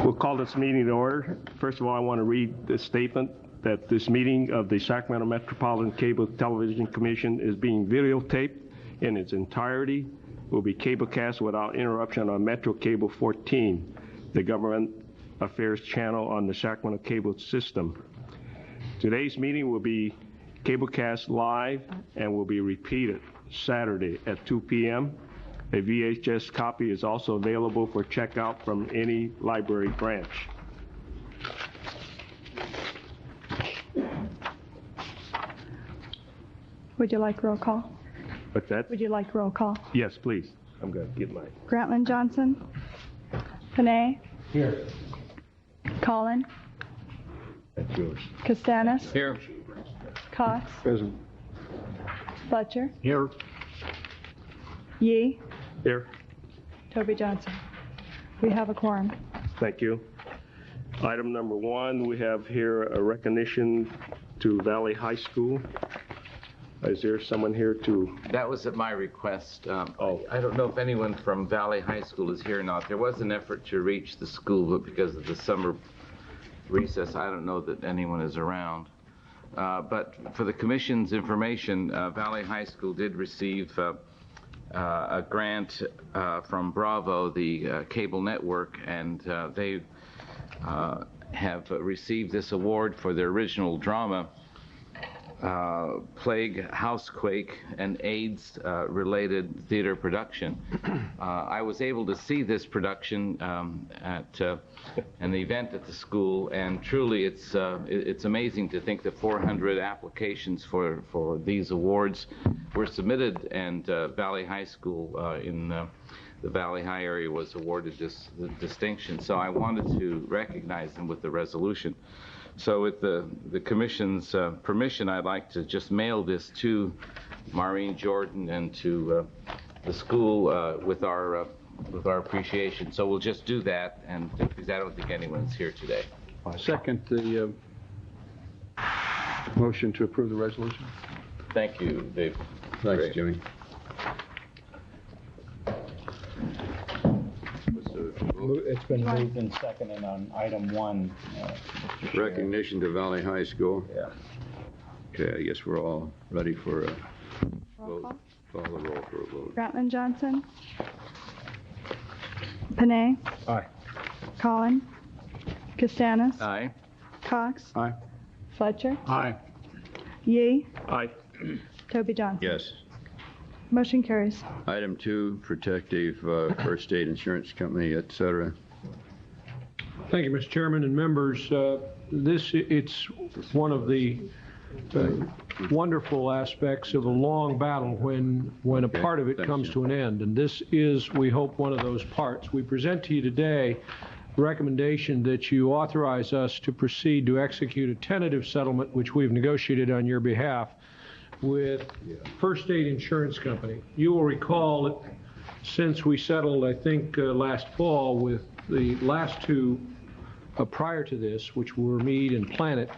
We'll call this meeting to order. First of all, I want to read this statement that this meeting of the Sacramento Metropolitan Cable Television Commission is being videotaped in its entirety. It will be cablecast without interruption on Metro Cable 14, the government affairs channel on the Sacramento cable system. Today's meeting will be cablecast live and will be repeated Saturday at 2 p.m. A VHS copy is also available for checkout from any library branch. Would you like roll call? What's that? Would you like roll call? Yes, please. I'm going to get mine. Grantland Johnson. Panay. Here. Collin. That's yours. Castanis. Here. Cox. Present. Fletcher. Here. Yee. Here. Toby Johnson. We have a quorum. Thank you. Item number one, we have here a recognition to Valley High School. Is there someone here to? That was at my request. Oh. I don't know if anyone from Valley High School is here or not. There was an effort to reach the school, but because of the summer recess, I don't know that anyone is around. But for the Commission's information, Valley High School did receive a grant from Bravo, the cable network, and they have received this award for their original drama, Plague, Housequake, and AIDS-related theater production. I was able to see this production at an event at the school, and truly it's amazing to think that 400 applications for these awards were submitted, and Valley High School in the Valley High area was awarded this distinction. So I wanted to recognize them with the resolution. So with the Commission's permission, I'd like to just mail this to Maureen Jordan and to the school with our appreciation. So we'll just do that, and because I don't think anyone's here today. I second the motion to approve the resolution. Thank you, Dave. Thanks, Great. Jimmy. It's been moved and seconded on item one. Recognition to Valley High School. Yeah. Okay, I guess we're all ready for a Roll vote. call. Call the roll for a vote. Grantland Johnson. Panay. Aye. Collin. Castanis. Aye. Cox. Aye. Fletcher. Aye. Yee. Aye. Toby Johnson. Yes. Motion carries. Item 2, protective first aid insurance company, et cetera. Thank you, Mr. Chairman and members. It's one of the wonderful aspects of a long battle when a part of it comes to an end. And this is, we hope, one of those parts. We present to you today a recommendation that you authorize us to proceed to execute a tentative settlement, which we've negotiated on your behalf, with First Aid Insurance Company. You will recall that since we settled, I think, last fall with the last two prior to this, which were Meade and Planet,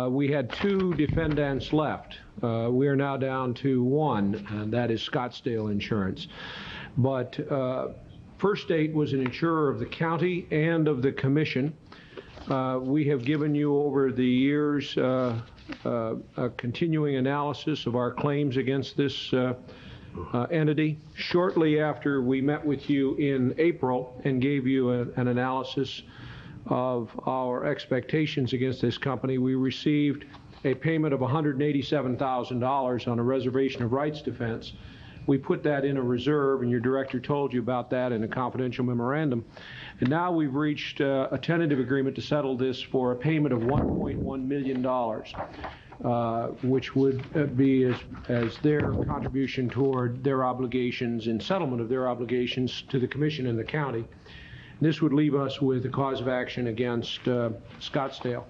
we had 2 defendants left. We are now down to 1, and that is Scottsdale Insurance. But First Aid was an insurer of the county and of the commission. We have given you over the years a continuing analysis of our claims against this entity. Shortly after we met with you in April and gave you an analysis of our expectations against this company, we received a payment of $187,000 on a reservation of rights defense. We put that in a reserve, and your director told you about that in a confidential memorandum. And now we've reached a tentative agreement to settle this for a payment of $1.1 million, which would be as their contribution toward their obligations in settlement of their obligations to the commission and the county. This would leave us with a cause of action against Scottsdale.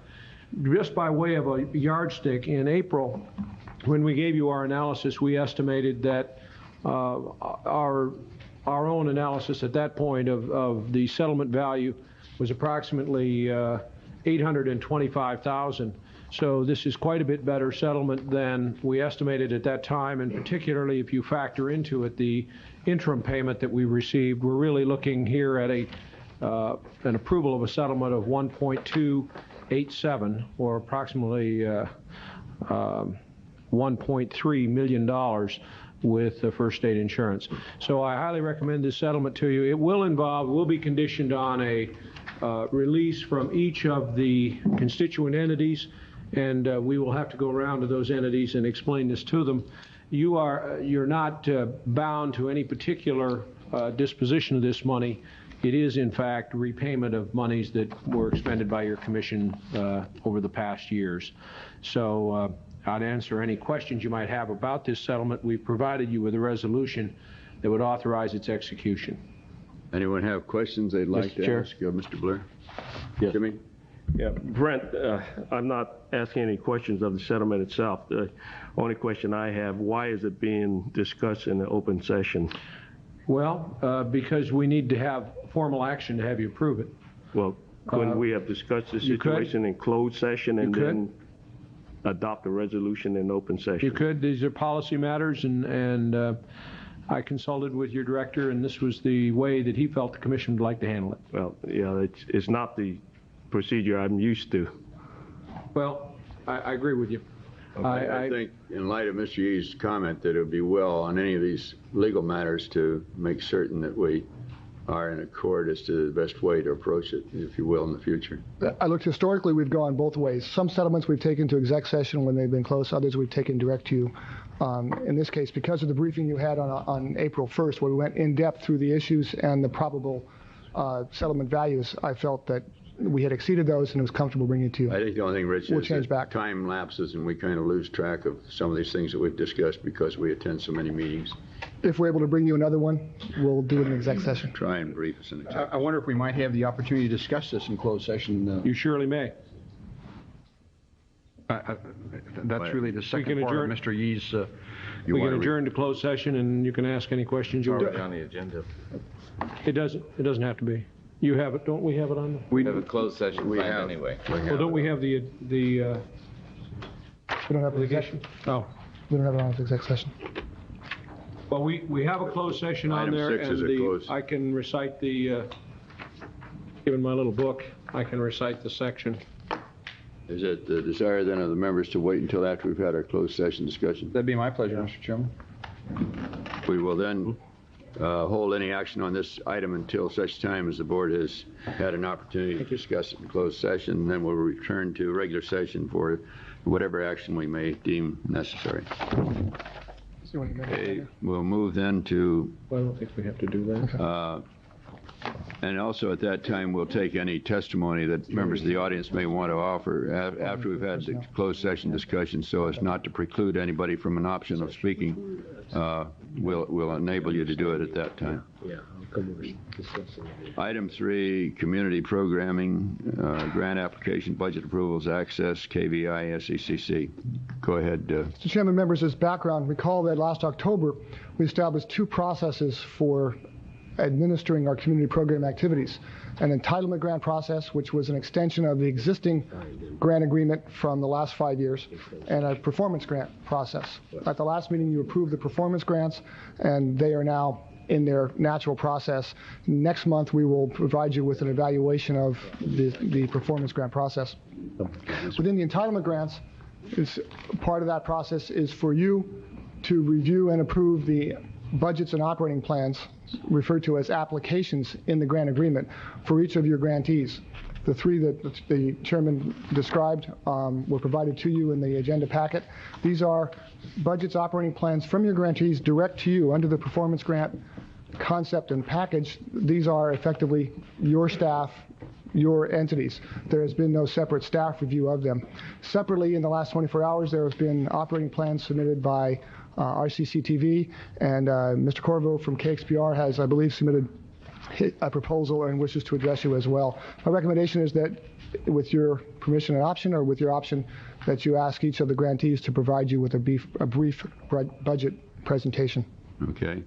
Just by way of a yardstick, in April, when we gave you our analysis, we estimated that our own analysis at that point of the settlement value was approximately $825,000. So this is quite a bit better settlement than we estimated at that time, and particularly if you factor into it the interim payment that we received. We're really looking here at a an approval of a settlement of 1.287, or approximately $1.3 million with First State Insurance. So I highly recommend this settlement to you. It will be conditioned on a release from each of the constituent entities, and we will have to go around to those entities and explain this to them. You're not bound to any particular disposition of this money. It is, in fact, repayment of monies that were expended by your commission over the past years. So I'd answer any questions you might have about this settlement. We've provided you with a resolution that would authorize its execution. Anyone have questions they'd like Mr. to Chair? ask Mr. Blair? Yes. Jimmy? Yeah, Brent, I'm not asking any questions of the settlement itself. The only question I have, why is it being discussed in an open session? Well, because we need to have formal action to have you approve it. Well, couldn't we have discussed the you could. situation in closed session and You could. then adopt a resolution in open session? You could. These are policy matters, and I consulted with your director, and this was the way that he felt the commission would like to handle it. Well, yeah, it's not the procedure I'm used to. Well, I agree with you. I think in light of Mr. Yee's comment that it would be well on any of these legal matters to make certain that we are in accord as to the best way to approach it, if you will, in the future. I looked historically, we've gone both ways. Some settlements we've taken to exec session when they've been close, others we've taken direct to you. In this case, because of the briefing you had on April 1st, where we went in depth through the issues and the probable settlement values, I felt that we had exceeded those and it was comfortable bringing it to you. I think the only thing, Rich, We'll is change that back. time lapses and we kind of lose track of some of these things that we've discussed because we attend so many meetings. If we're able to bring you another one, we'll do it in exec session. Try and brief us in executive. I wonder if we might have the opportunity to discuss this in closed session. You surely may. That's really the second can part of adjourn. Mr. Yee's. We can adjourn to closed session, and you can ask any questions you Already want. on the agenda. It doesn't have to be. You have it, don't we have it on? We have a closed session We planned have. anyway. Well, don't we have the We don't have it litigation? Oh. We don't have it on exec session. Well, we have a closed session on Item there, 6 is and a closed. I can recite given my little book, I can recite the section. Is it the desire then of the members to wait until after we've had our closed session discussion? That'd be my pleasure, Mr. Chairman. We will then hold any action on this item until such time as the board has had an opportunity to discuss it in closed session, and then we'll return to regular session for whatever action we may deem necessary. Okay, we'll move then to, Well, I don't think we have to do that. and also at that time, we'll take any testimony that members of the audience may want to offer after we've had the closed session discussion, so as not to preclude anybody from an option of speaking. We'll enable you to do it at that time. Item 3, community programming, grant application, budget approvals, access, KVI, SECC. Go ahead. Mr. Chairman, members, as background, recall that last October, we established two processes for administering our community program activities. An entitlement grant process, which was an extension of the existing grant agreement from the last 5 years, and a performance grant process. At the last meeting, you approved the performance grants, and they are now in their natural process. Next month, we will provide you with an evaluation of the performance grant process. Within the entitlement grants, part of that process is for you to review and approve the budgets and operating plans, referred to as applications in the grant agreement, for each of your grantees. The three that the chairman described were provided to you in the agenda packet. These are budgets, operating plans from your grantees direct to you under the performance grant concept and package. These are effectively your staff, your entities. There has been no separate staff review of them. Separately, in the last 24 hours, there has been operating plans submitted by RCCTV, and Mr. Corvo from KXPR has, I believe, submitted a proposal and wishes to address you as well. My recommendation is that, with your permission and option, or with your option, that you ask each of the grantees to provide you with a brief budget presentation. Okay.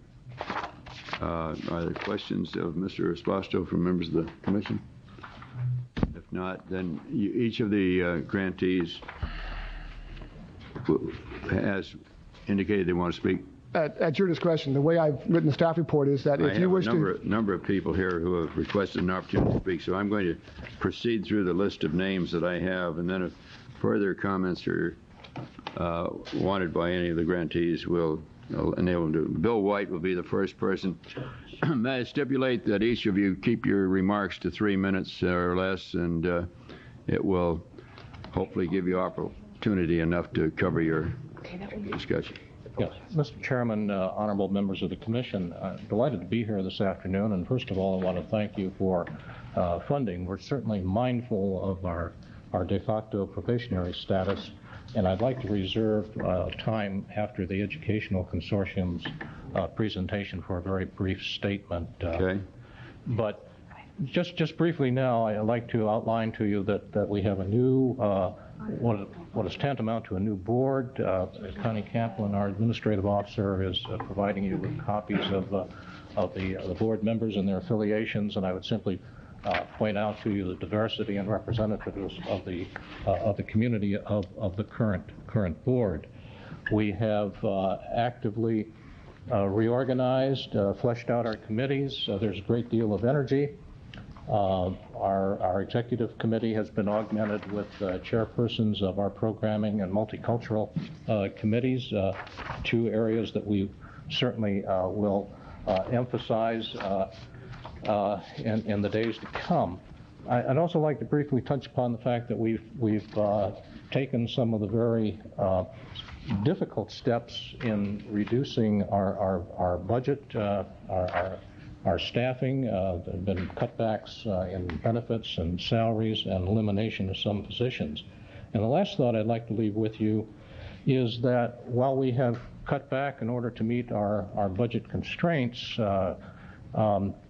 Are there questions of Mr. Esposito from members of the commission? If not, then each of the grantees has indicated they want to speak. at your discretion. The way I've written the staff report is that if you wish I have a number of people here who have requested an opportunity to speak, so I'm going to proceed through the list of names that I have, and then if further comments are wanted by any of the grantees, we'll enable them to. Bill White will be the first person. May I stipulate that each of you keep your remarks to 3 minutes or less, and it will hopefully give you opportunity enough to cover your discussion. Yes, Mr. Chairman, honorable members of the Commission, delighted to be here this afternoon. And first of all, I want to thank you for funding. We're certainly mindful of our de facto probationary status, and I'd like to reserve time after the Educational Consortium's presentation for a very brief statement. Okay. But just briefly now, I'd like to outline to you that we have a new what is tantamount to a new board. Connie Kaplan, our administrative officer, is providing you with copies of the board members and their affiliations, and I would simply point out to you the diversity and representatives of the community of the current board. We have actively reorganized, fleshed out our committees. There's a great deal of energy. Our executive committee has been augmented with chairpersons of our programming and multicultural committees, two areas that we certainly will emphasize in the days to come. I'd also like to briefly touch upon the fact that we've taken some of the very difficult steps in reducing our budget, our staffing. There have been cutbacks in benefits and salaries and elimination of some positions. And the last thought I'd like to leave with you is that while we have cut back in order to meet our budget constraints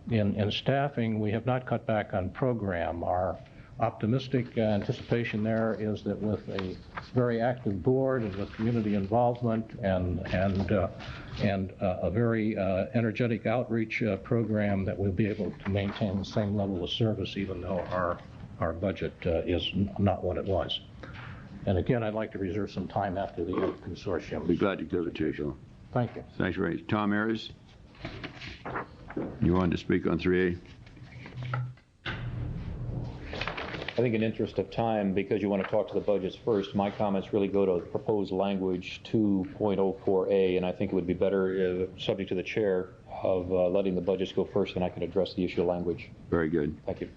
in staffing, we have not cut back on program. Our optimistic anticipation there is that with a very active board and with community involvement and a very energetic outreach program, that we'll be able to maintain the same level of service even though our budget is not what it was. And again, I'd like to reserve some time after the consortium. I'll be glad to give it to you. Thank you. Thanks very much. Tom Ayers, you wanted to speak on 3A? I think in interest of time, because you want to talk to the budgets first, my comments really go to proposed language 2.04A, and I think it would be better, subject to the chair, of letting the budgets go first, and I can address the issue of language. Very good. Thank you.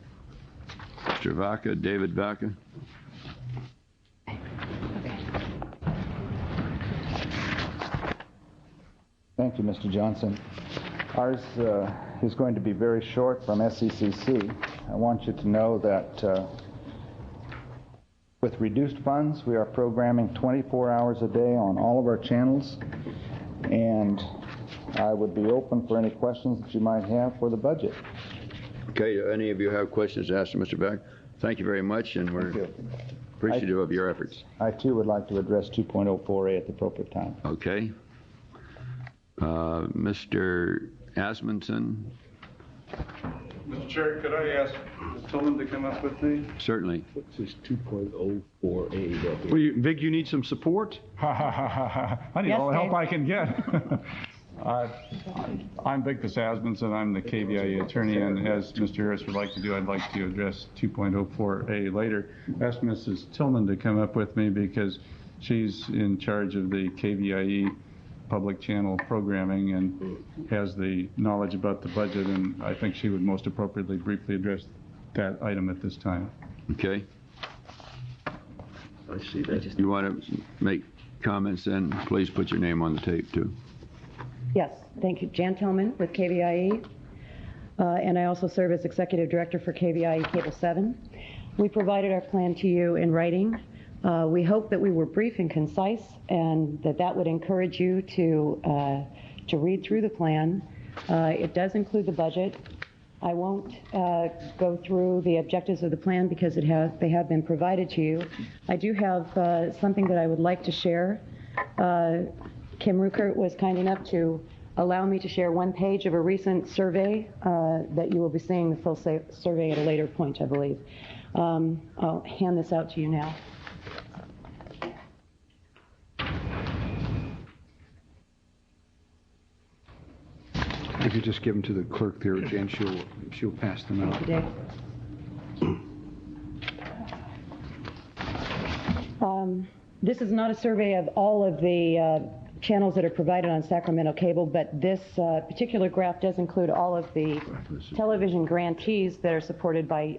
Mr. Vaca, David Vaca. Thank you, Mr. Johnson. Ours is going to be very short from SECC. I want you to know that with reduced funds, we are programming 24 hours a day on all of our channels, and I would be open for any questions that you might have for the budget. Okay, any of you have questions to ask Mr. Beck? Thank you very much, and we're appreciative of your efforts. I, too, would like to address 2.04A at the appropriate time. Okay. Mr. Asmunson. Mr. Chair, could I ask Tillman to come up with me? Certainly. What's this 2.04A? Well, Vic, you need some support? I need all the help I can get. I'm Vic Asmunson. I'm the KVIE attorney, and as Mr. Harris would like to do, I'd like to address 2.04A later. Ask Mrs. Tillman to come up with me because she's in charge of the KVIE public channel programming and has the knowledge about the budget, and I think she would most appropriately briefly address that item at this time. Okay. I see that. You want to make comments, then please put your name on the tape, too. Yes, thank you. Jan Tillman with KVIE, and I also serve as Executive Director for KVIE Cable 7. We provided our plan to you in writing. We hope that we were brief and concise, and that would encourage you to read through the plan. It does include the budget. I won't go through the objectives of the plan because they have been provided to you. I do have something that I would like to share. Kim Ruckert was kind enough to allow me to share one page of a recent survey that you will be seeing the full survey at a later point, I believe. I'll hand this out to you now. If you just give them to the clerk there, Jan, she'll pass them out. Dave. This is not a survey of all of the channels that are provided on Sacramento Cable, but this particular graph does include all of the television grantees that are supported by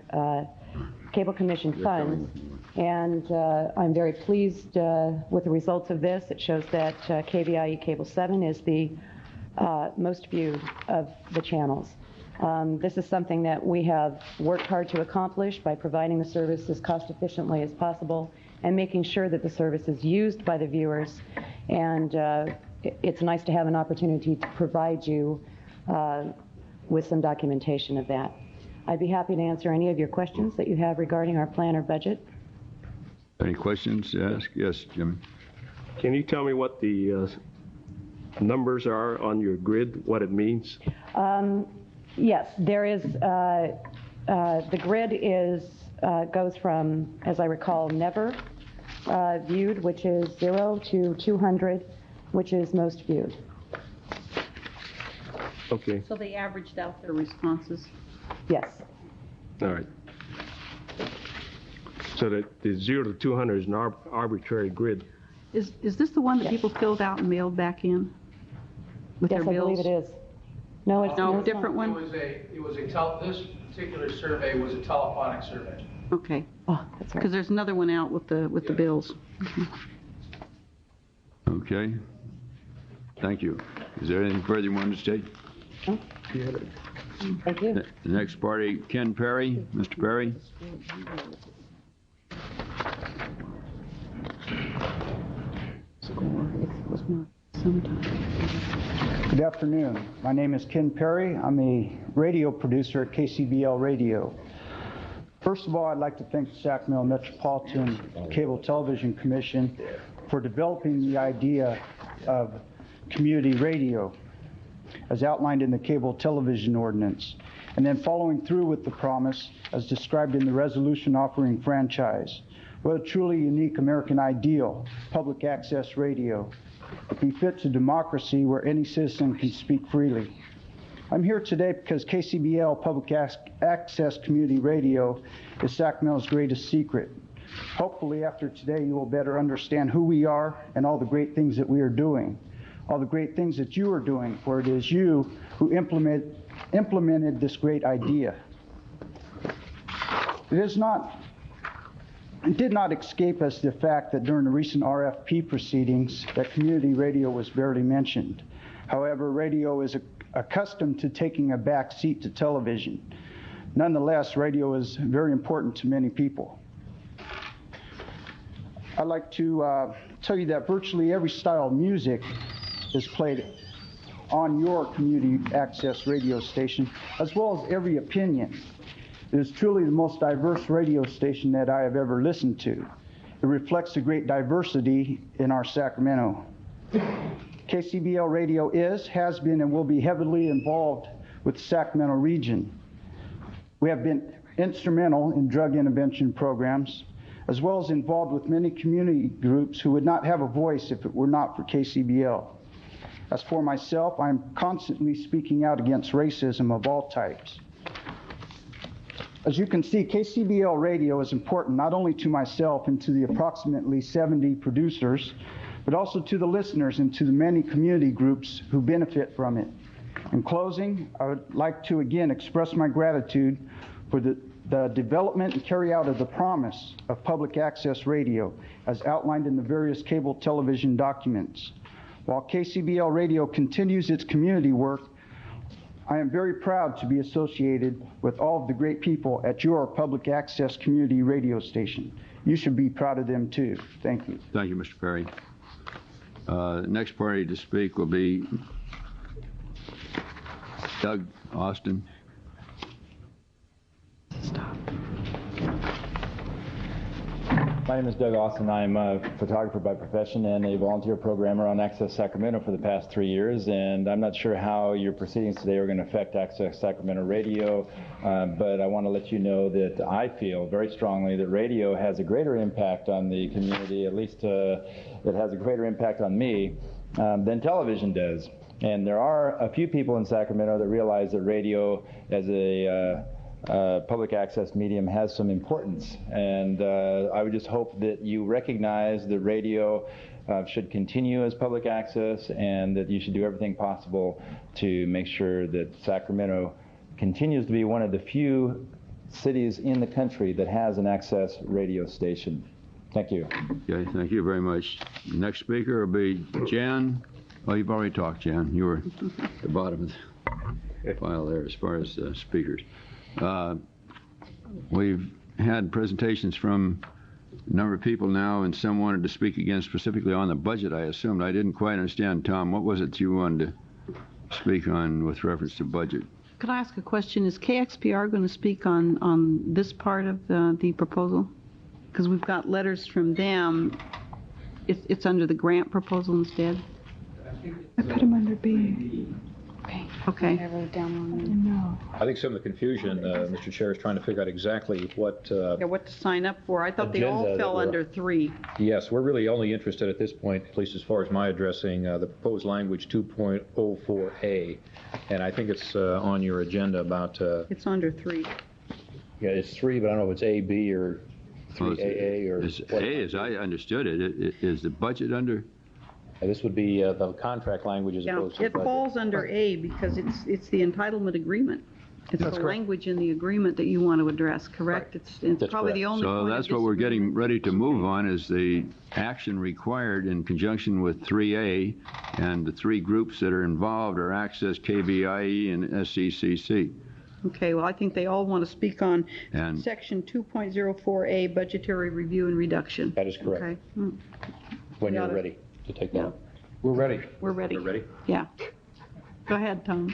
Cable Commission funds. And I'm very pleased with the results of this. It shows that KVIE Cable 7 is the most viewed of the channels. This is something that we have worked hard to accomplish by providing the service as cost efficiently as possible and making sure that the service is used by the viewers. And it's nice to have an opportunity to provide you with some documentation of that. I'd be happy to answer any of your questions that you have regarding our plan or budget. Any questions to ask? Yes, Jimmy. Can you tell me what the numbers are on your grid, what it means? Yes, there is, the grid is, goes from, as I recall, never viewed, which is 0 to 200, which is most viewed. Okay. So they averaged out their responses? Yes. All right. So that the 0 to 200 is an arbitrary grid. Is this the one that people filled out and mailed back in with Yes, their bills? I believe it is. No, it's No, not. different one? This particular survey was a telephonic survey. Okay. Oh, that's right. Because there's another one out with the bills. Okay. Thank you. Is there anything further you want to state? Thank you. The next party, Ken Perry. Mr. Perry. Good afternoon. My name is Ken Perry. I'm a radio producer at KCBL Radio. First of all, I'd like to thank the Sacramento Metropolitan Cable Television Commission for developing the idea of community radio as outlined in the Cable Television Ordinance, and then following through with the promise as described in the resolution offering franchise. What a truly unique American ideal, public access radio. It befits a democracy where any citizen can speak freely. I'm here today because KCBL Public Access Community Radio is Sacramento's greatest secret. Hopefully after today you will better understand who we are and all the great things that we are doing, all the great things that you are doing, for it is you who implemented this great idea. It did not escape us the fact that during the recent RFP proceedings that community radio was barely mentioned. However, radio is accustomed to taking a back seat to television. Nonetheless, radio is very important to many people. I'd like to tell you that virtually every style of music is played on your community access radio station, as well as every opinion. It is truly the most diverse radio station that I have ever listened to. It reflects the great diversity in our Sacramento. KCBL Radio has been, and will be heavily involved with the Sacramento region. We have been instrumental in drug intervention programs, as well as involved with many community groups who would not have a voice if it were not for KCBL. As for myself, I'm constantly speaking out against racism of all types. As you can see, KCBL Radio is important not only to myself and to the approximately 70 producers, but also to the listeners and to the many community groups who benefit from it. In closing, I would like to again express my gratitude for the development and carry out of the promise of public access radio as outlined in the various cable television documents. While KCBL Radio continues its community work, I am very proud to be associated with all of the great people at your public access community radio station. You should be proud of them too. Thank you. Thank you, Mr. Perry. Next party to speak will be Doug Austin. Stop. My name is Doug Austin. I'm a photographer by profession and a volunteer programmer on Access Sacramento for the past 3 years, and I'm not sure how your proceedings today are going to affect Access Sacramento Radio, but I want to let you know that I feel very strongly that radio has a greater impact on the community, at least it has a greater impact on me, than television does. And there are a few people in Sacramento that realize that radio as a public access medium has some importance. And I would just hope that you recognize that radio should continue as public access, and that you should do everything possible to make sure that Sacramento continues to be one of the few cities in the country that has an access radio station. Thank you. Okay, thank you very much. Next speaker will be Jan. Oh, you've already talked, Jan. You were at the bottom of the file there as far as speakers. We've had presentations from a number of people now, and some wanted to speak again specifically on the budget, I assumed. I didn't quite understand, Tom. What was it you wanted to speak on with reference to budget? Could I ask a question? Is KXPR going to speak on this part of the proposal? Because we've got letters from them. It's under the grant proposal instead? I put them under B. Okay. I wrote down wrong. No. I think some of the confusion, Mr. Chair, is trying to figure out exactly what Yeah, what to sign up for. I thought they all agenda fell that we're- under 3. Yes, we're really only interested at this point, at least as far as my addressing, the proposed language 2.04A. And I think it's on your agenda about, It's under 3. yeah, it's 3, but I don't know if it's A, B, or 3AA, or It's what. A, as I understood it, is the budget under? This would be the contract language as Yeah, opposed to the it budget. falls under A because it's the entitlement agreement. It's That's the correct. language in the agreement that you want to address, correct? It's That's probably the correct. only So point of that's what we're getting disagreement. ready to move on, is the action required in conjunction with 3A, and the 3 groups that are involved are Access, KBIE, and SCCC. Okay, well, I think they all want to speak on And Section 2.04A, budgetary review and reduction. That is correct. Okay, When you're Got it. ready to take that Yeah. up. We're ready. we're ready. We're ready? Yeah. Go ahead, Tom.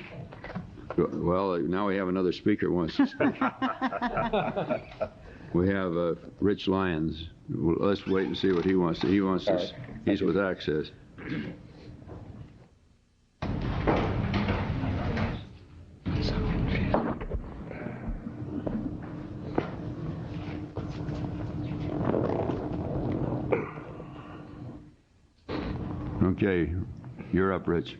Well, now we have another speaker who wants to speak. We have Rich Lyons. Well, let's wait and see what he wants to. He wants to. All right. He's with Access. Okay, you're up, Rich.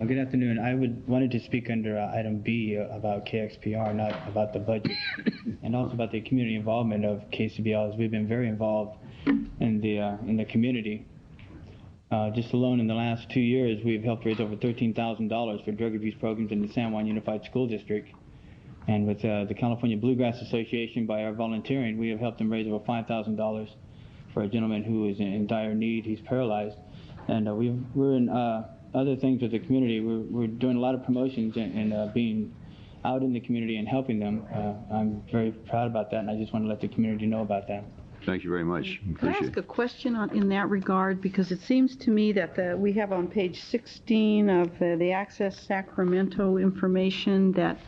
Good afternoon. I wanted to speak under item B about KXPR, not about the budget, and also about the community involvement of KCBL. We've been very involved in the community. Just alone in the last 2 years, we've helped raise over $13,000 for drug abuse programs in the San Juan Unified School District. And with the California Bluegrass Association, by our volunteering, we have helped them raise over $5,000 for a gentleman who is in dire need. He's paralyzed. And we're in other things with the community. We're doing a lot of promotions and being out in the community and helping them. I'm very proud about that, and I just want to let the community know about that. Thank you very much. Can I Appreciate ask a question in that regard? Because it seems to me that we have on page 16 of the Access Sacramento information that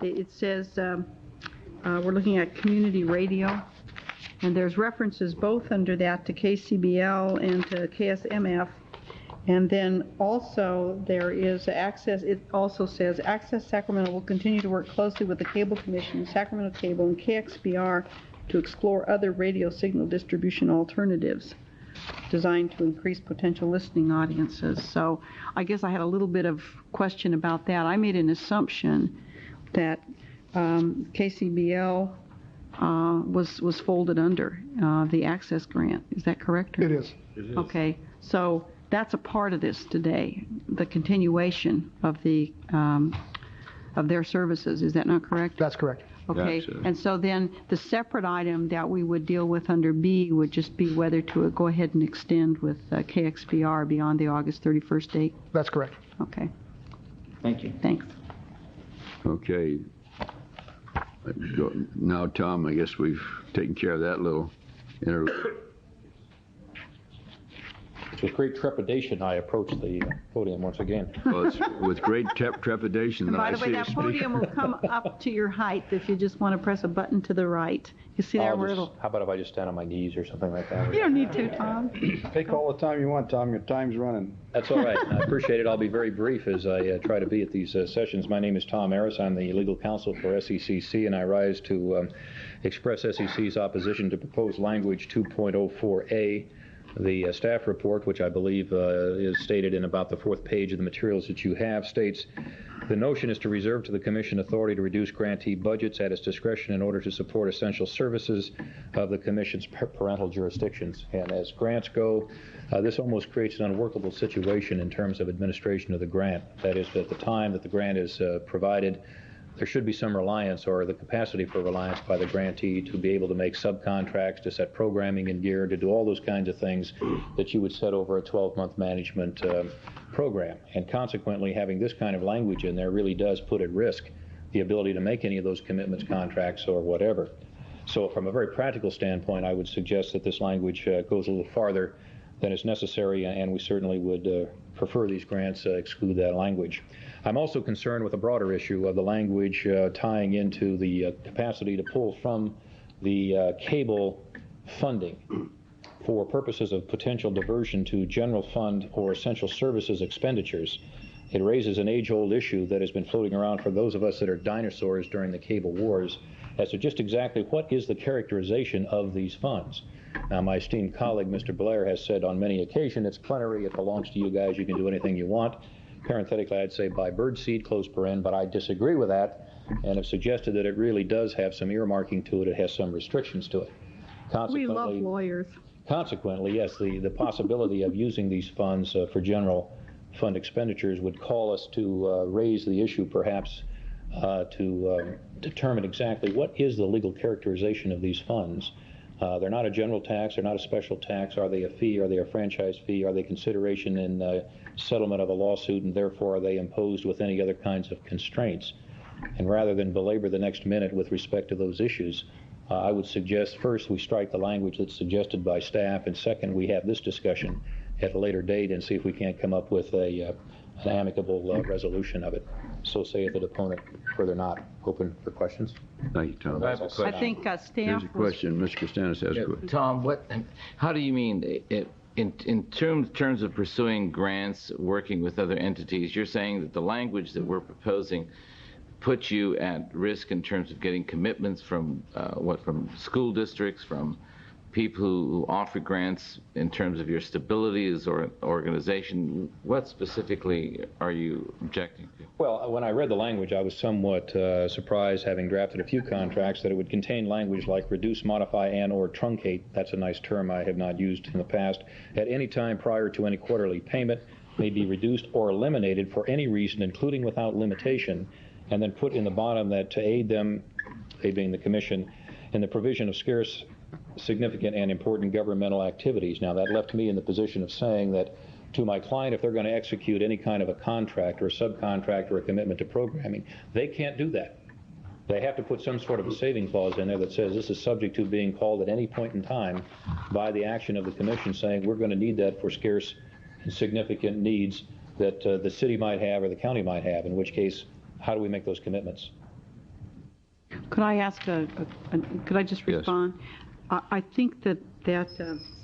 it says we're looking at community radio, and there's references both under that to KCBL and to KSMF. And then also there is Access, it also says Access Sacramento will continue to work closely with the Cable Commission, Sacramento Cable, and KXPR to explore other radio signal distribution alternatives designed to increase potential listening audiences. So I guess I had a little bit of question about that. I made an assumption that KCBL was folded under the Access grant. Is that correct? It is. Okay, so that's a part of this today, the continuation of of their services. Is that not correct? That's correct. Okay, That's it. and so then the separate item that we would deal with under B would just be whether to go ahead and extend with KXPR beyond the August 31st date? That's correct. Okay, Thank you. thanks. Okay. Now, Tom, I guess we've taken care of that little interlude. With great trepidation, I approach the podium once again. Well, it's with great trepidation And that by I the way, see a that speaker. podium will come up to your height if you just want to press a button to the right. You see there where it'll... How about if I just stand on my knees or something like that? You don't need to, Tom. Take all the time you want, Tom. Your time's running. That's all right. I appreciate it. I'll be very brief as I try to be at these sessions. My name is Tom Harris. I'm the legal counsel for SECC, and I rise to express SEC's opposition to proposed language 2.04A, The staff report, which I believe is stated in about the 4th page of the materials that you have, states, the notion is to reserve to the Commission authority to reduce grantee budgets at its discretion in order to support essential services of the Commission's parental jurisdictions. And as grants go, this almost creates an unworkable situation in terms of administration of the grant. That is, at the time that the grant is provided, there should be some reliance or the capacity for reliance by the grantee to be able to make subcontracts, to set programming in gear, to do all those kinds of things that you would set over a 12-month management program. And consequently, having this kind of language in there really does put at risk the ability to make any of those commitments, contracts, or whatever. So from a very practical standpoint, I would suggest that this language goes a little farther than is necessary, and we certainly would prefer these grants exclude that language. I'm also concerned with a broader issue of the language tying into the capacity to pull from the cable funding for purposes of potential diversion to general fund or essential services expenditures. It raises an age-old issue that has been floating around for those of us that are dinosaurs during the cable wars as to just exactly what is the characterization of these funds. Now, my esteemed colleague, Mr. Blair, has said on many occasions, it's plenary, it belongs to you guys, you can do anything you want. Parenthetically, I'd say buy birdseed, close paren, but I disagree with that and have suggested that it really does have some earmarking to it, it has some restrictions to it. We love lawyers. Consequently, yes, the possibility of using these funds for general fund expenditures would call us to raise the issue perhaps to determine exactly what is the legal characterization of these funds. They're not a general tax, they're not a special tax. Are they a fee? Are they a franchise fee? Are they consideration in settlement of a lawsuit, and therefore are they imposed with any other kinds of constraints? And rather than belabor the next minute with respect to those issues, I would suggest first we strike the language that's suggested by staff, and second we have this discussion at a later date and see if we can't come up with an amicable resolution of it. So saith the deponent, further not. Open for questions. Thank you, Tom. I think staff. Here's a question. Mr. Costanis has a question. Tom, how do you mean in terms of pursuing grants, working with other entities? You're saying that the language that we're proposing puts you at risk in terms of getting commitments from from school districts, from people who offer grants, in terms of your stability as an organization. What specifically are you objecting to? Well, when I read the language, I was somewhat surprised, having drafted a few contracts, that it would contain language like reduce, modify, and or truncate. That's a nice term I have not used in the past. At any time prior to any quarterly payment may be reduced or eliminated for any reason, including without limitation, and then put in the bottom that to aid them, they being the Commission, in the provision of scarce, significant, and important governmental activities. Now, that left me in the position of saying that to my client, if they're going to execute any kind of a contract or a subcontract or a commitment to programming, they can't do that. They have to put some sort of a saving clause in there that says this is subject to being called at any point in time by the action of the Commission, saying we're going to need that for scarce and significant needs that the city might have or the county might have, in which case, how do we make those commitments? Could I ask could I just respond? Yes. I think that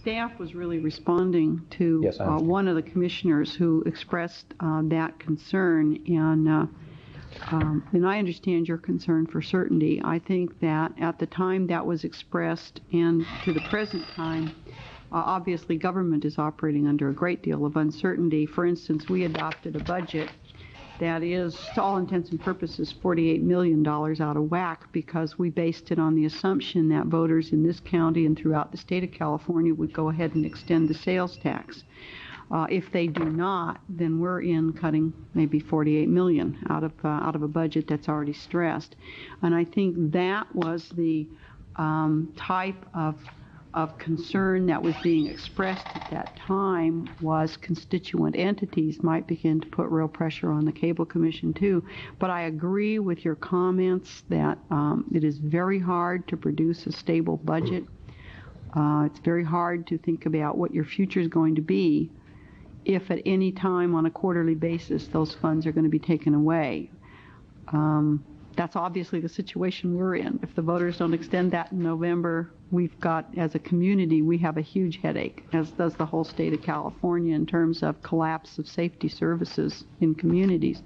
staff was really responding to one of the commissioners who expressed that concern, and I understand your concern for certainty. I think that at the time that was expressed and to the present time, obviously government is operating under a great deal of uncertainty. For instance, we adopted a budget that is, to all intents and purposes, $48 million out of whack because we based it on the assumption that voters in this county and throughout the state of California would go ahead and extend the sales tax. If they do not, then we're in cutting maybe $48 million out of a budget that's already stressed. And I think that was the type of concern that was being expressed at that time, was constituent entities might begin to put real pressure on the Cable Commission too. But I agree with your comments that it is very hard to produce a stable budget. It's very hard to think about what your future is going to be if at any time on a quarterly basis those funds are going to be taken away. That's obviously the situation we're in. If the voters don't extend that in November, we've got, as a community, we have a huge headache, as does the whole state of California, in terms of collapse of safety services in communities.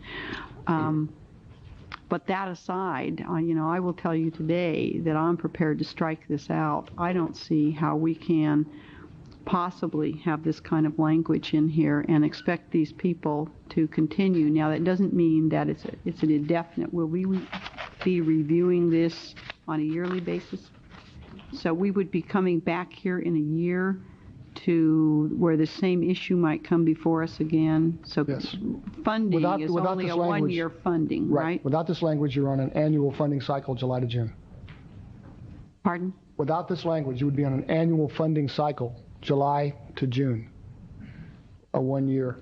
But that aside, I will tell you today that I'm prepared to strike this out. I don't see how we can possibly have this kind of language in here and expect these people to continue. Now, that doesn't mean that it's an indefinite. Will we be reviewing this on a yearly basis? So we would be coming back here in a year to where the same issue might come before us again. So Yes. funding Without is only this a language- one-year funding, right? Without this language, you're on an annual funding cycle, July to June. Pardon? Without this language, you would be on an annual funding cycle, July to June, a one-year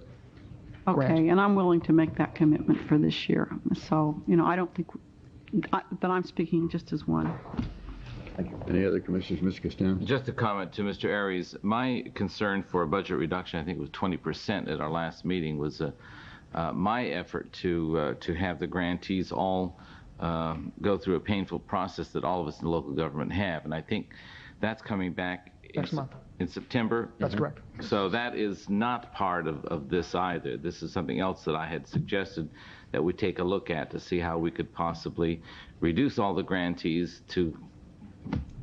grant. Okay, and I'm willing to make that commitment for this year. So, I don't think, but I'm speaking just as one. Any other commissioners? Mr. Costanzo? Just a comment to Mr. Aries. My concern for a budget reduction, I think it was 20% at our last meeting, was my effort to have the grantees all go through a painful process that all of us in local government have. And I think that's coming back Next month. in September. That's correct. So that is not part of this either. This is something else that I had suggested that we take a look at to see how we could possibly reduce all the grantees to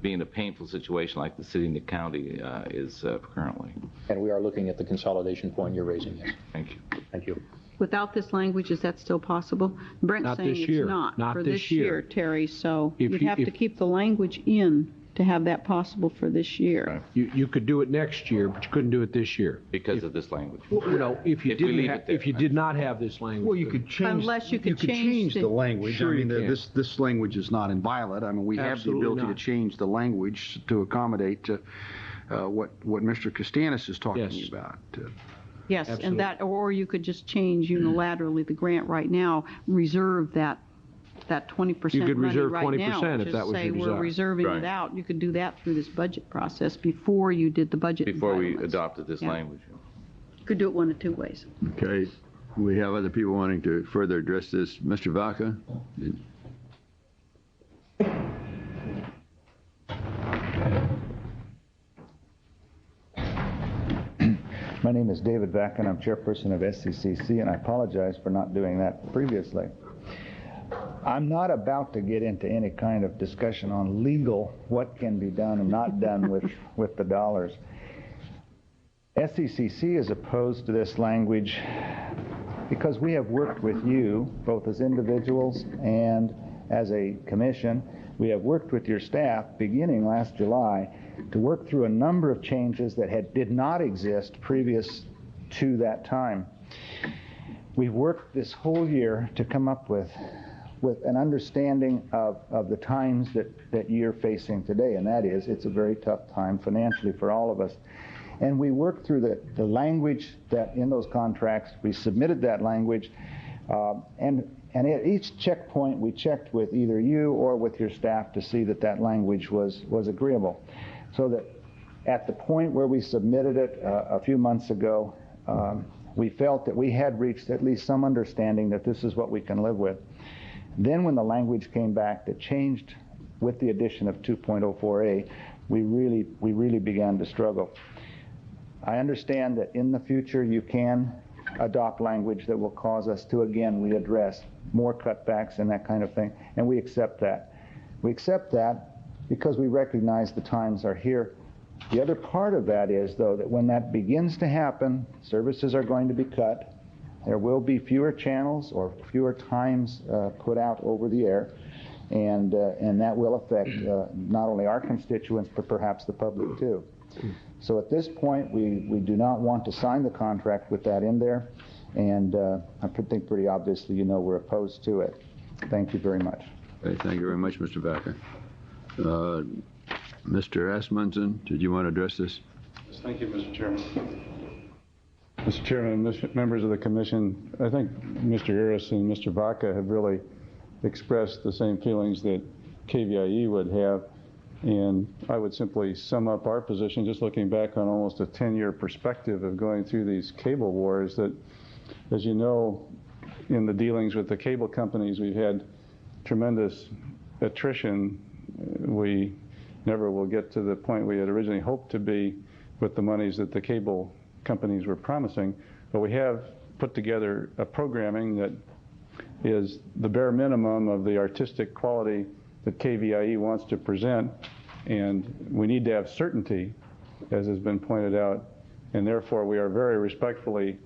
be in a painful situation like the city and the county is currently. And we are looking at the consolidation point you're raising, yes. Thank you. Thank you. Without this language, is that still possible? Brent's Not saying this it's year. not Not for this this year, year. Terry, so If you'd you- have to if- keep the language in to have that possible for this year. You could do it next year, but you couldn't do it this year. Because of this language. If you If we didn't, leave it there. if you did not have this language. Well, you could change. Unless you could change the the- language. Sure I mean, you can. this language is not inviolate. I mean, we have the Absolutely ability not. to change the language to accommodate what Mr. Costanzo is talking Yes. about. Yes, Absolutely. and that, or you could just change unilaterally the grant right now, reserve that 20% You could money reserve right now. 20% if that was your Just say we're desire. reserving Right. it out. You could do that through this budget process before you did the budget Before we entitlements. adopted this Yeah. language. Could do it one of two ways. Okay. We have other people wanting to further address this. Mr. Vaca? My name is David Vaca, and I'm chairperson of SCCC, and I apologize for not doing that previously. I'm not about to get into any kind of discussion on legal, what can be done and not done with the dollars. SCCC is opposed to this language because we have worked with you, both as individuals and as a commission. We have worked with your staff beginning last July to work through a number of changes that did not exist previous to that time. We've worked this whole year to come up with an understanding of the times that you're facing today, and that is, it's a very tough time financially for all of us. And we worked through the language that in those contracts, we submitted that language, and at each checkpoint we checked with either you or with your staff to see that language was agreeable. So that at the point where we submitted it a few months ago, we felt that we had reached at least some understanding that this is what we can live with. Then when the language came back that changed with the addition of 2.04A, we really began to struggle. I understand that in the future you can adopt language that will cause us to again readdress more cutbacks and that kind of thing, and we accept that. We accept that because we recognize the times are here. The other part of that is, though, that when that begins to happen, services are going to be cut. There will be fewer channels or fewer times put out over the air, and that will affect not only our constituents, but perhaps the public too. So at this point, we do not want to sign the contract with that in there, and I think pretty obviously you know we're opposed to it. Thank you very much. Okay, thank you very much, Mr. Vaca. Mr. Asmunsen, did you want to address this? Yes, thank you, Mr. Chairman. Mr. Chairman, members of the commission, I think Mr. Harris and Mr. Vaca have really expressed the same feelings that KVIE would have, and I would simply sum up our position just looking back on almost a 10-year perspective of going through these cable wars that, as you know, in the dealings with the cable companies, we've had tremendous attrition. We never will get to the point we had originally hoped to be with the monies that the cable companies were promising, but we have put together a programming that is the bare minimum of the artistic quality that KVIE wants to present, and we need to have certainty as has been pointed out, and therefore we are very respectfully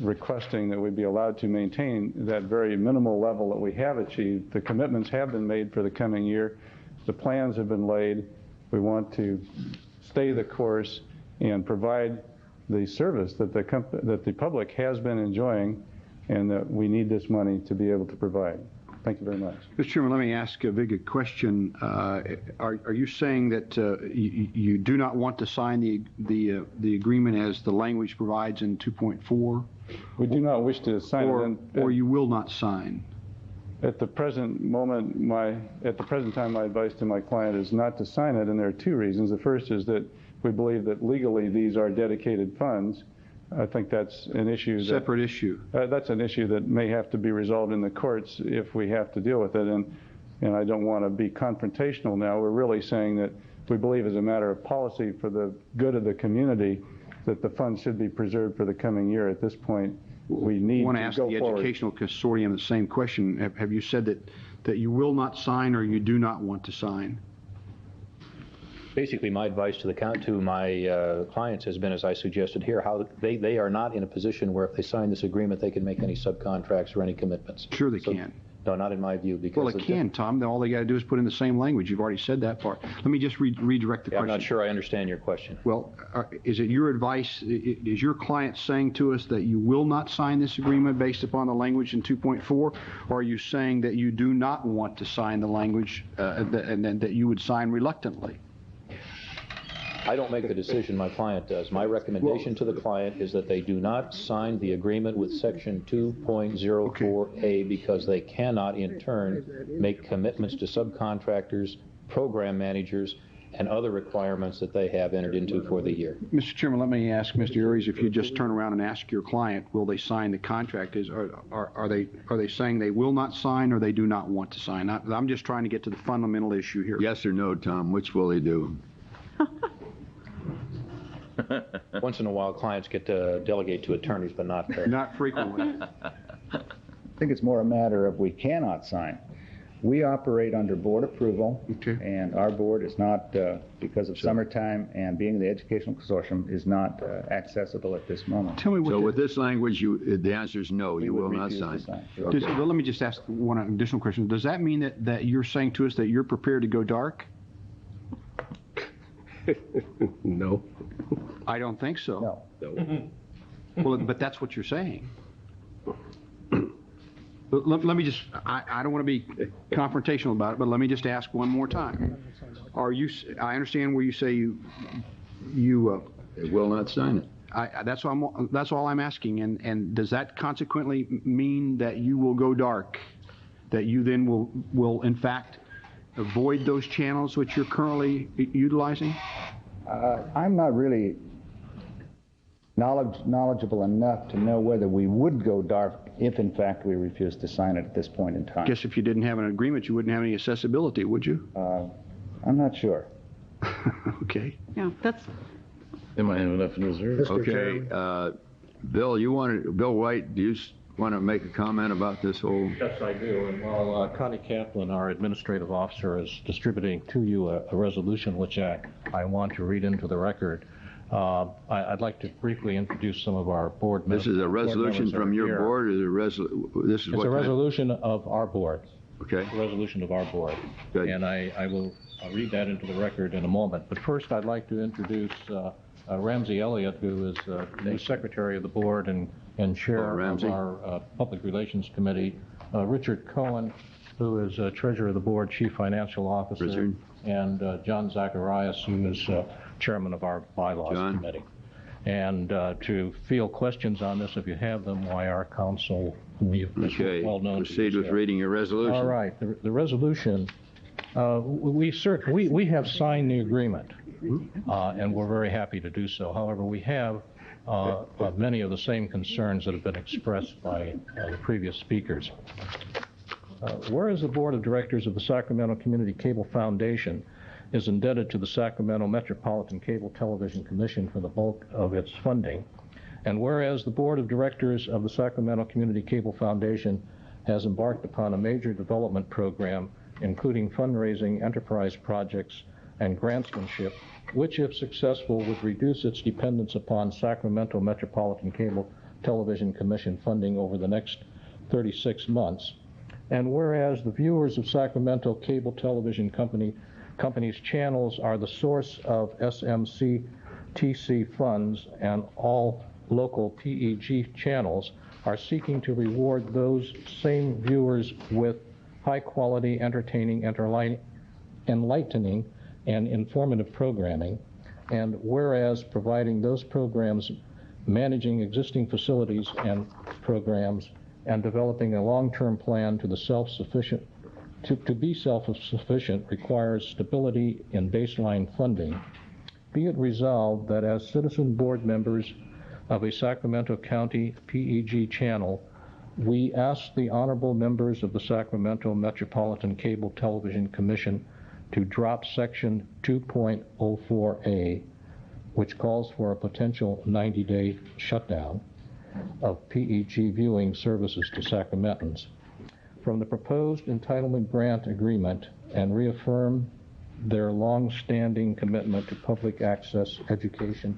requesting that we be allowed to maintain that very minimal level that we have achieved. The commitments have been made for the coming year. The plans have been laid. We want to stay the course and provide the service that the public has been enjoying, and that we need this money to be able to provide. Thank you very much. Mr. Chairman, let me ask Vig a question. Are you saying that you do not want to sign the agreement as the language provides in 2.4? We do not wish to sign it. Or you will not sign? At the present moment, at the present time, my advice to my client is not to sign it, and there are two reasons. The first is that we believe that legally these are dedicated funds. I think that's an issue. Separate issue. That's an issue that may have to be resolved in the courts if we have to deal with it, and I don't want to be confrontational now. We're really saying that we believe as a matter of policy for the good of the community that the funds should be preserved for the coming year. At this point, we need to go forward. I want to ask the Educational Consortium the same question. Have you said that you will not sign or you do not want to sign? Basically, my advice to my clients has been, as I suggested here, how they are not in a position where if they sign this agreement, they can make any subcontracts or any commitments. Sure they can. No, not in my view. Because well, it can, Tom. All they got to do is put in the same language. You've already said that part. Let me just redirect the question. I'm not sure I understand your question. Well, is it your advice, is your client saying to us that you will not sign this agreement based upon the language in 2.4, or are you saying that you do not want to sign the language and that you would sign reluctantly? I don't make the decision, my client does. My recommendation to the client is that they do not sign the agreement with Section 2.04A because they cannot, in turn, make commitments to subcontractors, program managers, and other requirements that they have entered into for the year. Mr. Chairman, let me ask Mr. Aries, if you just turn around and ask your client, will they sign the contract? Are they saying they will not sign or they do not want to sign? I'm just trying to get to the fundamental issue here. Yes or no, Tom? Which will they do? Once in a while, clients get to delegate to attorneys, but not not frequently. I think it's more a matter of we cannot sign. We operate under board approval, and our board is not, because of summertime and being the Educational Consortium, is not accessible at this moment. Tell me what so with this language, the answer is no, you will not sign. Okay. Well, let me just ask one additional question. Does that mean that you're saying to us that you're prepared to go dark? No. I don't think so. No. Well, but that's what you're saying. Let me just, I don't want to be confrontational about it, but let me just ask one more time. I understand where you say you will not sign it. That's all I'm asking. And does that consequently mean that you will go dark? That you then will in fact avoid those channels which you're currently utilizing? I'm not really knowledgeable enough to know whether we would go dark if in fact we refuse to sign it at this point in time. I guess if you didn't have an agreement, you wouldn't have any accessibility, would you? I'm not sure. Okay. Yeah, that's... They might have enough in reserve. Okay. Bill White, do you want to make a comment about this whole? Yes, I do. And while Connie Kaplan, our administrative officer, is distributing to you a resolution which I want to read into the record, I'd like to briefly introduce some of our board members. This is a resolution from your board? Or it's a resolution of our board. Okay. It's a resolution of our board. Good. And I will read that into the record in a moment. But first, I'd like to introduce Ramsey Elliott, who is the secretary of the board and chair of our Public Relations Committee, Richard Cohen, who is treasurer of the board, chief financial officer, Richard. And John Zacharias, who is chairman of our bylaws committee. And to field questions on this, if you have them, why our counsel, okay. Well known. Proceed with reading your resolution. All right. The resolution, we have signed the agreement, and we're very happy to do so. However, we have many of the same concerns that have been expressed by the previous speakers. Whereas the Board of Directors of the Sacramento Community Cable Foundation is indebted to the Sacramento Metropolitan Cable Television Commission for the bulk of its funding, and whereas the Board of Directors of the Sacramento Community Cable Foundation has embarked upon a major development program, including fundraising enterprise projects and grantsmanship, which, if successful, would reduce its dependence upon Sacramento Metropolitan Cable Television Commission funding over the next 36 months. And whereas the viewers of Sacramento Cable Television Company's channels are the source of SMCTC funds, and all local PEG channels are seeking to reward those same viewers with high-quality, entertaining, enlightening, and informative programming, and whereas providing those programs, managing existing facilities and programs, and developing a long-term plan to be self-sufficient requires stability in baseline funding, be it resolved that as citizen board members of a Sacramento County PEG channel, we ask the honorable members of the Sacramento Metropolitan Cable Television Commission to drop Section 2.04A, which calls for a potential 90-day shutdown of PEG viewing services to Sacramentans, from the proposed entitlement grant agreement, and reaffirm their long-standing commitment to public access, education,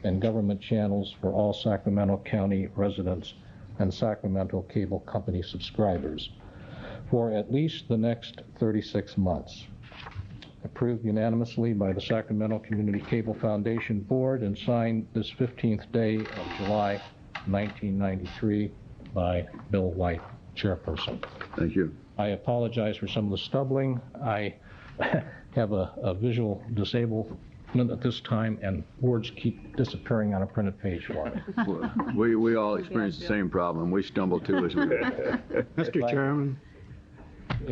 and government channels for all Sacramento County residents and Sacramento Cable Company subscribers for at least the next 36 months. Approved unanimously by the Sacramento Community Cable Foundation Board and signed this 15th day of July 1993 by Bill White, Chairperson. Thank you. I apologize for some of the stumbling. I have a visual disablement at this time, and words keep disappearing on a printed page for me. We all experience the same problem. We stumble too as we go. Mr. Chairman,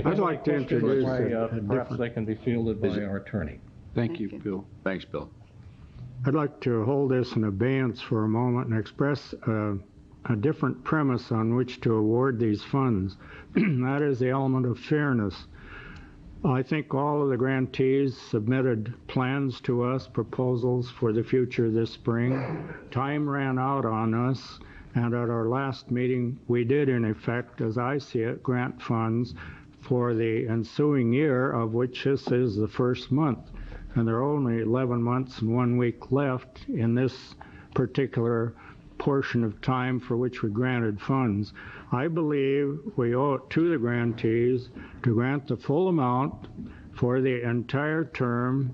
I'd like to introduce perhaps they can be fielded by our attorney. Thank you, Bill. Thanks, Bill. I'd like to hold this in abeyance for a moment and express a different premise on which to award these funds. That is the element of fairness. I think all of the grantees submitted plans to us, proposals for the future this spring. Time ran out on us, and at our last meeting, we did, in effect, as I see it, grant funds for the ensuing year, of which this is the first month. And there are only 11 months and 1 week left in this particular portion of time for which we granted funds. I believe we owe it to the grantees to grant the full amount for the entire term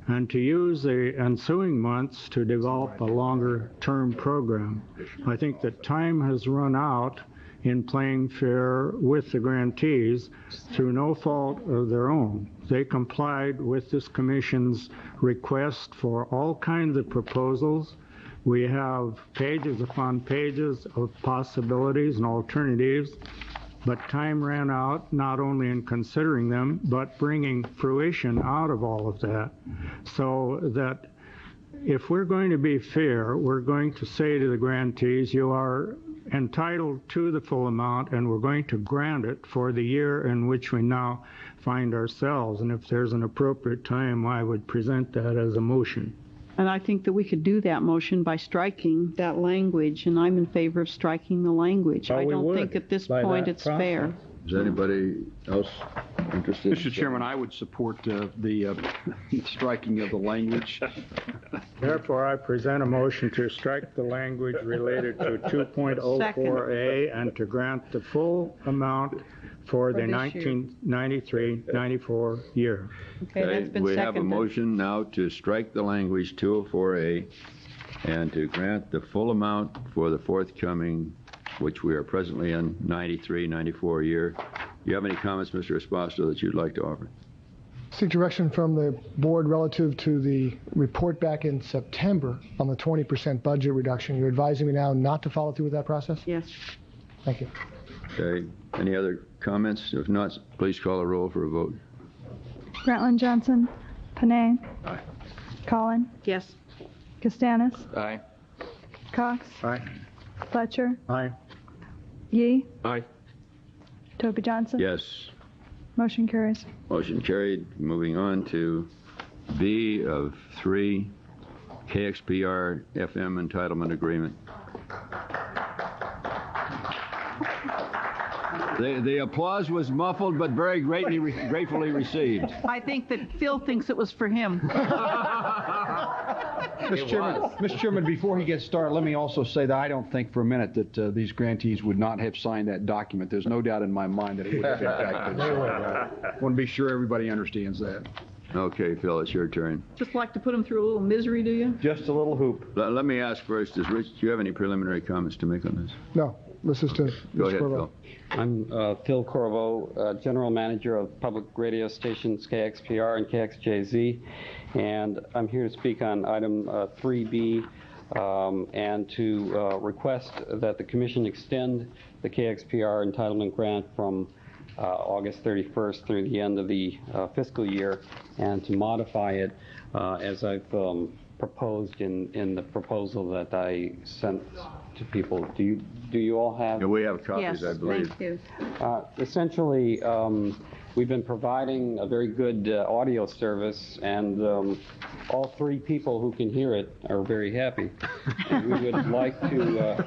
and to use the ensuing months to develop a longer-term program. I think that time has run out in playing fair with the grantees through no fault of their own. They complied with this commission's request for all kinds of proposals. We have pages upon pages of possibilities and alternatives, but time ran out not only in considering them, but bringing fruition out of all of that. So that if we're going to be fair, we're going to say to the grantees, you are entitled to the full amount, and we're going to grant it for the year in which we now find ourselves. And if there's an appropriate time, I would present that as a motion. And I think that we could do that motion by striking that language, and I'm in favor of striking the language. I don't think at this point it's fair. Is anybody else interested? Mr. Chairman, I would support the striking of the language. Therefore, I present a motion to strike the language related to 2.04A and to grant the full amount for the 1993-94 year. Okay, that's been we have a seconded. motion now to strike the language 204A and to grant the full amount for the forthcoming, which we are presently in, 93-94 year. Do you have any comments, Mr. Esposito, that you'd like to offer? Seek direction from the board relative to the report back in September on the 20% budget reduction. You're advising me now not to follow through with that process? Yes. Thank you. Okay. Any other comments? If not, please call a roll for a vote. Grantland Johnson. Panay. Aye. Collin. Yes. Castanis. Aye. Cox. Aye. Fletcher. Aye. Yee. Aye. Toby Johnson. Yes. Motion carries. Motion carried. Moving on to B of 3, KXPR FM entitlement agreement. The applause was muffled but very gratefully received. I think that Phil thinks it was for him. Mr. Chairman, before he gets started, let me also say that I don't think for a minute that these grantees would not have signed that document. There's no doubt in my mind that it would have been effective. I want to be sure everybody understands that. Okay, Phil, it's your turn. Just like to put him through a little misery, do you? Just a little hoop. Let me ask first, do you have any preliminary comments to make on this? No, this is to Go Mr. ahead, Corvo. Phil. I'm Phil Corvo, General Manager of Public Radio Stations KXPR and KXJZ, and I'm here to speak on item 3B and to request that the Commission extend the KXPR entitlement grant from August 31st through the end of the fiscal year, and to modify it as I've proposed in the proposal that I sent to people. Do you all have? Yeah, we have copies, Yes, I believe. thank you. Essentially, we've been providing a very good audio service, and all three people who can hear it are very happy. And we would like to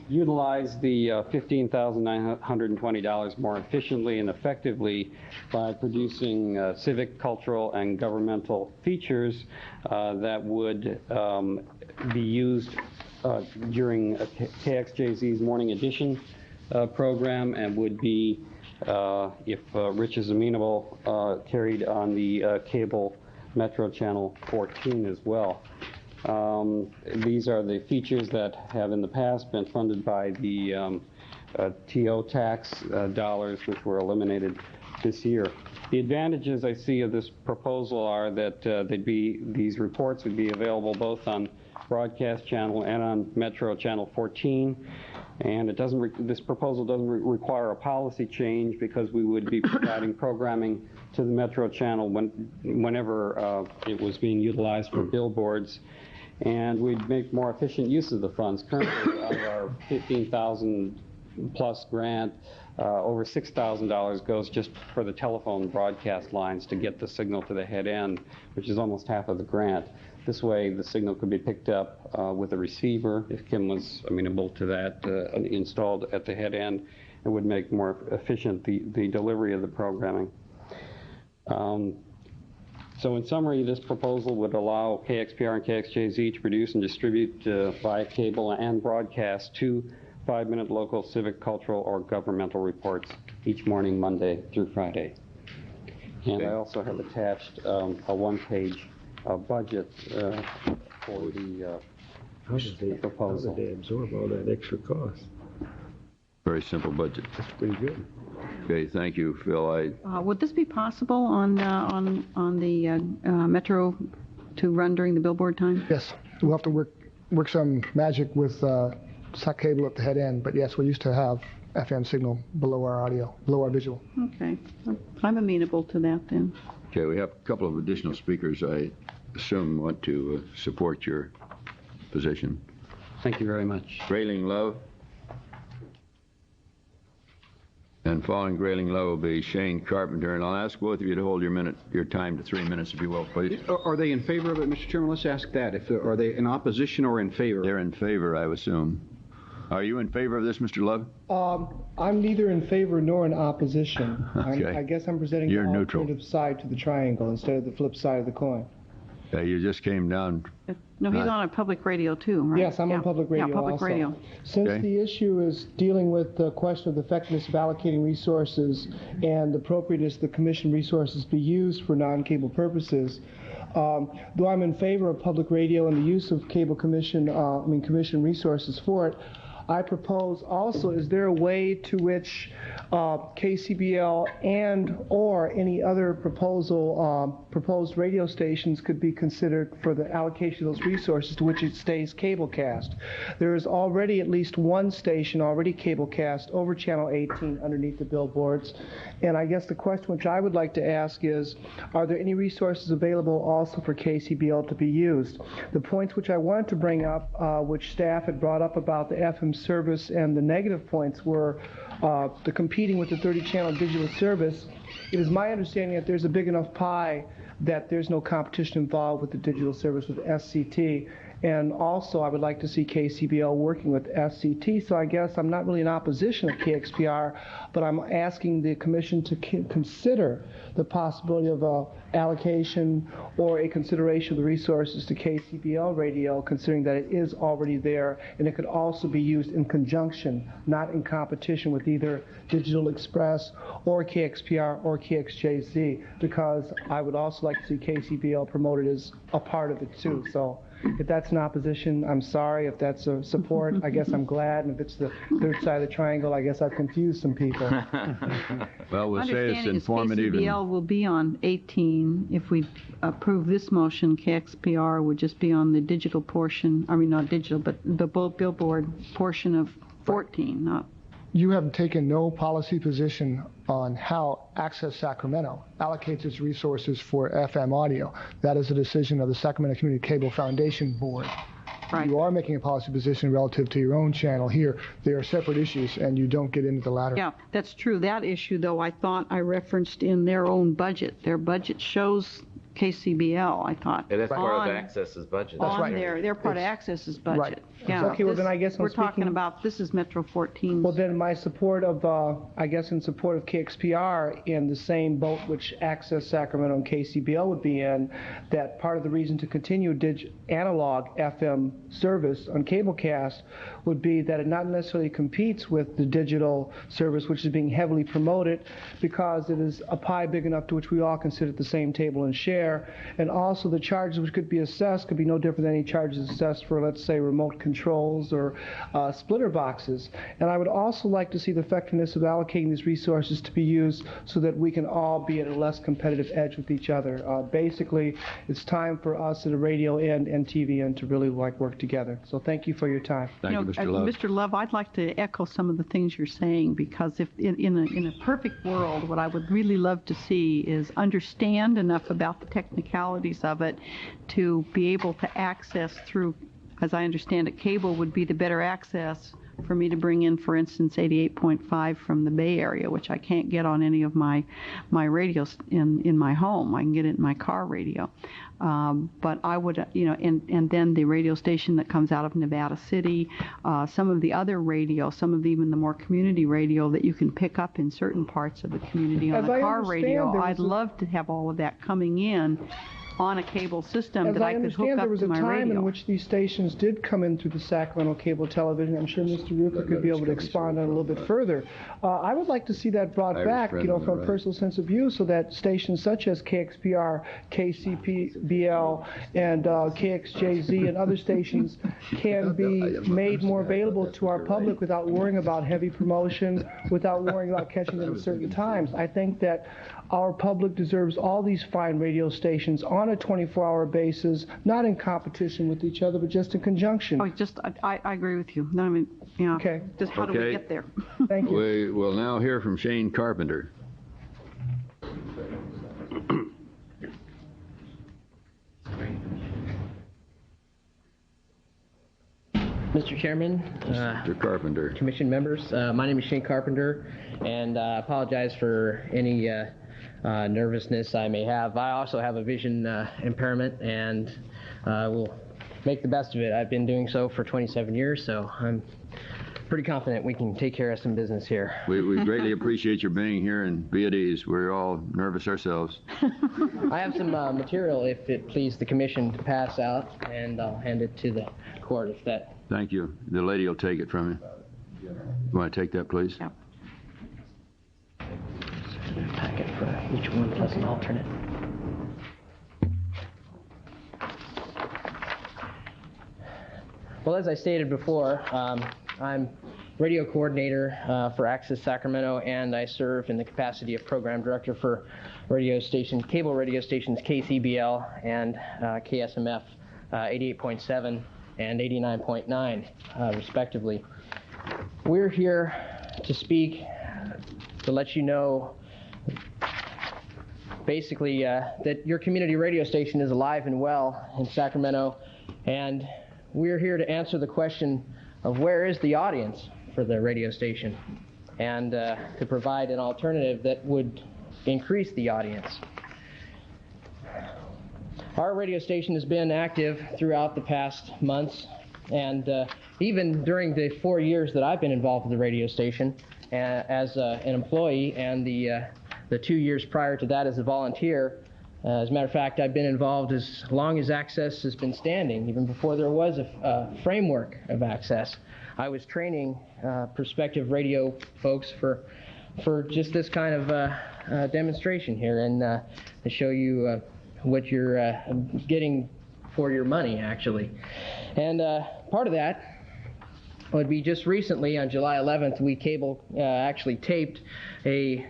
utilize the $15,920 more efficiently and effectively by producing civic, cultural, and governmental features that would be used during KXJZ's Morning Edition program, and would be, if Rich is amenable, carried on the cable Metro Channel 14 as well. These are the features that have in the past been funded by the TO tax dollars, which were eliminated this year. The advantages I see of this proposal are that these reports would be available both on broadcast channel and on Metro Channel 14, and this proposal doesn't require a policy change, because we would be providing programming to the Metro Channel whenever it was being utilized for billboards, and we'd make more efficient use of the funds. Currently, out of our $15,000 plus grant, over $6,000 goes just for the telephone broadcast lines to get the signal to the head end, which is almost half of the grant. This way, the signal could be picked up with a receiver, if Kim was amenable to that, installed at the head end. It would make more efficient the delivery of the programming. So in summary, this proposal would allow KXPR and KXJZ to produce and distribute via cable and broadcast 2 5-minute local civic, cultural, or governmental reports each morning, Monday through Friday. And I also have attached a one-page budget for the proposal. How did they absorb all that extra cost? Very simple budget. That's pretty good. Okay, thank you, Phil. Would this be possible on the Metro to run during the billboard time? Yes, we'll have to work some magic with SAC cable at the head end, but yes, we used to have FM signal below our audio, below our visual. Okay, I'm amenable to that then. Okay, we have a couple of additional speakers, I assume, want to support your position. Thank you very much. Grayling Love. And following Grayling Love will be Shane Carpenter, and I'll ask both of you to hold your time to 3 minutes, if you will, please. Are they in favor of it, Mr. Chairman? Let's ask that. Are they in opposition or in favor? They're in favor, I assume. Are you in favor of this, Mr. Love? I'm neither in favor nor in opposition. Okay. I guess I'm presenting You're the neutral. alternative side to the triangle instead of the flip side of the coin. You just came down. No, he's on a public radio too, right? Yes, I'm on public radio Yeah, public also. radio. Since the issue is dealing with the question of the effectiveness of allocating resources and the appropriateness of the commission resources be used for non-cable purposes, though I'm in favor of public radio and the use of cable commission, commission resources for it, I propose also, is there a way to which KCBL and or any other proposed radio stations could be considered for the allocation of those resources to which it stays cablecast? There is already at least one station already cablecast over Channel 18 underneath the billboards. And I guess the question which I would like to ask is, are there any resources available also for KCBL to be used? The points which I wanted to bring up, which staff had brought up about the FM service, and the negative points were the competing with the 30-channel digital service. It is my understanding that there's a big enough pie that there's no competition involved with the digital service with SCT. And also, I would like to see KCBL working with SCT, so I guess I'm not really in opposition of KXPR, but I'm asking the commission to consider the possibility of allocation or a consideration of the resources to KCBL radio, considering that it is already there, and it could also be used in conjunction, not in competition with either Digital Express or KXPR or KXJZ, because I would also like to see KCBL promoted as a part of it too. So if that's an opposition, I'm sorry. If that's a support, I guess I'm glad. And if it's the third side of the triangle, I guess I've confused some people. Well, we'll say it's informative. KCBL will be on 18. If we approve this motion, KXPR would just be on the digital portion, I mean not digital, but the billboard portion of 14, not. You have taken no policy position on how Access Sacramento allocates its resources for FM audio. That is a decision of the Sacramento Community Cable Foundation Board. Right. You are making a policy position relative to your own channel here. They are separate issues, and you don't get into the latter. Yeah, that's true. That issue, though, I thought I referenced in their own budget. Their budget shows KCBL, I thought. Yeah, that's part of Access's budget. That's right. They're part of Access's budget. Right. Yeah. Okay, well then I guess we're talking about, this is Metro 14. Well then my support of, I guess in support of KXPR in the same boat which Access Sacramento and KCBL would be in, that part of the reason to continue analog FM service on Cablecast would be that it not necessarily competes with the digital service which is being heavily promoted, because it is a pie big enough to which we all can sit at the same table and share, and also the charges which could be assessed could be no different than any charges assessed for, let's say, remote controls or splitter boxes. And I would also like to see the effectiveness of allocating these resources to be used so that we can all be at a less competitive edge with each other. Basically, it's time for us at the radio end and TV end to really work together. So thank you for your time. Thank you, Mr. Love. Mr. Love, I'd like to echo some of the things you're saying, because if in a perfect world, what I would really love to see is understand enough about the technicalities of it to be able to access through, as I understand it, cable would be the better access for me to bring in, for instance, 88.5 from the Bay Area, which I can't get on any of my radios in my home. I can get it in my car radio. But I would, and then the radio station that comes out of Nevada City, some of the other radio, some of even the more community radio that you can pick up in certain parts of the community on the car radio. I'd love to have all of that coming in on a cable system that I could hook up to my radio. There was a time in which these stations did come in through the Sacramento cable television. I'm sure Mr. Ruka could be able to expand on it a little bit further. I would like to see that brought back, from a personal sense of view, so that stations such as KXPR, KCBL, and KXJZ and other stations can be made more available to our public without worrying about heavy promotion, without worrying about catching them at certain times. I think that our public deserves all these fine radio stations on a 24-hour basis, not in competition with each other, but just in conjunction. I agree with you. No, I mean, okay. Just how do we get there? Thank you. We will now hear from Shane Carpenter. Mr. Chairman, Mr. Carpenter, Commission members, my name is Shane Carpenter, and I apologize for any nervousness I may have. I also have a vision impairment, and will make the best of it. I've been doing so for 27 years, so I'm pretty confident we can take care of some business here. We greatly appreciate your being here, and be at ease. We're all nervous ourselves. I have some material, if it please the commission, to pass out, and I'll hand it to the court if that. Thank you. The lady will take it from you. You want to take that, please? Yep. Packet for each one plus an alternate. Well, as I stated before, I'm radio coordinator for Access Sacramento, and I serve in the capacity of program director for radio stations, cable radio stations KCBL and KSMF 88.7 and 89.9, respectively. We're here to speak, to let you know basically that your community radio station is alive and well in Sacramento, and we're here to answer the question of where is the audience for the radio station, and to provide an alternative that would increase the audience. Our radio station has been active throughout the past months, and even during the 4 years that I've been involved with the radio station as an employee, and the 2 years prior to that as a volunteer. As a matter of fact, I've been involved as long as Access has been standing, even before there was a framework of Access. I was training prospective radio folks for just this kind of demonstration here, and to show you what you're getting for your money, actually. And part of that would be just recently, on July 11th, we actually taped a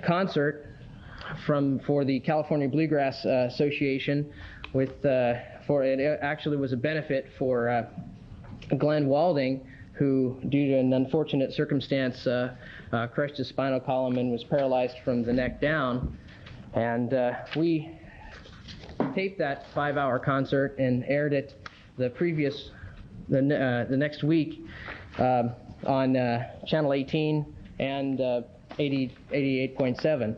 concert for the California Bluegrass Association it actually was a benefit for Glenn Walding, who, due to an unfortunate circumstance, crushed his spinal column and was paralyzed from the neck down. And we taped that 5-hour concert and aired it the next week on Channel 18 and 88.7.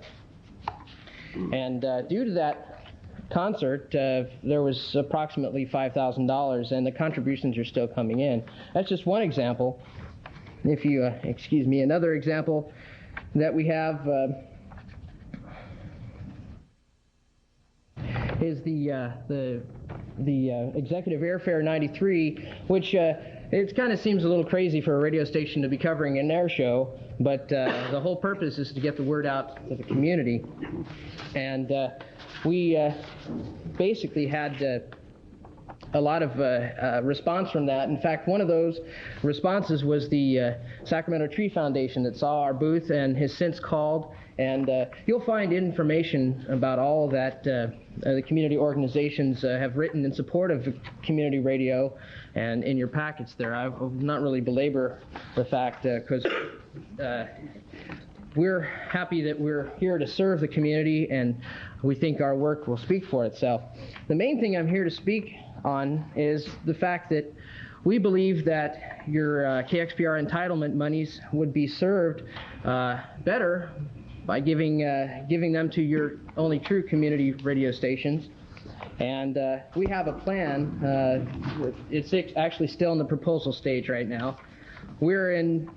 And due to that concert, there was approximately $5,000, and the contributions are still coming in. That's just one example. If you excuse me, another example that we have is the Executive Airfare 93, which it kind of seems a little crazy for a radio station to be covering an air show, but the whole purpose is to get the word out to the community. And we basically had a lot of response from that. In fact, one of those responses was the Sacramento Tree Foundation that saw our booth and has since called. And you'll find information about all that the community organizations have written in support of community radio and in your packets there. I will not really belabor the fact because we're happy that we're here to serve the community, and we think our work will speak for itself. The main thing I'm here to speak on is the fact that we believe that your KXPR entitlement monies would be served better by giving them to your only true community radio stations. And we have a plan. It's actually still in the proposal stage right now. We're in,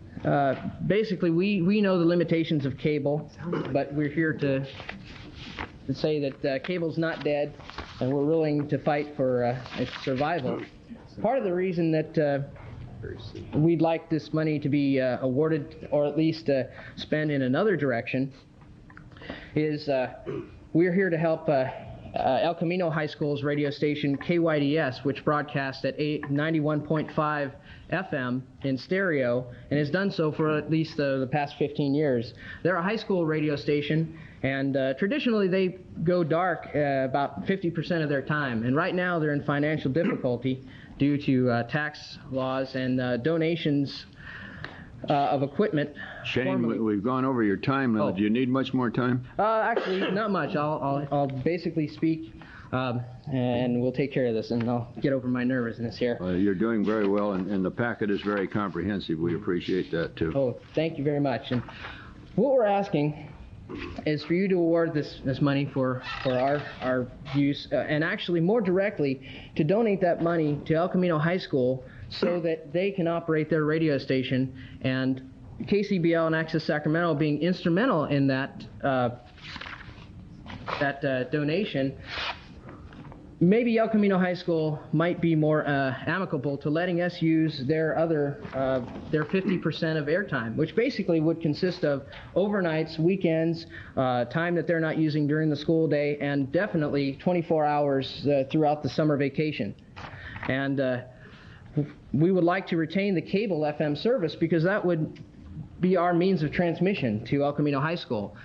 basically, we know the limitations of cable, but we're here to say that cable's not dead, and we're willing to fight for its survival. Part of the reason that we'd like this money to be awarded, or at least spent in another direction, is we're here to help El Camino High School's radio station KYDS, which broadcasts at 91.5 FM in stereo, and has done so for at least the past 15 years. They're a high school radio station, and traditionally they go dark about 50% of their time, and right now they're in financial difficulty due to tax laws and donations of equipment. Shane, we've gone over your time limit. Do you need much more time? Actually, not much. I'll basically speak, and we'll take care of this, and I'll get over my nervousness here. You're doing very well, and the packet is very comprehensive. We appreciate that, too. Oh, thank you very much. And what we're asking is for you to award this money for our use, and actually more directly to donate that money to El Camino High School so that they can operate their radio station, and KCBL and Access Sacramento being instrumental in that donation. Maybe El Camino High School might be more amicable to letting us use their 50% of airtime, which basically would consist of overnights, weekends, time that they're not using during the school day, and definitely 24 hours throughout the summer vacation. And we would like to retain the cable FM service because that would be our means of transmission to El Camino High School.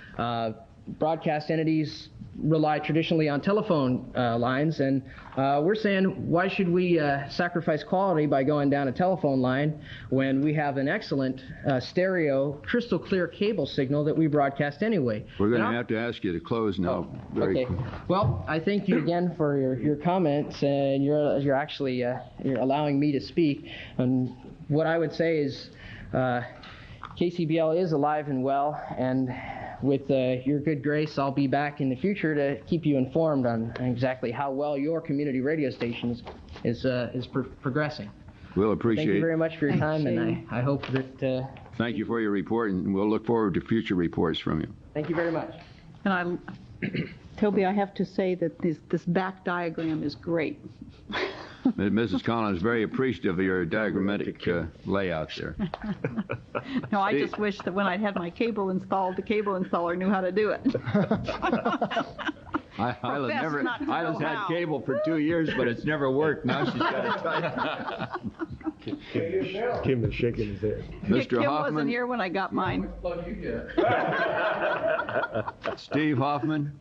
Broadcast entities rely traditionally on telephone lines, and we're saying, why should we sacrifice quality by going down a telephone line when we have an excellent stereo, crystal clear cable signal that we broadcast anyway? We're going to have to ask you to close now. Okay. Well, I thank you again for your comments, and you're actually you're allowing me to speak. And what I would say is KCBL is alive and well, and with your good grace, I'll be back in the future to keep you informed on exactly how well your community radio station is progressing. We'll appreciate it. Thank you very much for your time, and I hope that... Thank you for your report, and we'll look forward to future reports from you. Thank you very much. And Toby, I have to say that this back diagram is great. Mrs. Collins is very appreciative of your diagrammatic layout there. No, I just wish that when I had my cable installed, the cable installer knew how to do it. Isla's had cable for 2 years, but it's never worked. Now she's got it tight. Kim is shaking his head. Mr. Kim Hoffman. wasn't here when I got mine. Steve Hoffman.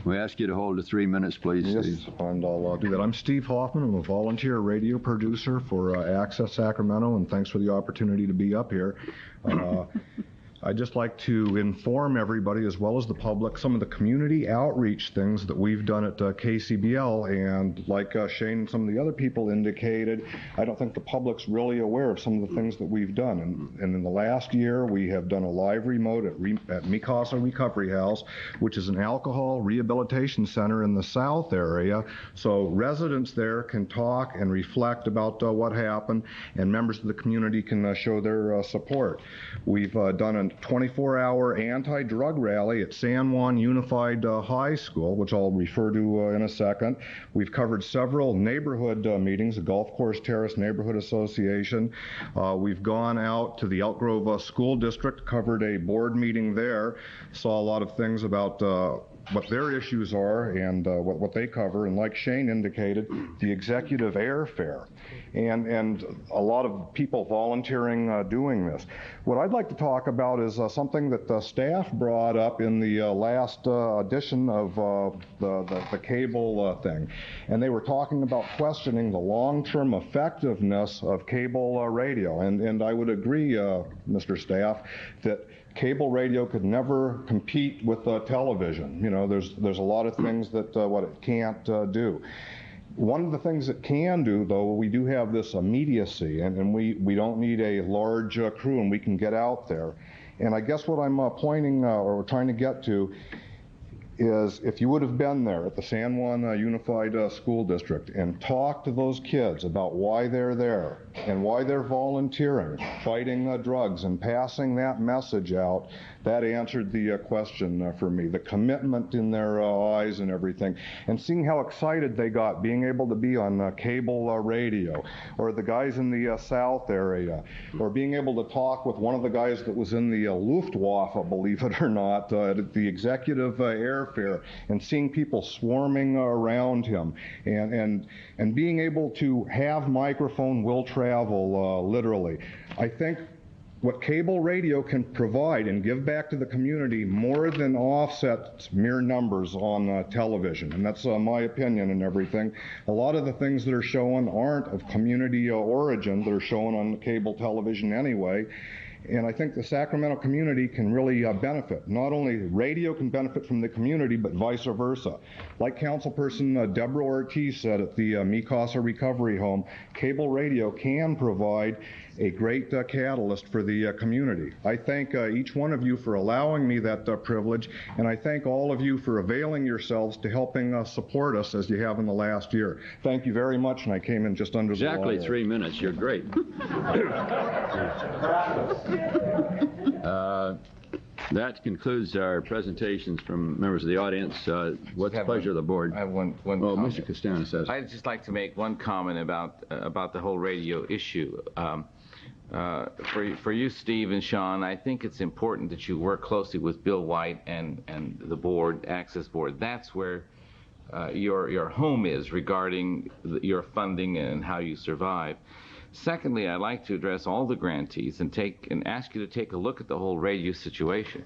We ask you to hold to 3 minutes, please, yes, Steve. And I'll do that. I'm Steve Hoffman. I'm a volunteer radio producer for Access Sacramento, and thanks for the opportunity to be up here. I'd just like to inform everybody, as well as the public, some of the community outreach things that we've done at KCBL. And like Shane and some of the other people indicated, I don't think the public's really aware of some of the things that we've done. And in the last year, we have done a live remote at Mikasa Recovery House, which is an alcohol rehabilitation center in the south area. So residents there can talk and reflect about what happened, and members of the community can show their support. We've done a 24-hour anti-drug rally at San Juan Unified High School, which I'll refer to in a second. We've covered several neighborhood meetings, the Golf Course Terrace Neighborhood Association. We've gone out to the Elk Grove School District, covered a board meeting there, saw a lot of things about what their issues are and what they cover, and like Shane indicated, the executive airfare, and a lot of people volunteering doing this. What I'd like to talk about is something that the staff brought up in the last edition of the cable thing, and they were talking about questioning the long-term effectiveness of cable radio, and I would agree, Mr. Staff, that cable radio could never compete with television. You know, there's a lot of things that what it can't do. One of the things it can do, though, we do have this immediacy, and we don't need a large crew, and we can get out there. And I guess what I'm pointing or trying to get to is, if you would have been there at the San Juan Unified School District and talked to those kids about why they're there and why they're volunteering, fighting drugs, and passing that message out, that answered the question for me. The commitment in their eyes and everything, and seeing how excited they got being able to be on cable radio, or the guys in the south area, or being able to talk with one of the guys that was in the Luftwaffe, believe it or not, at the executive airfare, and seeing people swarming around him, and being able to have microphone will travel, literally. I think what cable radio can provide and give back to the community more than offsets mere numbers on television, and that's my opinion and everything. A lot of the things that are shown aren't of community origin that are shown on cable television anyway. And I think the Sacramento community can really benefit. Not only radio can benefit from the community, but vice versa. Like Councilperson Deborah Ortiz said at the Mikasa Recovery Home, cable radio can provide a great catalyst for the community. I thank each one of you for allowing me that privilege, and I thank all of you for availing yourselves to helping support us as you have in the last year. Thank you very much, and I came in just under Exactly the 3 minutes. You're great. That concludes our presentations from members of the audience. What's the pleasure of the board? I have one Oh, comment. Mr. Costanza says. I'd just like to make one comment about the whole radio issue. For you, Steve and Sean, I think it's important that you work closely with Bill White and the board, Access Board. That's where your home is regarding your funding and how you survive. Secondly, I'd like to address all the grantees and ask you to take a look at the whole radio situation.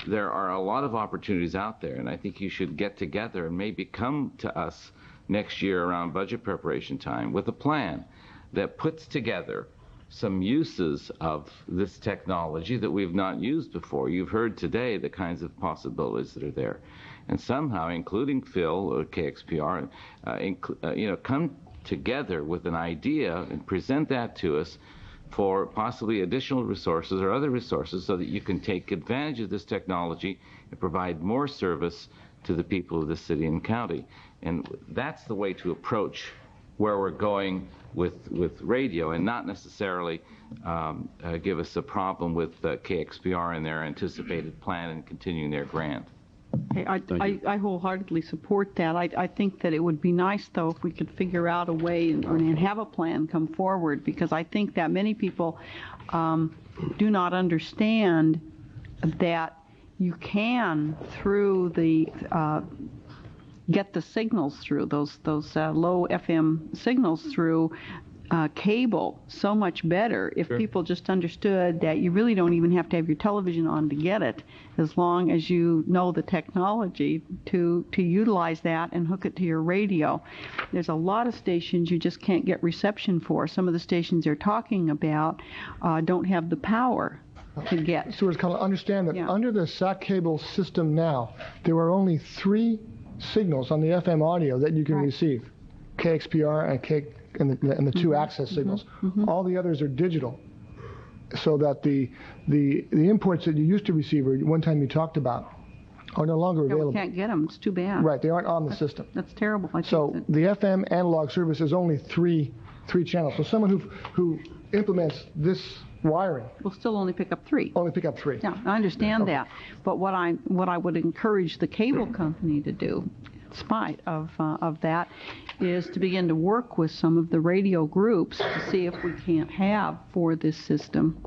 There are a lot of opportunities out there, and I think you should get together and maybe come to us next year around budget preparation time with a plan that puts together some uses of this technology that we've not used before. You've heard today the kinds of possibilities that are there. And somehow, including Phil or KXPR, come together with an idea and present that to us for possibly additional resources or other resources so that you can take advantage of this technology and provide more service to the people of the city and county. And that's the way to approach where we're going with radio, and not necessarily give us a problem with KXPR and their anticipated plan and continuing their grant. Hey, I wholeheartely support that. I think that it would be nice, though, if we could figure out a way and have a plan come forward, because I think that many people do not understand that you can, through the get the signals through those low FM signals through cable so much better if people just understood that you really don't even have to have your television on to get it, as long as you know the technology to utilize that and hook it to your radio. There's a lot of stations you just can't get reception for. Some of the stations they're talking about don't have the power to get. So it's kind of understand that under the SAC cable system now, there are only 3 signals on the FM audio that you can receive: KXPR and the 2 access signals. All the others are digital, so that the imports that you used to receive, or one time you talked about, are no longer available. We can't get them. It's too bad. Right, they aren't on the system. That's terrible. So the FM analog service is only three channels. So someone who implements this wiring will still only pick up 3. Only pick up 3. Yeah, I understand that. But what I would encourage the cable company to do, in spite of that, is to begin to work with some of the radio groups to see if we can't have for this system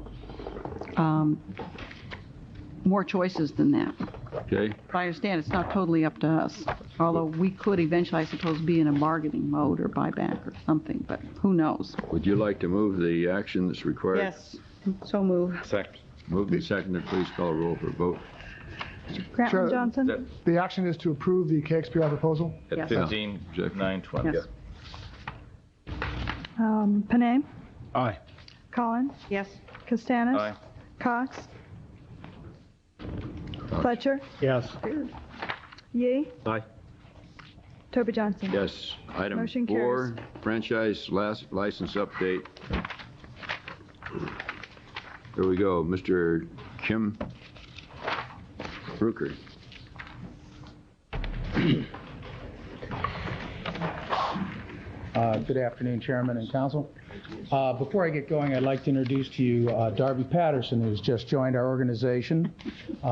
more choices than that. Okay. But I understand it's not totally up to us, although we could eventually, I suppose, be in a bargaining mode or buyback or something, but who knows? Would you like to move the action that's required? Yes, so move. Second. Moved and seconded. Please call a roll for a vote. Grantland Johnson? The action is to approve the KXPR proposal? At 15:09:20. Yes. Panay? Aye. Collins? Yes. Castanis? Aye. Cox? Fletcher? Yes. Yee? Aye. Toby Johnson? Yes. Item Motion 4, franchise license update. Here we go. Mr. Kim Bruker. Good afternoon, Chairman and Council. Before I get going, I'd like to introduce to you Darby Patterson, who's just joined our organization.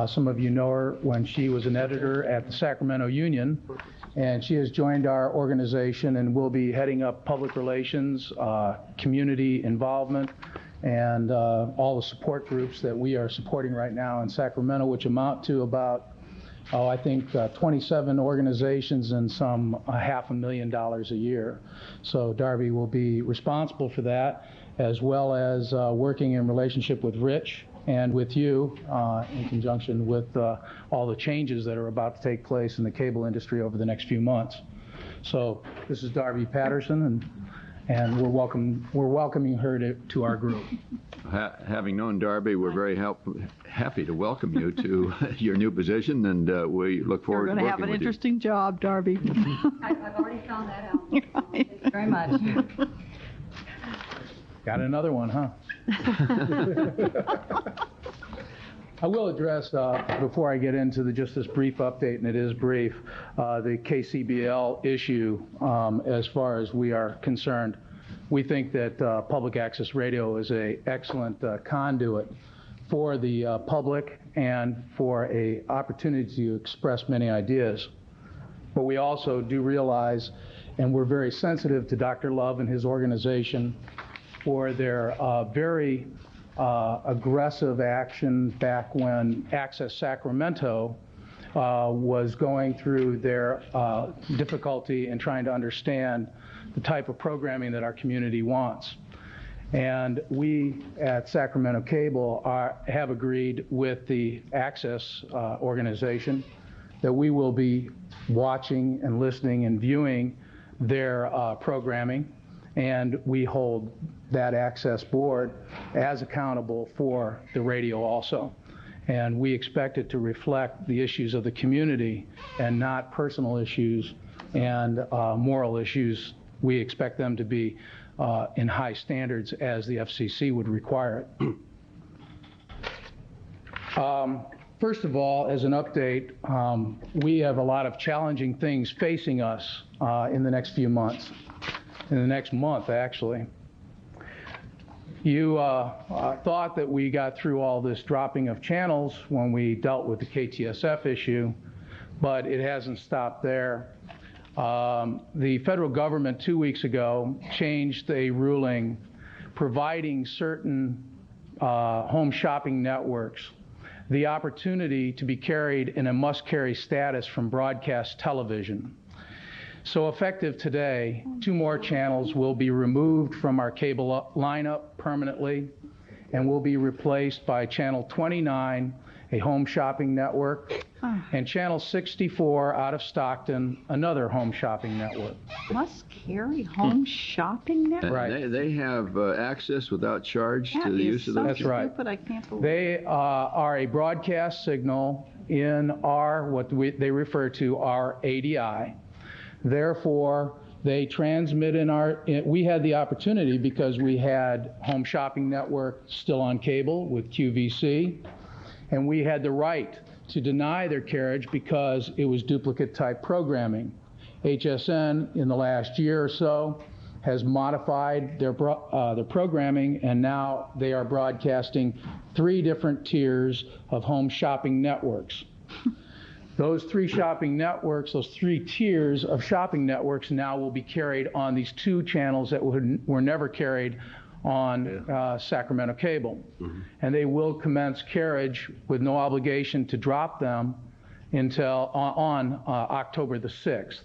Some of you know her when she was an editor at the Sacramento Union, and she has joined our organization and will be heading up public relations, community involvement, and all the support groups that we are supporting right now in Sacramento, which amount to about, I think 27 organizations and some $500,000 a year. So Darby will be responsible for that, as well as working in relationship with Rich and with you in conjunction with all the changes that are about to take place in the cable industry over the next few months. So this is Darby Patterson, and we're welcoming her to our group. Having known Darby, we're very happy to welcome you to your new position, and we look forward to working with you. You're going to have an interesting job, Darby. I've already found that out. Thank you very much. Got another one, huh? I will address, before I get into just this brief update, and it is brief, the KCBL issue as far as we are concerned. We think that public access radio is an excellent conduit for the public and for an opportunity to express many ideas. But we also do realize, and we're very sensitive to Dr. Love and his organization for their very aggressive action back when Access Sacramento was going through their difficulty in trying to understand the type of programming that our community wants. And we at Sacramento Cable have agreed with the Access organization that we will be watching and listening and viewing their programming, and we hold that Access board as accountable for the radio also. And we expect it to reflect the issues of the community and not personal issues and moral issues we expect them to be in high standards as the FCC would require it. First of all, as an update, we have a lot of challenging things facing us in the next few months, in the next month, actually. You thought that we got through all this dropping of channels when we dealt with the KTSF issue, but it hasn't stopped there. The federal government 2 weeks ago changed a ruling providing certain home shopping networks the opportunity to be carried in a must-carry status from broadcast television. So effective today, 2 more channels will be removed from our cable lineup permanently and will be replaced by Channel 29, a home shopping network, and Channel 64 out of Stockton, another home shopping network. Must carry home shopping network? Right. They have access without charge to the use of those? That's right. Stupid, I can't believe They are a broadcast signal in our, they refer to our ADI. Therefore, they transmit in our, we had the opportunity because we had home shopping network still on cable with QVC, and we had the right to deny their carriage because it was duplicate type programming. HSN in the last year or so has modified their programming, and now they are broadcasting 3 different tiers of home shopping networks. Those 3 shopping networks, those 3 tiers of shopping networks now will be carried on these 2 channels that were never carried on Sacramento Cable. And they will commence carriage with no obligation to drop them until on October the 6th.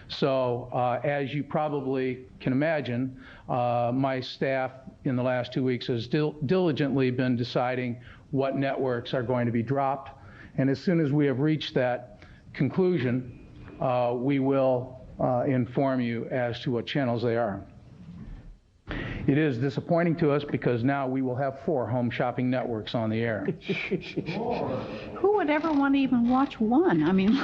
So as you probably can imagine, my staff in the last 2 weeks has diligently been deciding what networks are going to be dropped. And as soon as we have reached that conclusion, we will inform you as to what channels they are. It is disappointing to us because now we will have 4 home shopping networks on the air. Who would ever want to even watch one? I mean,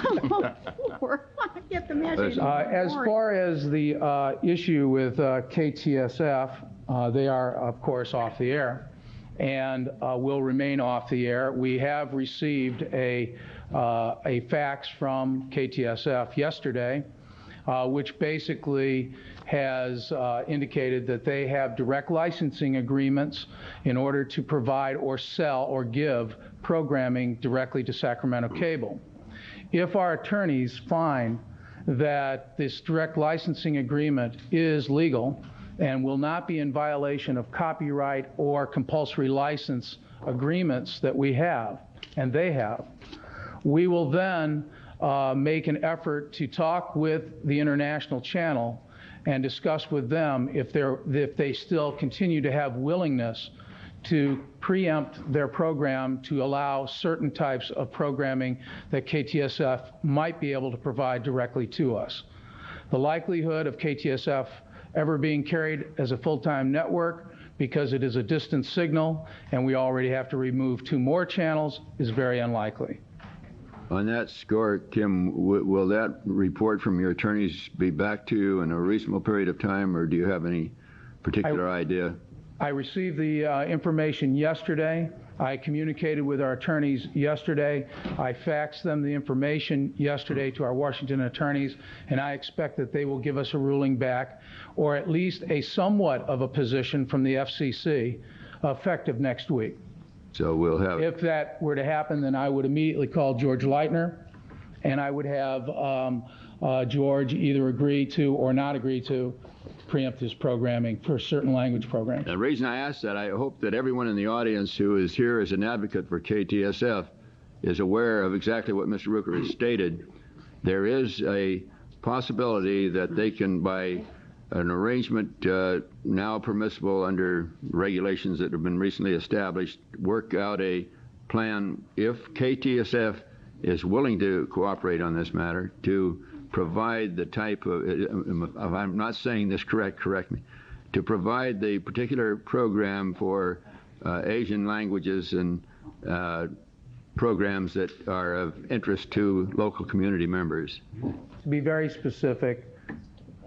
four. I get the message. As far as the issue with KTSF, they are, of course, off the air and will remain off the air. We have received a fax from KTSF yesterday, which basically has indicated that they have direct licensing agreements in order to provide or sell or give programming directly to Sacramento Cable. If our attorneys find that this direct licensing agreement is legal and will not be in violation of copyright or compulsory license agreements that we have, and they have, we will then make an effort to talk with the international channel and discuss with them if they still continue to have willingness to preempt their program to allow certain types of programming that KTSF might be able to provide directly to us. The likelihood of KTSF ever being carried as a full-time network because it is a distant signal and we already have to remove 2 more channels is very unlikely. On that score, Kim, will that report from your attorneys be back to you in a reasonable period of time, or do you have any particular idea? I received the information yesterday. I communicated with our attorneys yesterday. I faxed them the information yesterday to our Washington attorneys, and I expect that they will give us a ruling back, or at least a somewhat of a position from the FCC effective next week. So we'll have... If that were to happen, then I would immediately call George Leitner, and I would have George either agree to or not agree to preempt his programming for certain language programs. The reason I ask that, I hope that everyone in the audience who is here as an advocate for KTSF is aware of exactly what Mr. Rooker has stated. There is a possibility that they can, by an arrangement now permissible under regulations that have been recently established, work out a plan, if KTSF is willing to cooperate on this matter, to provide the type of, if I'm not saying this correct me, to provide the particular program for Asian languages and programs that are of interest to local community members. To be very specific,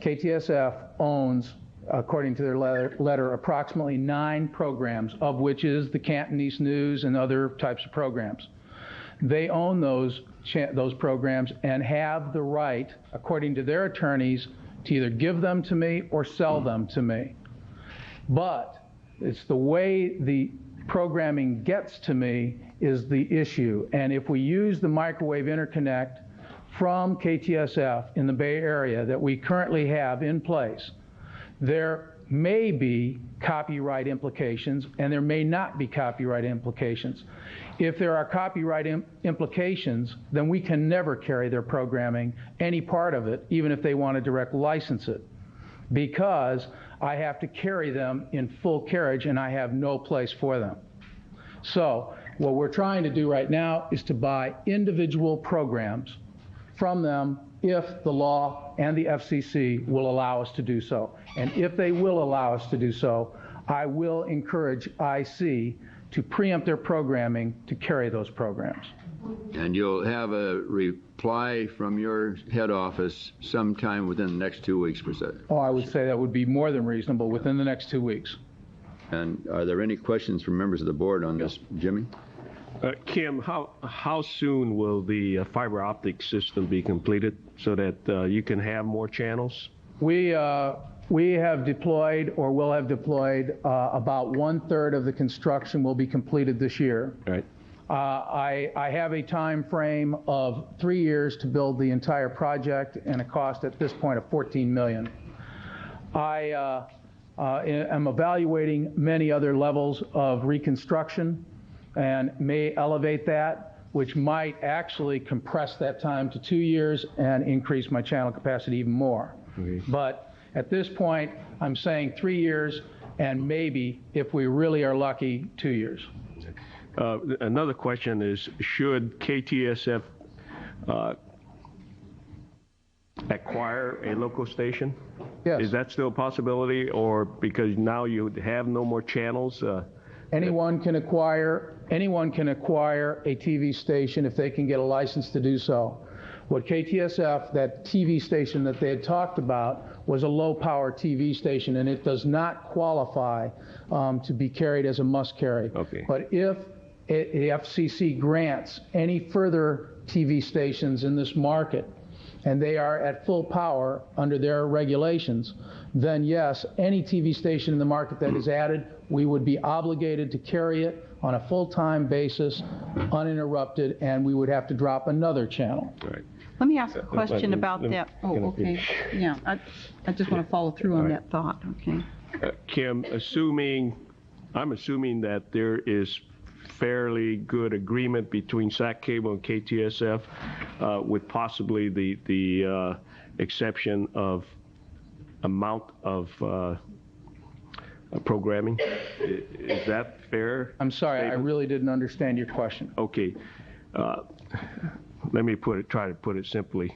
KTSF owns, according to their letter, approximately 9 programs, of which is the Cantonese News and other types of programs. They own those programs and have the right, according to their attorneys, to either give them to me or sell them to me. But it's the way the programming gets to me is the issue. And if we use the microwave interconnect from KTSF in the Bay Area that we currently have in place, there may be copyright implications and there may not be copyright implications. If there are copyright implications, then we can never carry their programming, any part of it, even if they want to direct license it, because I have to carry them in full carriage and I have no place for them. So what we're trying to do right now is to buy individual programs from them if the law and the FCC will allow us to do so. And if they will allow us to do so, I will encourage IC to preempt their programming to carry those programs. And you'll have a reply from your head office sometime within the next 2 weeks, per se. Oh, I would say that would be more than reasonable within the next 2 weeks. And are there any questions from members of the board on this, Jimmy? Kim, how soon will the fiber optic system be completed so that you can have more channels? We have deployed, or will have deployed, about 1/3 of the construction will be completed this year. Right. I have a time frame of 3 years to build the entire project and a cost at this point of $14 million. I am evaluating many other levels of reconstruction and may elevate that, which might actually compress that time to 2 years and increase my channel capacity even more. Okay. But at this point, I'm saying 3 years and maybe, if we really are lucky, 2 years. Another question is, should KTSF acquire a local station? Yes. Is that still a possibility, or because now you have no more channels? Anyone can acquire a TV station if they can get a license to do so. What KTSF, that TV station that they had talked about, was a low-power TV station, and it does not qualify to be carried as a must-carry. Okay. But if the FCC grants any further TV stations in this market, and they are at full power under their regulations, then yes, any TV station in the market that is added, we would be obligated to carry it on a full-time basis, uninterrupted, and we would have to drop another channel. Right. Let me ask a question about that. Oh, okay. Yeah, I just want to follow through on that thought. Okay. Kim, I'm assuming that there is fairly good agreement between SAC Cable and KTSF, with possibly the exception of amount of programming. Is that fair? I'm sorry, statement? I really didn't understand your question. Okay. Let me try to put it simply.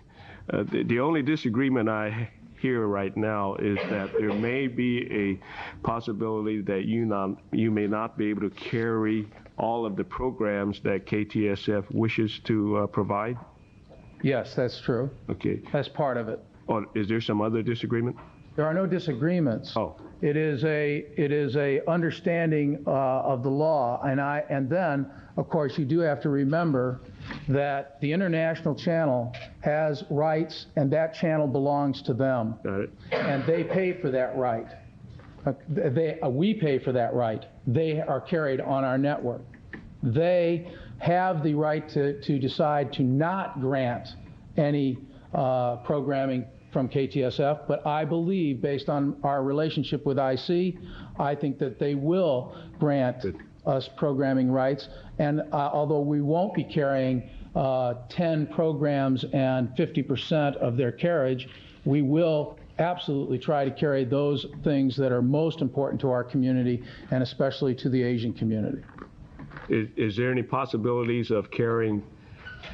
The only disagreement I hear right now is that there may be a possibility that you may not be able to carry all of the programs that KTSF wishes to provide? Yes, that's true. Okay. That's part of it. Or is there some other disagreement? There are no disagreements. Oh. It is a understanding of the law, and then, of course, you do have to remember that the international channel has rights, and that channel belongs to them. Got it. And they pay for that right. We pay for that right. They are carried on our network. They have the right to decide to not grant any programming from KTSF, but I believe, based on our relationship with IC, I think that they will grant us programming rights. And although we won't be carrying 10 programs and 50% of their carriage, we will absolutely try to carry those things that are most important to our community, and especially to the Asian community. Is there any possibilities of carrying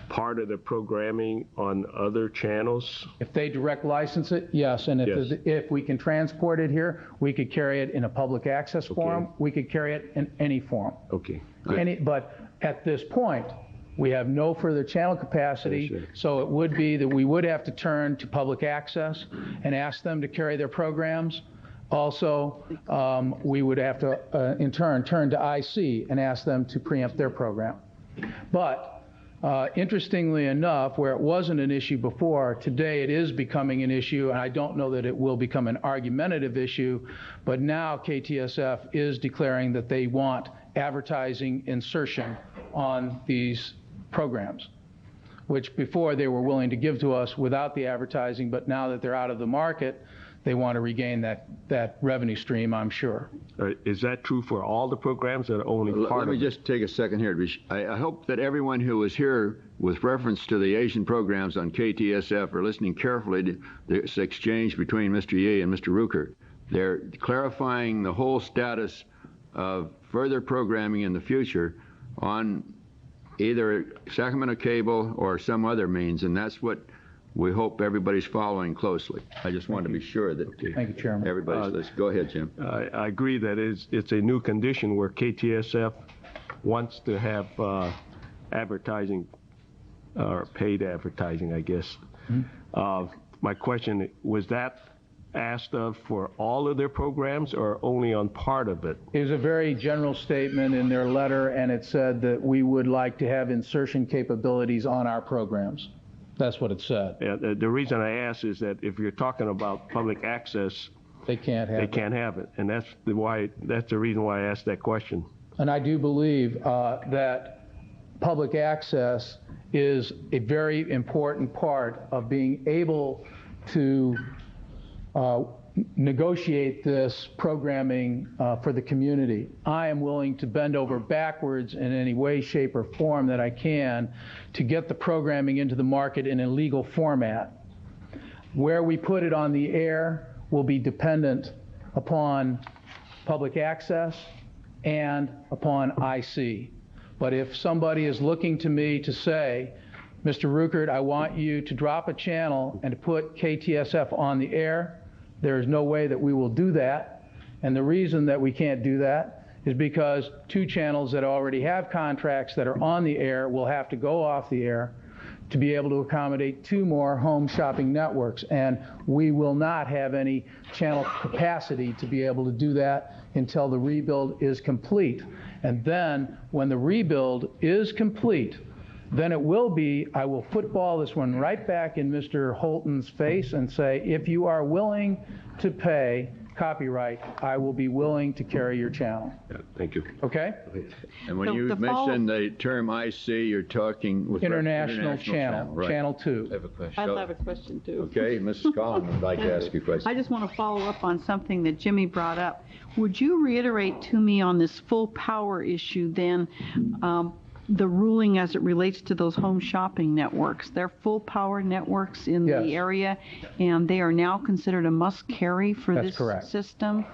part of the programming on other channels? If they direct license it, yes. And if we can transport it here, we could carry it in a public access form. We could carry it in any form. Okay. But at this point, We have no further channel capacity, so it would be that we would have to turn to public access and ask them to carry their programs. Also, we would have to, in turn to IC and ask them to preempt their program. But interestingly enough, where it wasn't an issue before, today it is becoming an issue, and I don't know that it will become an argumentative issue, but now KTSF is declaring that they want advertising insertion on these programs, which before they were willing to give to us without the advertising, but now that they're out of the market, they want to regain that revenue stream, I'm sure. Is that true for all the programs or only part of it? Let me just take a second here. I hope that everyone who was here with reference to the Asian programs on KTSF are listening carefully to this exchange between Mr. Yee and Mr. Ruker. They're clarifying the whole status of further programming in the future on either Sacramento Cable or some other means, and that's what we hope everybody's following closely. I just wanted to be sure that Thank you, Chairman. Everybody's listening. Go ahead, Jim. I agree that it's a new condition where KTSF wants to have advertising, or paid advertising, I guess. My question, was that asked of for all of their programs or only on part of it? It was a very general statement in their letter, and it said that we would like to have insertion capabilities on our programs. That's what it said. Yeah, the reason I ask is that if you're talking about public access, they can't have it, and that's the reason why I asked that question. And I do believe that public access is a very important part of being able to negotiate this programming for the community. I am willing to bend over backwards in any way, shape, or form that I can to get the programming into the market in a legal format. Where we put it on the air will be dependent upon public access and upon IC. But if somebody is looking to me to say, Mr. Ruckert, I want you to drop a channel and to put KTSF on the air, there is no way that we will do that. And the reason that we can't do that is because two channels that already have contracts that are on the air will have to go off the air to be able to accommodate two more home shopping networks. And we will not have any channel capacity to be able to do that until the rebuild is complete. And then when the rebuild is complete, then it will be, I will football this one right back in Mr. Holton's face and say, if you are willing to pay copyright, I will be willing to carry your channel. Yeah, thank you. Okay? And when you mention the term IC, you're talking with international channel, right. Channel 2. I have a question. I'd have a question, too. Okay, Mrs. Collins would like to ask you a question. I just want to follow up on something that Jimmy brought up. Would you reiterate to me on this full power issue then, the ruling as it relates to those home shopping networks? They're full power networks in the area, and they are now considered a must carry for this system.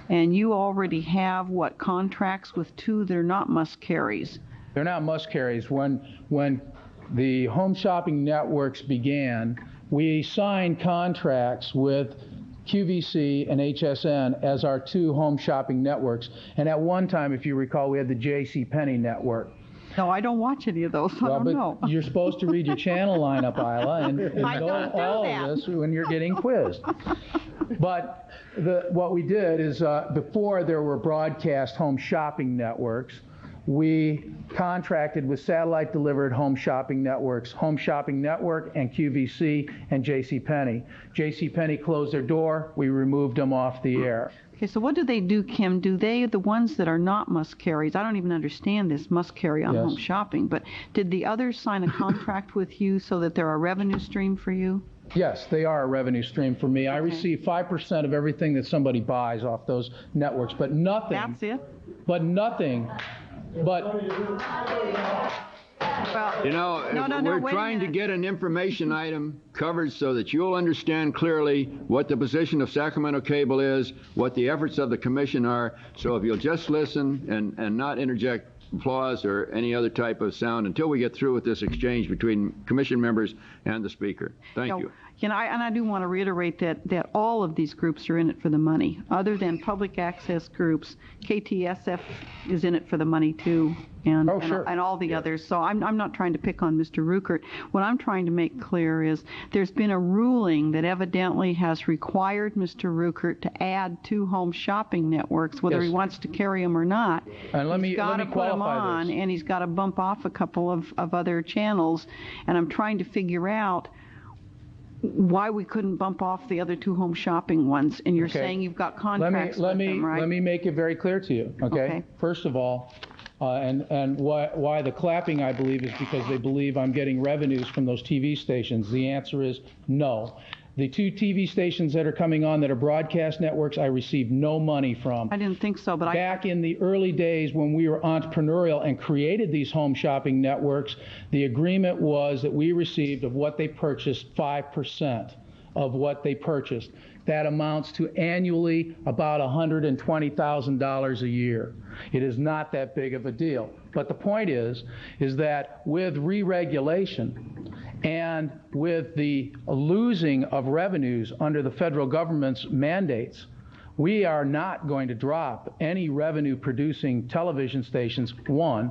And you already have, what, contracts with two that are not must carries? They're not must carries. When the home shopping networks began, we signed contracts with QVC and HSN as our two home shopping networks. And at one time, if you recall, we had the JCPenney network. No, I don't watch any of those, so I don't know. You're supposed to read your channel lineup, Isla, and know all of this when you're getting quizzed. But what we did is, before there were broadcast home shopping networks, we contracted with satellite-delivered home shopping networks, Home Shopping Network and QVC and JCPenney. JCPenney closed their door. We removed them off the air. Okay, so what do they do, Kim? Do they, the ones that are not must carries, I don't even understand this must carry on home shopping, but did the others sign a contract with you so that they're a revenue stream for you? Yes, they are a revenue stream for me. I receive 5% of everything that somebody buys off those networks, but nothing. That's it? But nothing. But you know, we're trying to get an information item covered so that you'll understand clearly what the position of Sacramento Cable is, what the efforts of the commission are. So if you'll just listen and not interject applause or any other type of sound until we get through with this exchange between commission members and the speaker. Thank you. And I do want to reiterate that all of these groups are in it for the money. Other than public access groups, KTSF is in it for the money too. and, sure. and all the others. So I'm not trying to pick on Mr. Ruckert. What I'm trying to make clear is there's been a ruling that evidently has required Mr. Ruckert to add 2 home shopping networks, whether he wants to carry them or not. And let me He's got to put them on, this. and he's got to bump off a couple of other channels. And I'm trying to figure out why we couldn't bump off the other 2 home shopping ones. And you're saying you've got contracts with them, right? Let me make it very clear to you, okay? First of all, and why the clapping, I believe, is because they believe I'm getting revenues from those TV stations. The answer is no. The 2 TV stations that are coming on that are broadcast networks, I receive no money from. I didn't think so, but Back in the early days when we were entrepreneurial and created these home shopping networks, the agreement was that we received of what they purchased 5% of what they purchased. That amounts to annually about $120,000 a year. It is not that big of a deal. But the point is that with re-regulation and with the losing of revenues under the federal government's mandates, we are not going to drop any revenue-producing television stations. One,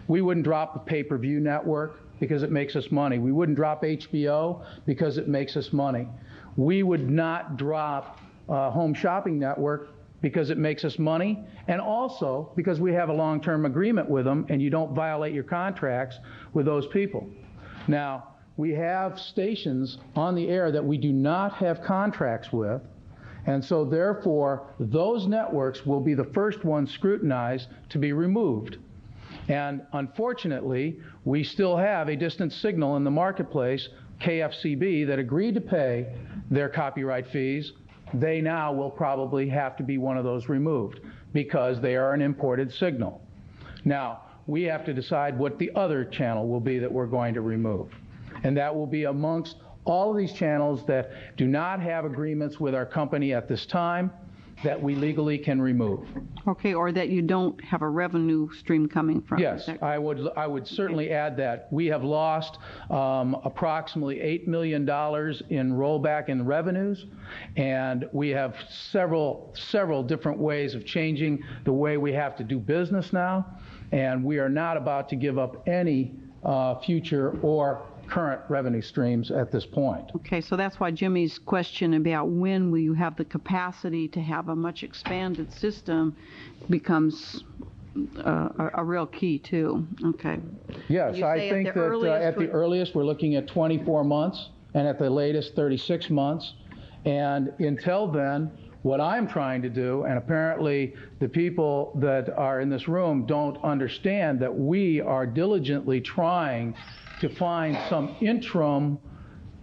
we wouldn't drop the pay-per-view network because it makes us money. We wouldn't drop HBO because it makes us money. We would not drop Home Shopping Network because it makes us money, and also because we have a long-term agreement with them and you don't violate your contracts with those people. Now, we have stations on the air that we do not have contracts with, and so therefore those networks will be the first ones scrutinized to be removed. And unfortunately, we still have a distant signal in the marketplace, KFCB, that agreed to pay their copyright fees. They now will probably have to be one of those removed because they are an imported signal. Now, we have to decide what the other channel will be that we're going to remove. And that will be amongst all of these channels that do not have agreements with our company at this time that we legally can remove. Okay, or that you don't have a revenue stream coming from. Yes, I would certainly add that. We have lost approximately $8 million in rollback in revenues, and we have several different ways of changing the way we have to do business now, and we are not about to give up any future or current revenue streams at this point. Okay, so that's why Jimmy's question about when will you have the capacity to have a much expanded system becomes a real key too. Okay. Yes, I think that at the earliest we're looking at 24 months and at the latest 36 months. And until then, what I'm trying to do, and apparently the people that are in this room don't understand that we are diligently trying to find some interim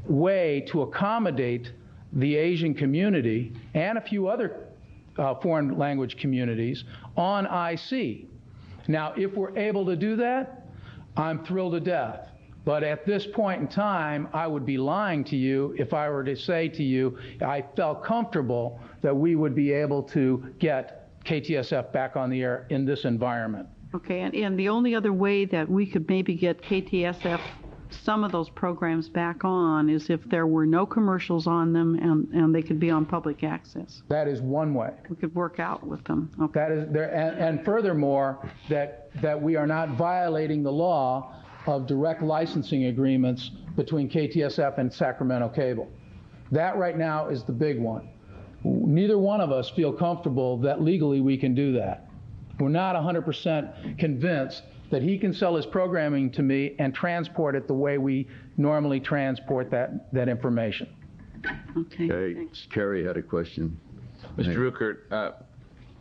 way to accommodate the Asian community and a few other foreign language communities on IC. Now, if we're able to do that, I'm thrilled to death. But at this point in time, I would be lying to you if I were to say to you I felt comfortable that we would be able to get KTSF back on the air in this environment. Okay, and the only other way that we could maybe get KTSF some of those programs back on is if there were no commercials on them and they could be on public access. That is one way. We could work out with them. Okay. That is there, and furthermore, that we are not violating the law of direct licensing agreements between KTSF and Sacramento Cable. That right now is the big one. Neither one of us feel comfortable that legally we can do that. We're not 100% convinced that he can sell his programming to me and transport it the way we normally transport that information. Okay. Kerry had a question. Mr. Ruckert,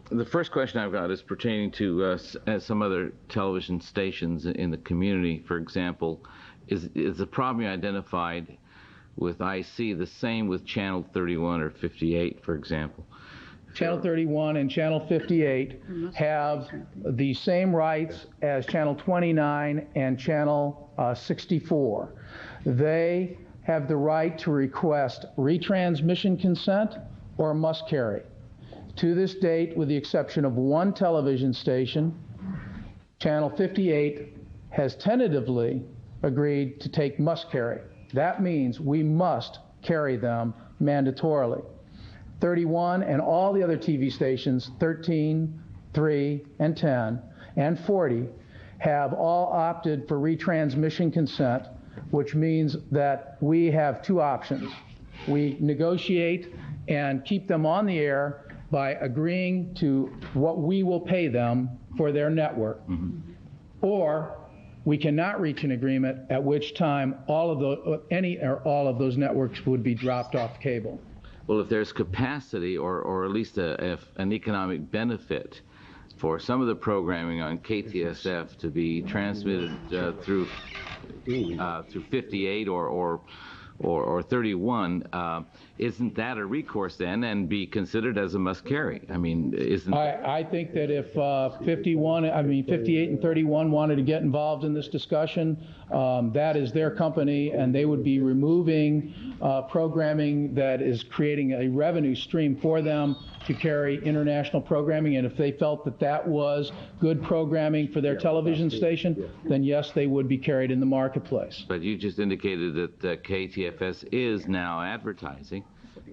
the first question I've got is pertaining to some other television stations in the community. For example, is the problem you identified with IC the same with Channel 31 or 58, for example? Channel 31 and Channel 58 have the same rights as Channel 29 and Channel 64. They have the right to request retransmission consent or must carry. To this date, with the exception of one television station, Channel 58 has tentatively agreed to take must carry. That means we must carry them mandatorily. 31 and all the other TV stations, 13, 3, and 10, and 40, have all opted for retransmission consent, which means that we have two options. We negotiate and keep them on the air by agreeing to what we will pay them for their network, or we cannot reach an agreement, at which time all of any or all of those networks would be dropped off cable. Well, if there's capacity or at least an economic benefit for some of the programming on KTSF to be transmitted through 58 or 31, isn't that a recourse then and be considered as a must carry? I mean, isn't I think that if 58 and 31 wanted to get involved in this discussion, that is their company, and they would be removing programming that is creating a revenue stream for them to carry international programming. And if they felt that that was good programming for their television station, then yes, they would be carried in the marketplace. But you just indicated that KTFS is now advertising,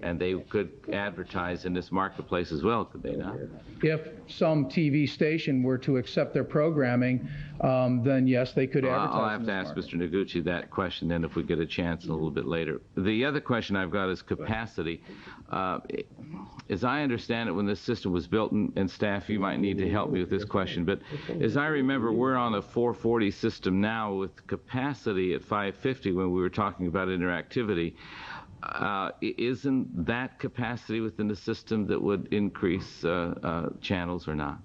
and they could advertise in this marketplace as well, could they not? If some TV station were to accept their programming, then yes, they could advertise. I'll have to ask Mr. Noguchi that question then if we get a chance a little bit later. The other question I've got is capacity. As I understand it, when this system was built, and staff, you might need to help me with this question, but as I remember, we're on a 440 system now with capacity at 550 when we were talking about interactivity. Isn't that capacity within the system that would increase channels or not?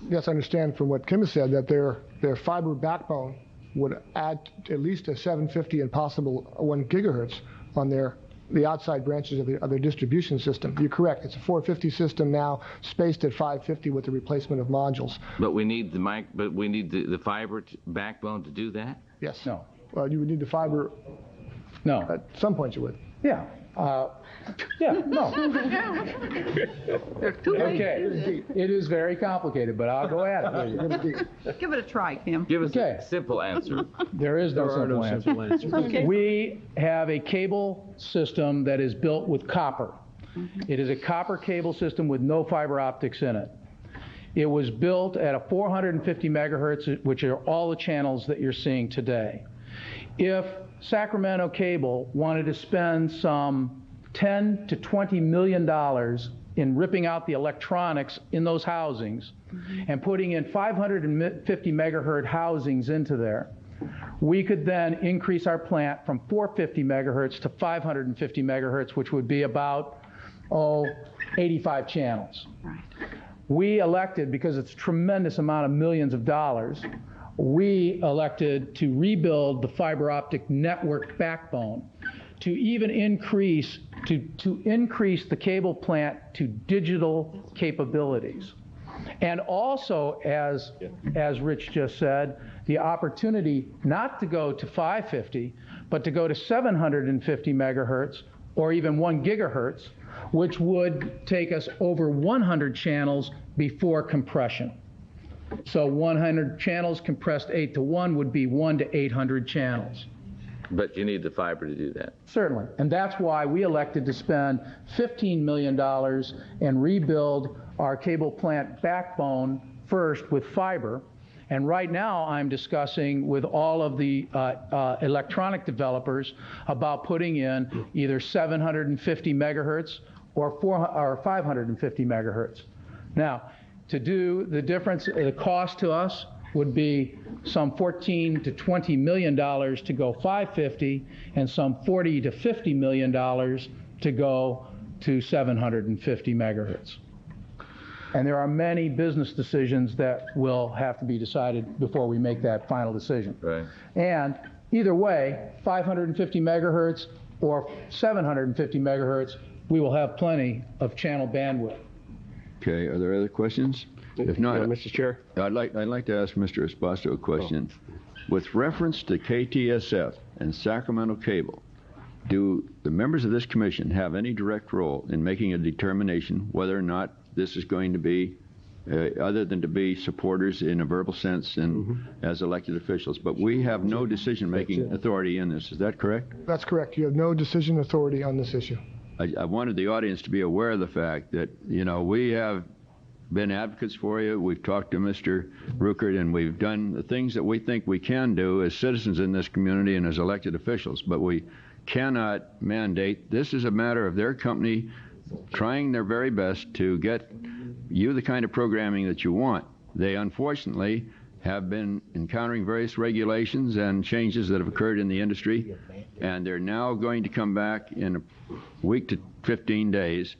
Yes, I understand from what Kim has said that their fiber backbone would add at least a 750 and possible 1 gigahertz on the outside branches of their distribution system. You're correct. It's a 450 system now, spaced at 550 with the replacement of modules. But we need the fiber backbone to do that? Yes. No. Well, you would need the fiber. No. At some point you would. Yeah. No. Okay. It is very complicated, but I'll go at it. Give it a try, Kim. Give us a simple answer. There is no simple answer. Okay. We have a cable system that is built with copper. It is a copper cable system with no fiber optics in it. It was built at a 450 megahertz, which are all the channels that you're seeing today. If Sacramento Cable wanted to spend some $10 to $20 million in ripping out the electronics in those housings and putting in 550 megahertz housings into there, we could then increase our plant from 450 megahertz to 550 megahertz, which would be about 85 channels. Right. We elected, because it's a tremendous amount of millions of dollars, we elected to rebuild the fiber optic network backbone to even increase the cable plant to digital capabilities. And also, as Rich just said, the opportunity not to go to 550, but to go to 750 megahertz or even 1 gigahertz, which would take us over 100 channels before compression. So 100 channels compressed 8 to 1 would be 1 to 800 channels. But you need the fiber to do that. Certainly. And that's why we elected to spend $15 million and rebuild our cable plant backbone first with fiber. And right now I'm discussing with all of the electronic developers about putting in either 750 megahertz or 550 megahertz. Now, to do the difference, the cost to us would be some $14 to $20 million to go 550 and some $40 to $50 million to go to 750 megahertz. And there are many business decisions that will have to be decided before we make that final decision. Right. And either way, 550 megahertz or 750 megahertz, we will have plenty of channel bandwidth. Okay, are there other questions? If not, Mr. Chair. I'd like to ask Mr. Esposito a question. With reference to KTSF and Sacramento Cable, do the members of this commission have any direct role in making a determination whether or not this is going to be, other than to be supporters in a verbal sense and as elected officials? But we have no decision-making authority in this. Is that correct? That's correct. You have no decision authority on this issue. I wanted the audience to be aware of the fact that, you know, we have been advocates for you. We've talked to Mr. Ruckert, and we've done the things that we think we can do as citizens in this community and as elected officials. But we cannot mandate. This is a matter of their company trying their very best to get you the kind of programming that you want. They unfortunately have been encountering various regulations and changes that have occurred in the industry, and they're now going to come back in a week to 15 days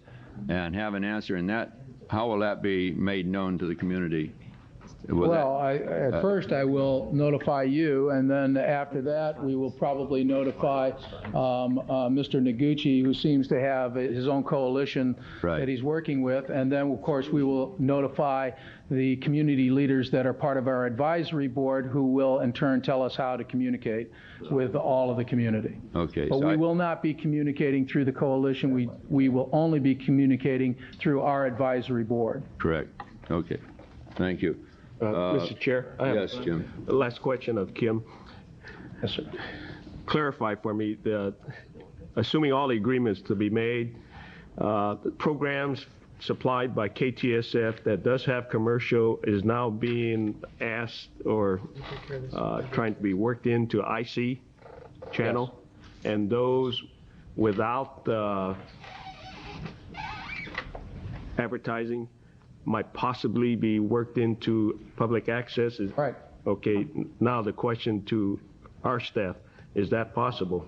and have an answer. And that, how will that be made known to the community? At first I will notify you, and then after that we will probably notify Mr. Noguchi, who seems to have his own coalition that he's working with, and then of course we will notify the community leaders that are part of our advisory board, who will in turn tell us how to communicate with all of the community. Okay. But we will not be communicating through the coalition. We will only be communicating through our advisory board. Correct. Okay. Thank you. Mr. Chair? Yes, Jim. The last question of Kim. Yes, sir. Clarify for me, assuming all the agreements to be made, the programs supplied by KTSF that does have commercial is now being asked or trying to be worked into IC channel, yes. And those without advertising might possibly be worked into public access. Right. Okay, now the question to our staff, is that possible?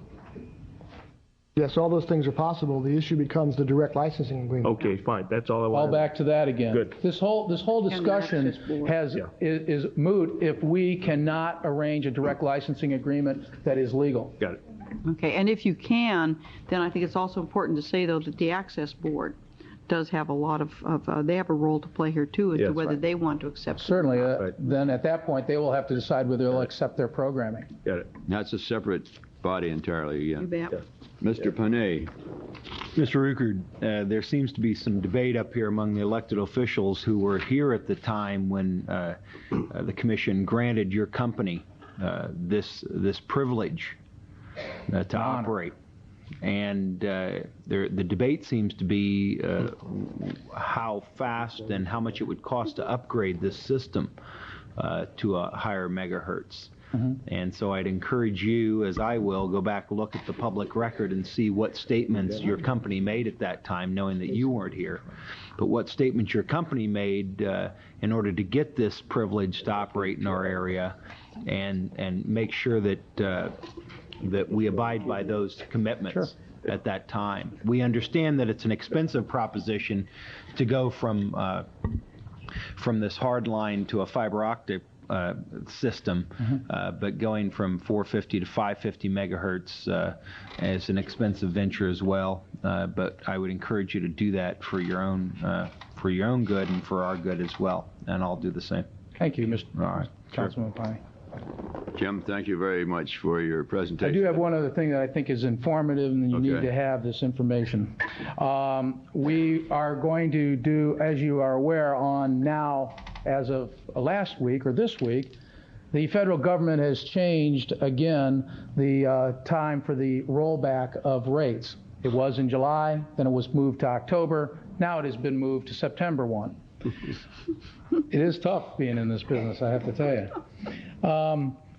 Yes, all those things are possible. The issue becomes the direct licensing agreement. Okay, fine. That's all I want. All back to that again. Good. This whole discussion is moot if we cannot arrange a direct licensing agreement that is legal. Got it. Okay, and if you can, then I think it's also important to say, though, that the Access Board does have a lot of they have a role to play here, too, as to whether they want to accept it. Certainly. Then at that point, they will have to decide whether they'll accept their programming. Got it. That's a separate body entirely again. You bet. Yeah. Mr. Panay. Mr. Ruckert, there seems to be some debate up here among the elected officials who were here at the time when the commission granted your company this privilege to operate. And the debate seems to be how fast and how much it would cost to upgrade this system to a higher megahertz. And so I'd encourage you, as I will, go back, look at the public record and see what statements your company made at that time, knowing that you weren't here. But what statements your company made in order to get this privilege to operate in our area, and make sure that we abide by those commitments at that time. We understand that it's an expensive proposition to go from this hard line to a fiber optic system, but going from 450 to 550 megahertz is an expensive venture as well. But I would encourage you to do that for your own good and for our good as well. And I'll do the same. Thank you, Mr. All right. Councilman Pine. Jim, thank you very much for your presentation. I do have one other thing that I think is informative, and you need to have this information. We are going to do, as you are aware, on now, as of last week or this week, the federal government has changed again the time for the rollback of rates. It was in July, then it was moved to October. Now it has been moved to September 1. It is tough being in this business, I have to tell you.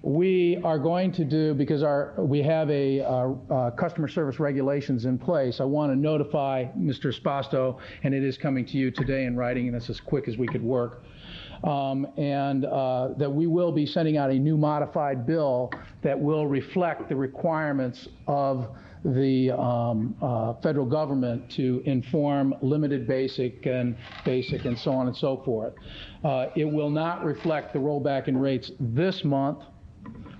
We are going to do, because we have a customer service regulations in place, I want to notify Mr. Spasto, and it is coming to you today in writing, and it's as quick as we could work, that we will be sending out a new modified bill that will reflect the requirements of the federal government to inform limited basic and so on and so forth. It will not reflect the rollback in rates this month,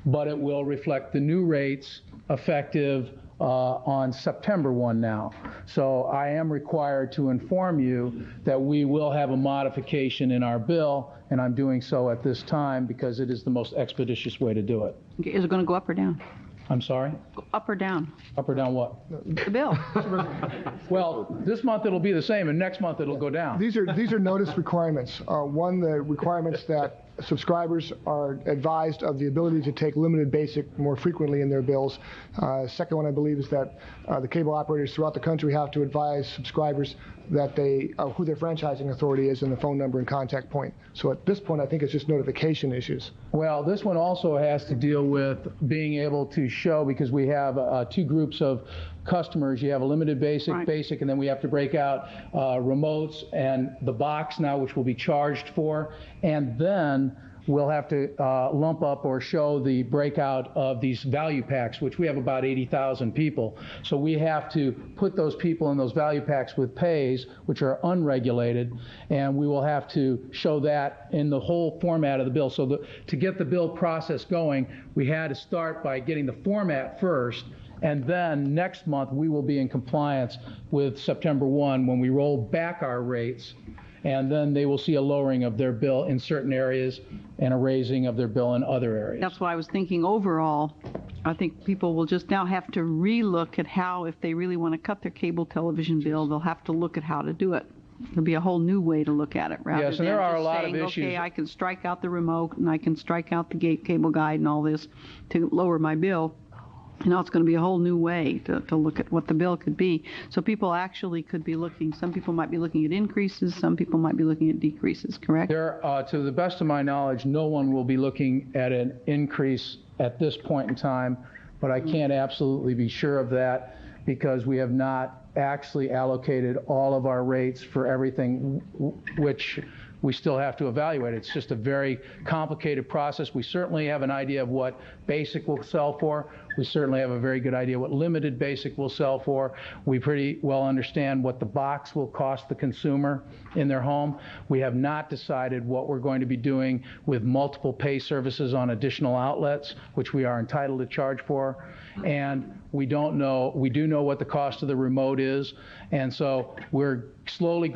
but it will reflect the new rates effective on September 1 now. So I am required to inform you that we will have a modification in our bill, and I'm doing so at this time because it is the most expeditious way to do it. Okay, is it going to go up or down? I'm sorry? Up or down? Up or down what? The bill. Well, this month it'll be the same, and next month it'll go down. These are notice requirements. One, the requirements that subscribers are advised of the ability to take limited basic more frequently in their bills. Second one, I believe, is that the cable operators throughout the country have to advise subscribers that who their franchising authority is and the phone number and contact point. So at this point, I think it's just notification issues. Well, this one also has to deal with being able to show, because we have two groups of customers. You have a limited basic, and then we have to break out remotes and the box now, which will be charged for, and then we'll have to lump up or show the breakout of these value packs, which we have about 80,000 people. So we have to put those people in those value packs with pays, which are unregulated, and we will have to show that in the whole format of the bill. So to get the bill process going, we had to start by getting the format first, and then next month we will be in compliance with September 1 when we roll back our rates, and then they will see a lowering of their bill in certain areas and a raising of their bill in other areas. That's why I was thinking overall, I think people will just now have to relook at how, if they really want to cut their cable television bill, they'll have to look at how to do it. There'll be a whole new way to look at it, rather yes, than and there are just a lot saying, of issues. okay, I can strike out the remote and I can strike out the cable guide and all this to lower my bill. Now it's going to be a whole new way to look at what the bill could be. So people actually could be looking, some people might be looking at increases, some people might be looking at decreases, correct? To the best of my knowledge, no one will be looking at an increase at this point in time, but I can't absolutely be sure of that because we have not actually allocated all of our rates for everything, which we still have to evaluate. It's just a very complicated process. We certainly have an idea of what basic will sell for. We certainly have a very good idea what limited basic will sell for. We pretty well understand what the box will cost the consumer in their home. We have not decided what we're going to be doing with multiple pay services on additional outlets, which we are entitled to charge for. And we don't know, we do know what the cost of the remote is, and so we're slowly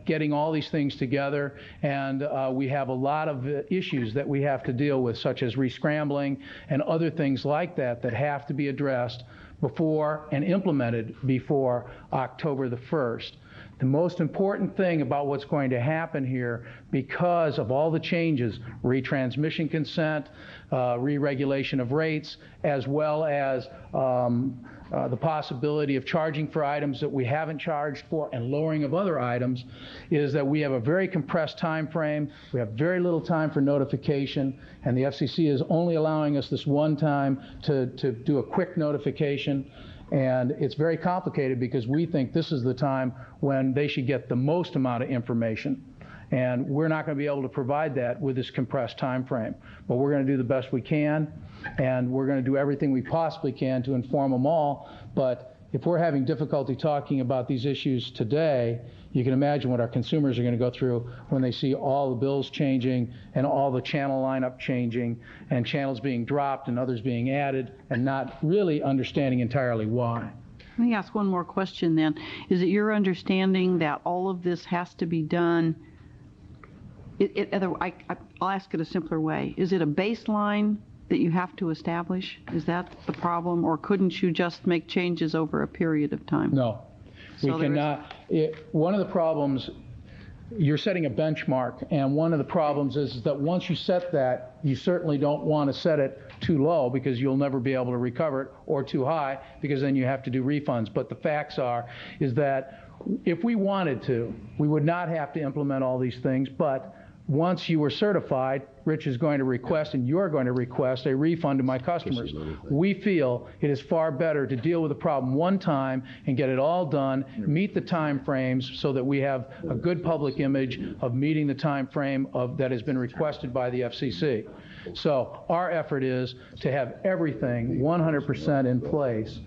getting all these things together, and we have a lot of issues that we have to deal with, such as rescrambling and other things like that that have to be addressed before and implemented before October the 1st. The most important thing about what's going to happen here, because of all the changes, retransmission consent, re-regulation of rates, as well as the possibility of charging for items that we haven't charged for and lowering of other items, is that we have a very compressed time frame. We have very little time for notification, and the FCC is only allowing us this one time to do a quick notification. And it's very complicated because we think this is the time when they should get the most amount of information. And we're not going to be able to provide that with this compressed time frame. But we're going to do the best we can, and we're going to do everything we possibly can to inform them all. But if we're having difficulty talking about these issues today, you can imagine what our consumers are going to go through when they see all the bills changing and all the channel lineup changing and channels being dropped and others being added and not really understanding entirely why. Let me ask one more question then. Is it your understanding that all of this has to be done? I'll ask it a simpler way. Is it a baseline that you have to establish? Is that the problem, or couldn't you just make changes over a period of time? No. We cannot. One of the problems, you're setting a benchmark, and one of the problems is that once you set that, you certainly don't want to set it too low because you'll never be able to recover it, or too high because then you have to do refunds. But the facts is that if we wanted to, we would not have to implement all these things, but once you were certified, Rich is going to request, and you're going to request, a refund to my customers. We feel it is far better to deal with the problem one time and get it all done, meet the time frames so that we have a good public image of meeting the time frame that has been requested by the FCC. So our effort is to have everything 100% in place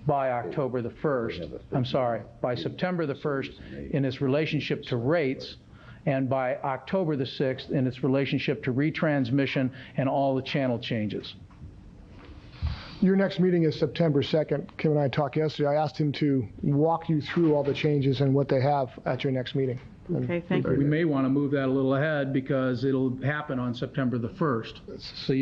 by October the 1st. I'm sorry, by September the 1st in its relationship to rates, and by October the 6th in its relationship to retransmission and all the channel changes. Your next meeting is September 2nd. Kim and I talked yesterday. I asked him to walk you through all the changes and what they have at your next meeting. Okay, thank you. We may want to move that a little ahead because it'll happen on September the 1st. So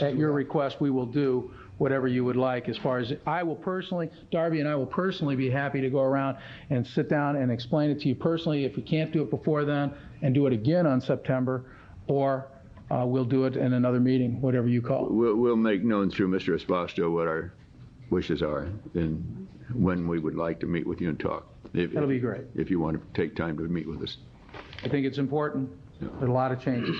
at your request, we will do whatever you would like. As far as I will personally, Darby and I will personally be happy to go around and sit down and explain it to you personally if we can't do it before then, and do it again on September, or we'll do it in another meeting, whatever you call it. We'll make known through Mr. Espasto what our wishes are and when we would like to meet with you and talk. That'll be great. If you want to take time to meet with us. I think it's important. There's a lot of changes.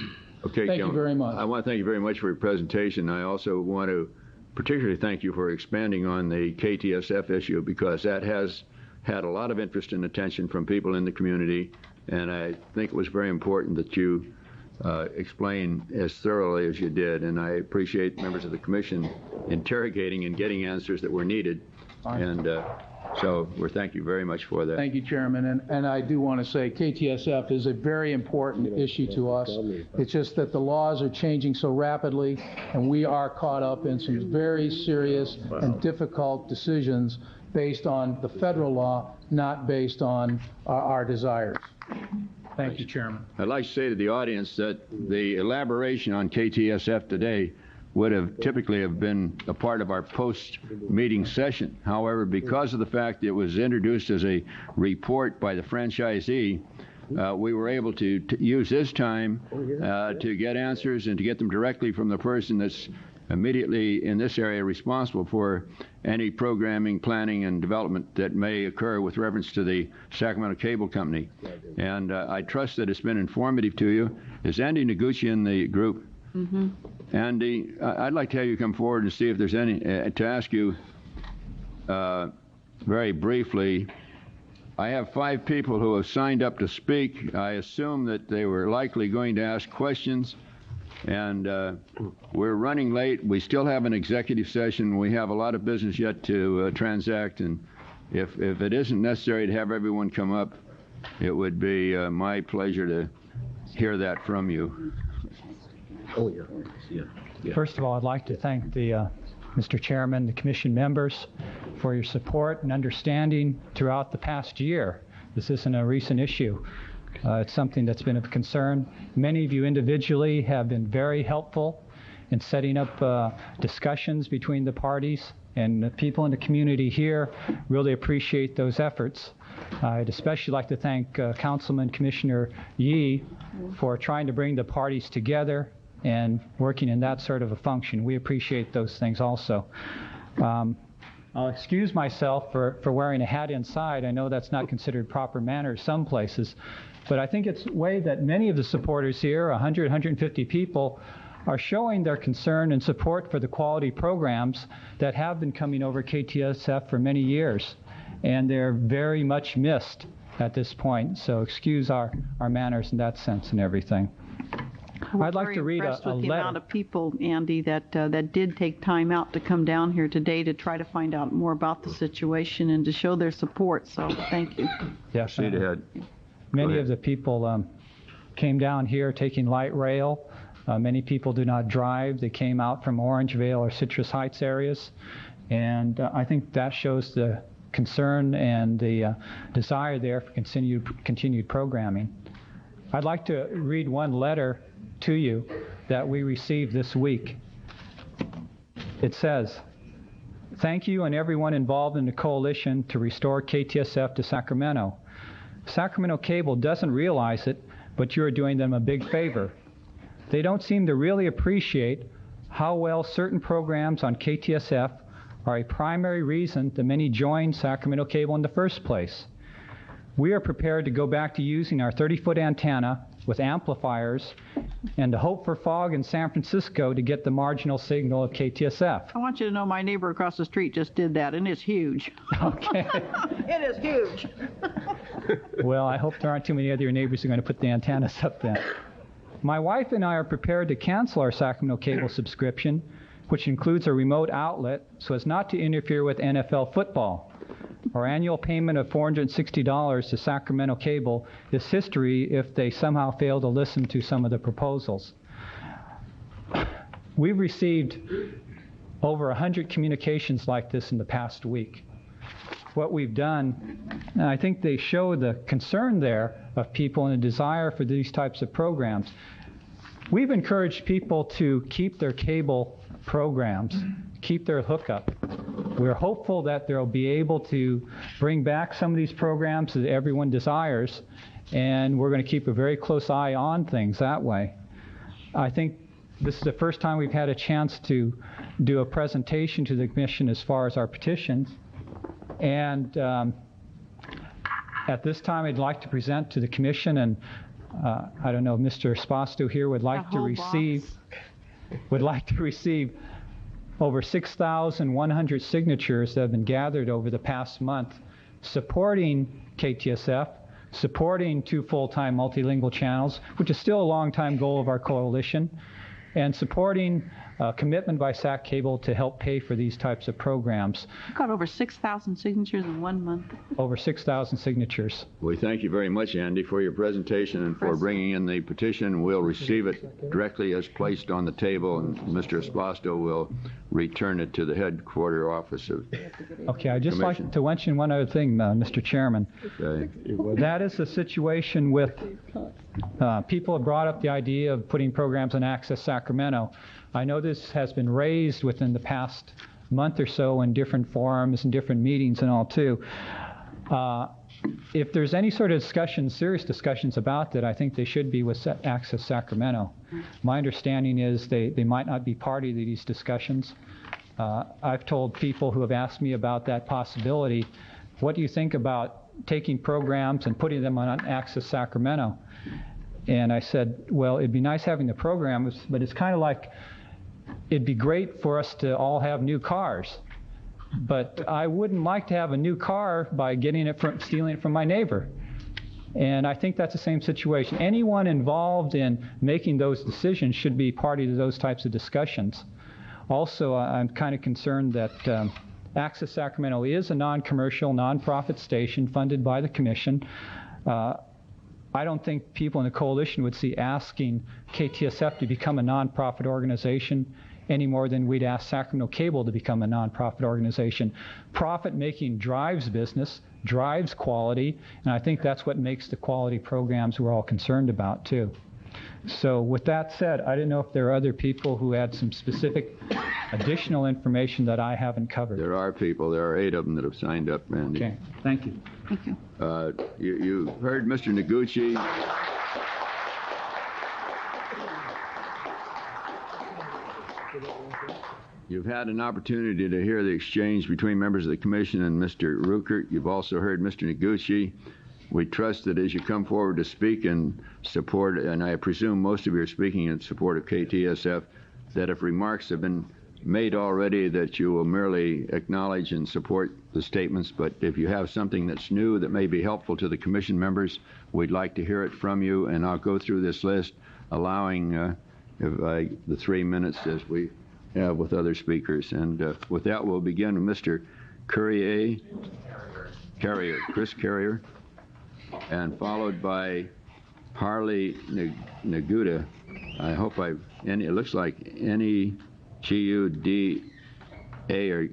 Okay, Thank you very much. I want to thank you very much for your presentation. I also want to particularly thank you for expanding on the KTSF issue, because that has had a lot of interest and attention from people in the community, and I think it was very important that you explain as thoroughly as you did, and I appreciate members of the commission interrogating and getting answers that were needed. And so we thank you very much for that. Thank you, Chairman. And I do want to say KTSF is a very important issue to us. It's just that the laws are changing so rapidly, and we are caught up in some very serious and difficult decisions based on the federal law, not based on our desires. Thank you, Chairman. I'd like to say to the audience that the elaboration on KTSF today would have typically have been a part of our post-meeting session. However, because of the fact it was introduced as a report by the franchisee, we were able to use this time to get answers and to get them directly from the person that's immediately in this area responsible for any programming, planning, and development that may occur with reference to the Sacramento Cable Company. And I trust that it's been informative to you. Is Andy Noguchi in the group? Mm-hmm. Andy, I'd like to have you come forward and see if there's any, to ask you very briefly. I have 5 people who have signed up to speak. I assume that they were likely going to ask questions, and we're running late. We still have an executive session. We have a lot of business yet to transact, and if it isn't necessary to have everyone come up, it would be my pleasure to hear that from you. First of all, I'd like to thank the Mr. Chairman, the Commission members, for your support and understanding throughout the past year. This isn't a recent issue. It's something that's been of concern. Many of you individually have been very helpful in setting up discussions between the parties, and the people in the community here really appreciate those efforts. I'd especially like to thank Councilman Commissioner Yee for trying to bring the parties together and working in that sort of a function. We appreciate those things also. I'll excuse myself for wearing a hat inside. I know that's not considered proper manners some places, but I think it's a way that many of the supporters here, 100, 150 people, are showing their concern and support for the quality programs that have been coming over KTSF for many years, and they're very much missed at this point, so excuse our manners in that sense and everything. I'd like to read a with the letter. amount of people, Andy, that did take time out to come down here today to try to find out more about the situation and to show their support. So thank you. Yes, ahead. Many of the people came down here taking light rail. Many people do not drive. They came out from Orangevale or Citrus Heights areas, and I think that shows the concern and the desire there for continued programming. I'd like to read one letter to you that we received this week. It says, "Thank you and everyone involved in the coalition to restore KTSF to Sacramento. Sacramento Cable doesn't realize it, but you are doing them a big favor. They don't seem to really appreciate how well certain programs on KTSF are a primary reason that many joined Sacramento Cable in the first place. We are prepared to go back to using our 30-foot antenna with amplifiers and to hope for fog in San Francisco to get the marginal signal of KTSF." I want you to know my neighbor across the street just did that, and it's huge. Okay. It is huge. Well, I hope there aren't too many other your neighbors who are going to put the antennas up then. "My wife and I are prepared to cancel our Sacramento Cable subscription, which includes a remote outlet, so as not to interfere with NFL football. Our annual payment of $460 to Sacramento Cable is history if they somehow fail to listen to some of the proposals." We've received over 100 communications like this in the past week. What we've done, and I think they show the concern there of people and a desire for these types of programs. We've encouraged people to keep their cable programs, keep their hookup. We're hopeful that they'll be able to bring back some of these programs that everyone desires, and we're going to keep a very close eye on things that way. I think this is the first time we've had a chance to do a presentation to the Commission as far as our petitions. And at this time, I'd like to present to the Commission, and I don't know if Mr. Esposito here would like to receive over 6,100 signatures that have been gathered over the past month supporting KTSF, supporting 2 full-time multilingual channels, which is still a long-time goal of our coalition, and supporting commitment by SAC Cable to help pay for these types of programs. We've got over 6,000 signatures in 1 month. Over 6,000 signatures. We thank you very much, Andy, for your presentation and for bringing in the petition. We'll receive it directly as placed on the table, and Mr. Esposito will return it to the headquarter office of Okay, I'd just like to mention one other thing, Mr. Chairman. Okay. That is the situation with people have brought up the idea of putting programs on Access Sacramento. I know this has been raised within the past month or so in different forums and different meetings and all too. If there's any sort of discussion, serious discussions about that, I think they should be with Access Sacramento. My understanding is they might not be party to these discussions. I've told people who have asked me about that possibility, what do you think about taking programs and putting them on Access Sacramento? And I said, well, it'd be nice having the programs, but it's kind of like, it'd be great for us to all have new cars. But I wouldn't like to have a new car by stealing it from my neighbor. And I think that's the same situation. Anyone involved in making those decisions should be party to those types of discussions. Also, I'm kind of concerned that Access Sacramento is a non-commercial, non-profit station funded by the Commission. I don't think people in the coalition would see asking KTSF to become a non-profit organization any more than we'd ask Sacramento Cable to become a non-profit organization. Profit-making drives business, drives quality, and I think that's what makes the quality programs we're all concerned about, too. So with that said, I didn't know if there are other people who had some specific additional information that I haven't covered. There are people. There are 8 of them that have signed up, Andy. Okay. Thank you. Thank you. You heard Mr. Noguchi. You've had an opportunity to hear the exchange between members of the Commission and Mr. Ruckert. You've also heard Mr. Noguchi. We trust that as you come forward to speak in support, and I presume most of you are speaking in support of KTSF, that if remarks have been made already, that you will merely acknowledge and support the statements. But if you have something that's new that may be helpful to the Commission members, we'd like to hear it from you. And I'll go through this list, allowing the 3 minutes as we have with other speakers. And with that, we'll begin with Mr. Chris Carrier, and followed by Harley Naguda. I hope it looks like N-E-G-U-D-A or...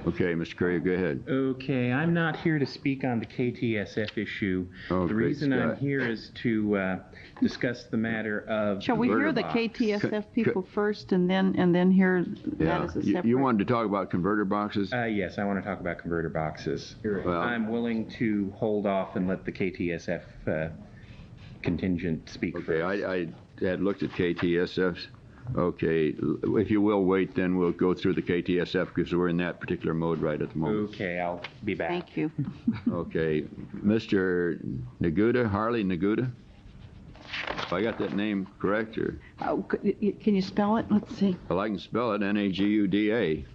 Okay, Mr. Carrier, go ahead. Okay, I'm not here to speak on the KTSF issue. The reason I'm here is to discuss the matter of... Shall we hear the KTSF people first and then hear that as a separate... You wanted to talk about converter boxes? Yes, I want to talk about converter boxes. Well, I'm willing to hold off and let the KTSF contingent speak first. I had looked at KTSF's. Okay, if you will wait, then we'll go through the KTSF because we're in that particular mode right at the moment. Okay, I'll be back. Thank you. Okay, Mr. Naguda, Harley Naguda. If I got that name correct, or? Oh, can you spell it? Let's see. Well, I can spell it, N-A-G-U-D-A.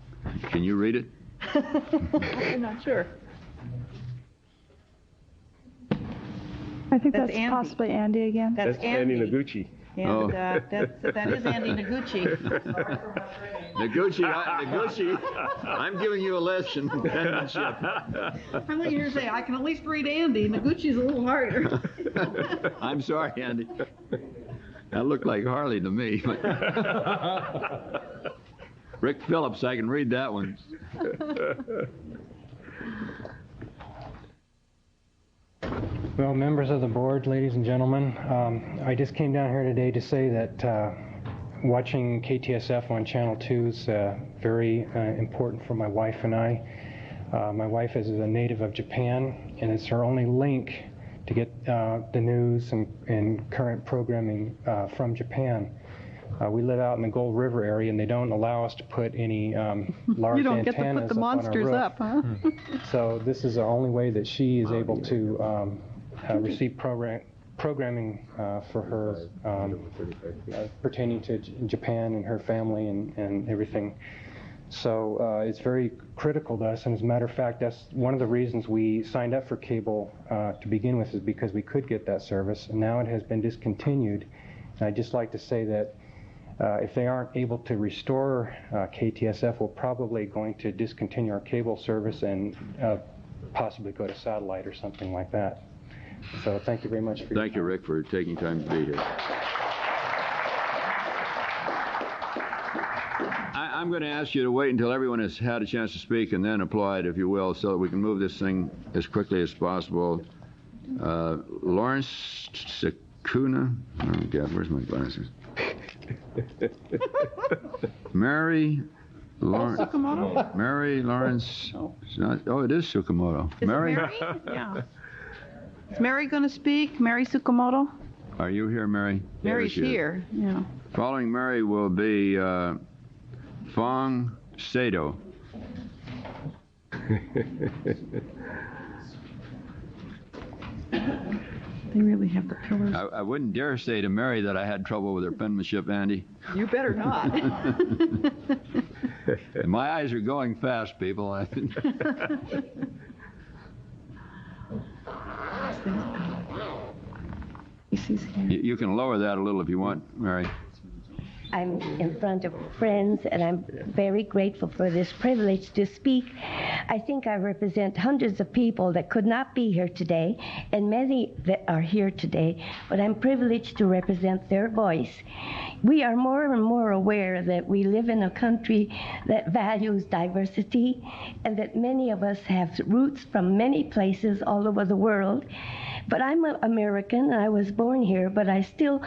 Can you read it? I'm not sure. I think that's possibly Andy again. That's Andy Noguchi. And that is Andy Noguchi. Noguchi, I'm giving you a lesson in penmanship. I'm letting you say, I can at least read Andy. Noguchi's a little harder. I'm sorry, Andy. That looked like Harley to me. Rick Phillips, I can read that one. Well, members of the board, ladies and gentlemen, I just came down here today to say that watching KTSF on Channel 2 is very important for my wife and I. My wife is a native of Japan, and it's her only link to get the news and current programming from Japan. We live out in the Gold River area, and they don't allow us to put any large You don't antennas get to put the monsters up on our roof. up, huh? So this is the only way that she is able to receive programming for her pertaining to Japan and her family and everything. So it's very critical to us, and as a matter of fact, that's one of the reasons we signed up for cable to begin with, is because we could get that service, and now it has been discontinued. And I'd just like to say that if they aren't able to restore KTSF, we're probably going to discontinue our cable service and possibly go to satellite or something like that. So thank you very much for your Thank you, Rick, for taking time to be here. I'm going to ask you to wait until everyone has had a chance to speak and then apply it, if you will, so that we can move this thing as quickly as possible. Lawrence Sakuna? Oh, God, where's my glasses? Mary Lawrence. Tsukamoto? Mary Lawrence. Oh, it is Tsukamoto. Is Mary? Yeah. Is Mary going to speak? Mary Tsukamoto? Are you here, Mary? Mary's here. Yeah. Following Mary will be Fong Sato. They really have the pillars. I wouldn't dare say to Mary that I had trouble with her penmanship, Andy. You better not. My eyes are going fast, people. You can lower that a little if you want, Mary. I'm in front of friends, and I'm very grateful for this privilege to speak. I think I represent hundreds of people that could not be here today, and many that are here today, but I'm privileged to represent their voice. We are more and more aware that we live in a country that values diversity, and that many of us have roots from many places all over the world. But I'm an American, and I was born here, but I still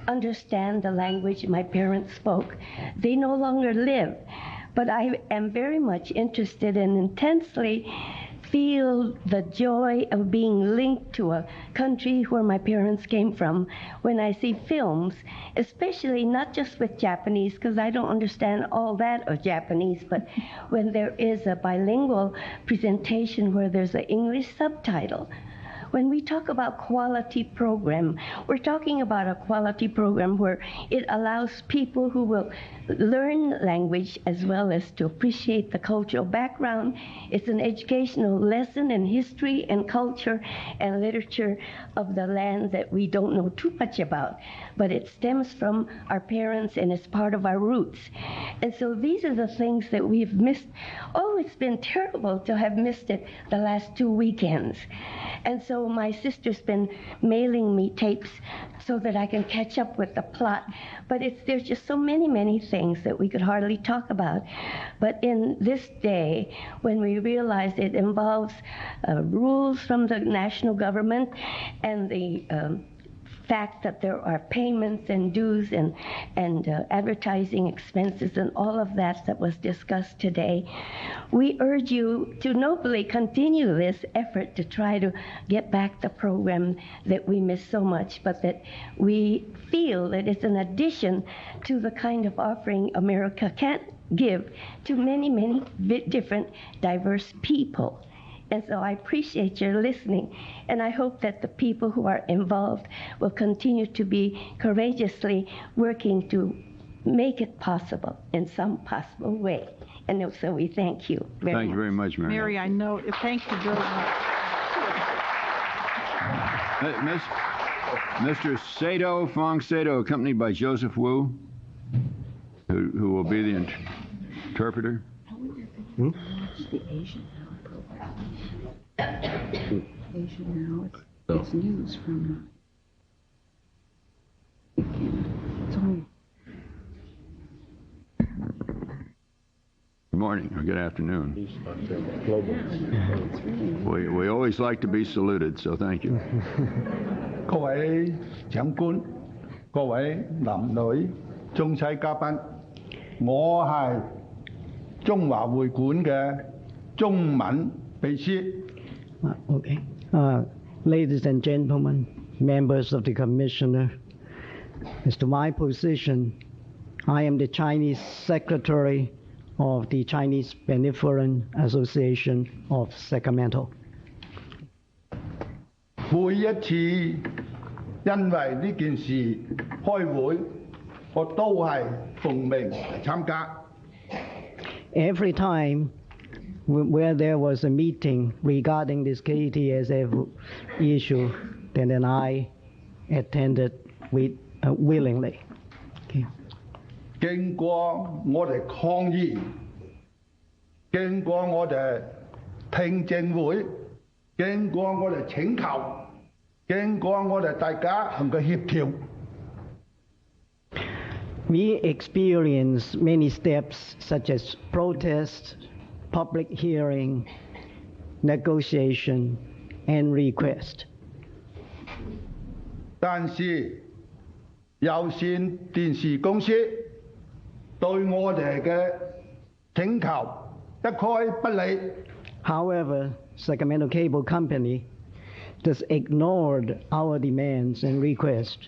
understand the language my parents spoke. They no longer live, but I am very much interested and intensely feel the joy of being linked to a country where my parents came from when I see films, especially not just with Japanese, because I don't understand all that of Japanese, but when there is a bilingual presentation where there's an English subtitle. When we talk about quality program, we're talking about a quality program where it allows people who will learn language as well as to appreciate the cultural background. It's an educational lesson in history and culture and literature of the land that we don't know too much about, but it stems from our parents and it's part of our roots. And so these are the things that we've missed. Oh, it's been terrible to have missed it the last 2 weekends. And so my sister's been mailing me tapes so that I can catch up with the plot. But there's just so many things that we could hardly talk about. But in this day, when we realize it involves rules from the national government and the fact that there are payments and dues and advertising expenses and all of that was discussed today, we urge you to nobly continue this effort to try to get back the program that we miss so much, but that we feel that it's an addition to the kind of offering America can give to many different diverse people. And so I appreciate your listening, and I hope that the people who are involved will continue to be courageously working to make it possible in some possible way. And so we thank you very much. Thank you very much, Mary. Mary, I know. Thank you very much. Mr. Sato, Fong Sato, accompanied by Joseph Wu, who will be the interpreter. The Asian Now, it's news from it's only. Good morning or good afternoon. We always like to be saluted, so thank you. 各位長官、各位男女、中西嘉賓，我係中華會館嘅中文秘書。OK， Ladies and gentlemen, members of the Commissioner, as to my position, I am the Chinese Secretary of the Chinese Benevolent Association of Sacramento. 每一次因為呢件事開會，我都係奉命嚟參加。Every time where there was a meeting regarding this KTSF issue, then I attended willingly. Okay. 經過我哋抗議，經過我哋聽證會，經過我哋請求，經過我哋大家同佢協調。We experienced many steps such as protest, public hearing, negotiation, and request. 但是有線電視公司對我哋嘅請求一概不理。However, Sacramento Cable Company just ignored our demands and requests.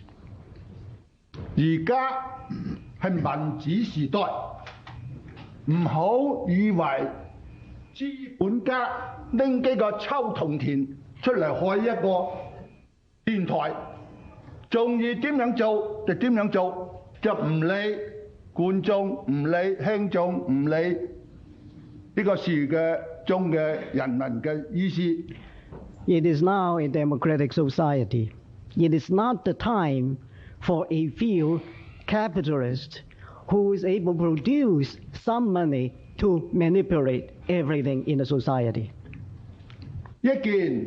而家係民主時代，唔好以為資本家拎幾個抽銅田出嚟開一個電台，中意點樣做就點樣做，就唔理觀眾，唔理聽眾，唔理呢個事嘅中嘅人民嘅意思。It is now a democratic society. It is not the time for a few capitalists who is able to produce some money to manipulate everything in the society. 一件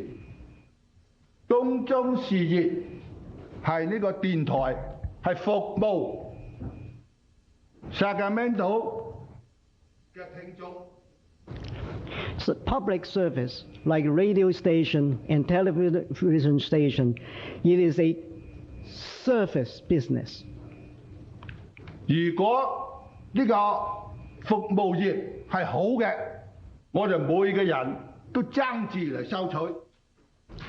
公眾事業係呢個電台係服務 Sacramento 嘅聽眾。So public service, like radio station and television station, it is a service business. 如果呢個服務業係好嘅，我哋每個人都爭住嚟收取；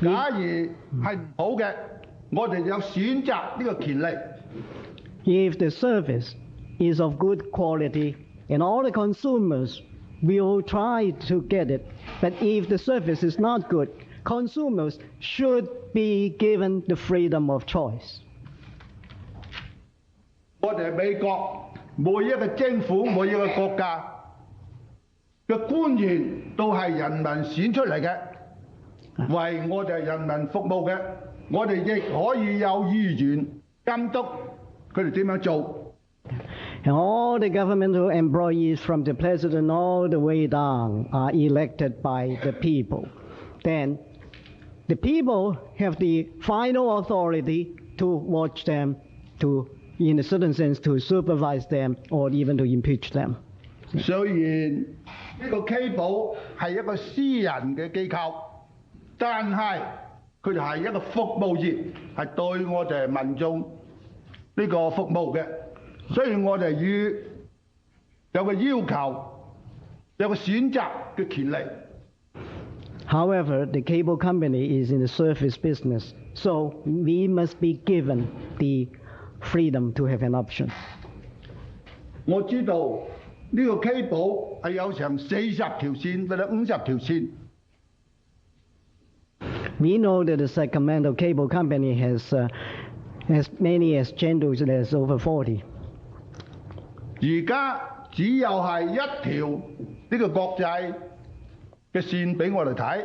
假如係唔好嘅，我哋有選擇呢個權利。If the service is of good quality and all the consumers will try to get it, but if the service is not good, consumers should be given the freedom of choice. 我哋美國每一個政府、每一個國家嘅官員都係人民選出嚟嘅，為我哋人民服務嘅，我哋亦可以有意願監督佢哋點樣做。And all the governmental employees from the president all the way down are elected by the people. Then the people have the final authority to watch them, to, in a certain sense, to supervise them or even to impeach them. 雖然呢個 cable 係一個私人嘅機構，但係佢哋係一個服務業，係對我哋民眾呢個服務嘅。所以我哋要有個要求，有個選擇嘅權利。However, the cable company is in the service business, so we must be given the freedom to have an option. 我知道呢個 cable 係有成40條線或者50條線。We know that the Sacramento Cable Company has as many as channels as over 40. 而家只有係一條呢個國際嘅線俾我哋睇。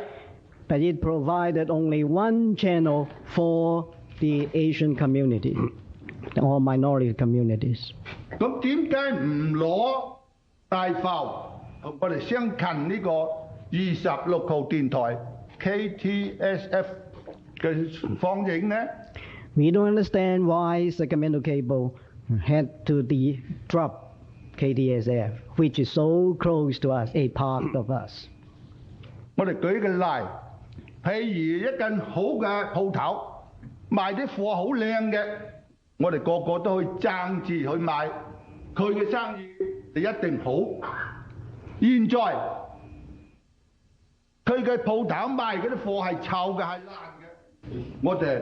But it provided only one channel for the Asian community or minority communities. 咁點解唔攞大埠同我哋相近呢個26號電台 KTSF 嘅放映呢？ We don't understand why Sacramento Cable had to drop KTSF, which is so close to us, a part of us. 我哋舉個例，譬如一間好嘅鋪頭，賣啲貨好靚嘅，我哋個個都去爭住去買，佢嘅生意就一定好。現在佢嘅鋪頭賣嗰啲貨係臭嘅，係爛嘅，我哋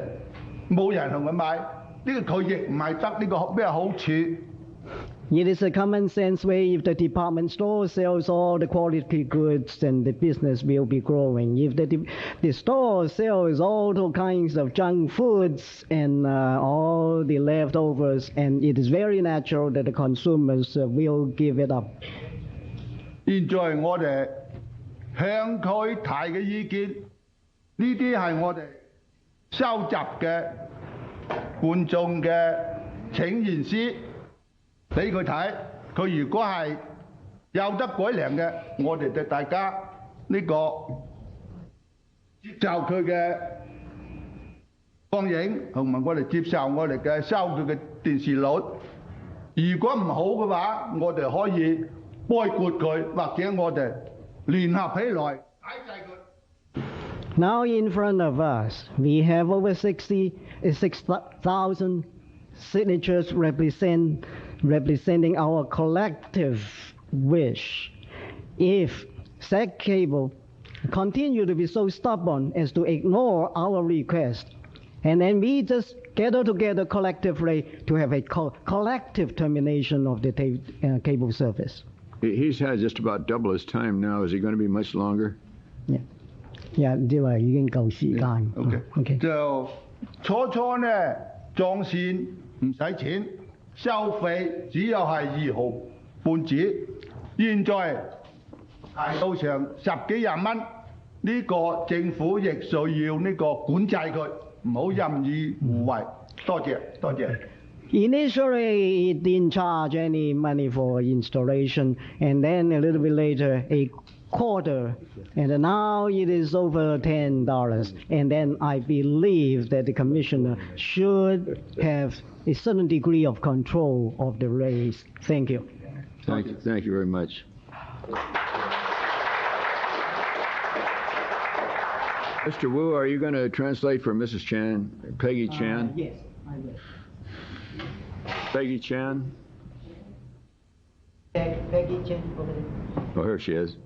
冇人同佢買，呢個佢亦唔係得呢個咩好處。It is a common sense way. If the department store sells all the quality goods, then the business will be growing. If the store sells all the kinds of junk foods and all the leftovers, and it is very natural that the consumers will give it up. 現在我哋向佢提嘅意見，呢啲係我哋收集嘅觀眾嘅請願書。俾佢睇，佢如果係有得改良嘅，我哋對大家呢個接受佢嘅放映，同埋我哋接受我哋嘅收佢嘅電視率。如果唔好嘅話，我哋可以杯葛佢，或者我哋聯合起來抵制佢。Now in front of us, we have over 6,000 signatures representing our collective wish. If SAC Cable continue to be so stubborn as to ignore our request, and then we just gather together collectively to have a collective termination of the cable service. He's had just about double his time now. Is he going to be much longer? Yeah, 已經夠時間。OK。就初初呢裝線唔使錢。收費只有係2毫半紙，現在係到成10幾20蚊，呢個政府亦需要呢個管制佢，唔好任意胡為。多謝，多謝。Initially, it didn't charge any money for installation, and then a little bit later, a quarter, and now it is over $10. And then I believe that the commissioner should have a certain degree of control of the rates. Thank you. Thank you very much. Mr. Wu, are you going to translate for Mrs. Chan, Peggy Chan? Yes, I will. Peggy Chan? Peggy Chan, over there. Oh, here she is.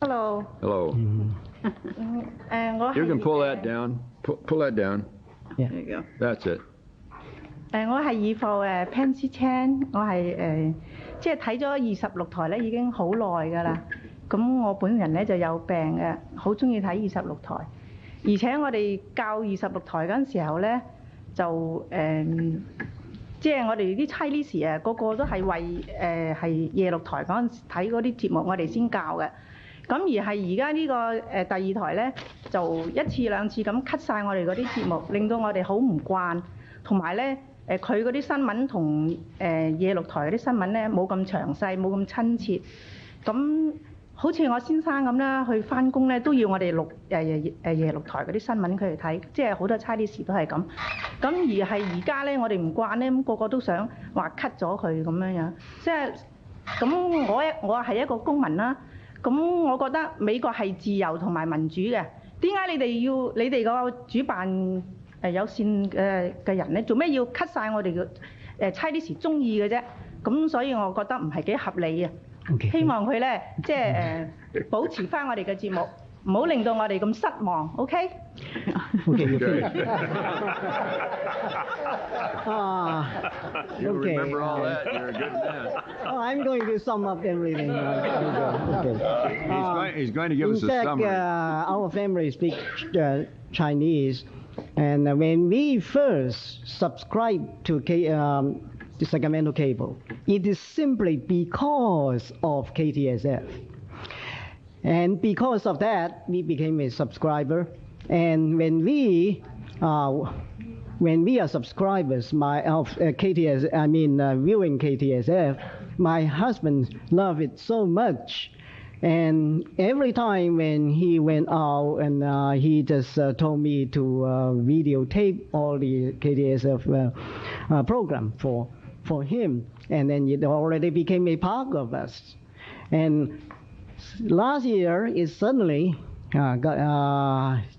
Hello. Hello. You can pull that down. Pull that down. Yeah. There you go. That's it. 我係以貨Pansy Chan， 我係即係睇咗26台咧，已經好耐㗎啦。咁我本人咧就有病嘅，好中意睇26台，而且我哋教26台嗰陣時候咧，就即係我哋啲 Chinese 啊，個個都係為係夜6台嗰陣時睇嗰啲節目，我哋先教嘅。咁而係而家呢個第2台咧，就1次2次咁 cut 晒我哋嗰啲節目，令到我哋好唔慣，同埋咧佢嗰啲新聞同夜6台嗰啲新聞咧冇咁詳細，冇咁親切。咁好似我先生咁啦，去翻工咧都要我哋錄夜6台嗰啲新聞佢哋睇，即係好多差啲時都係咁。咁而係而家咧，我哋唔慣咧，咁個個都想話 cut 咗佢咁樣樣，即係咁我係一個公民啦。咁我覺得美國係自由同埋民主嘅，點解你哋個主辦有線嘅人咧，做咩要 cut 晒我哋嘅Chinese中意嘅啫？咁所以我覺得唔係幾合理啊。希望佢咧即係保持翻我哋嘅節目，唔好令到我哋咁失望。OK？ You remember all that? You're a good man. I'm going to sum up everything. He's going to give us a summary. In fact, our family speaks Chinese, and when we first subscribed to the Sacramento Cable, it is simply because of KTSF. And because of that, we became a subscriber. And when we are subscribers of viewing KTSF, my husband loved it so much. And every time when he went out and he just told me to videotape all the KTSF program for him, and then it already became a part of us. And last year, it suddenly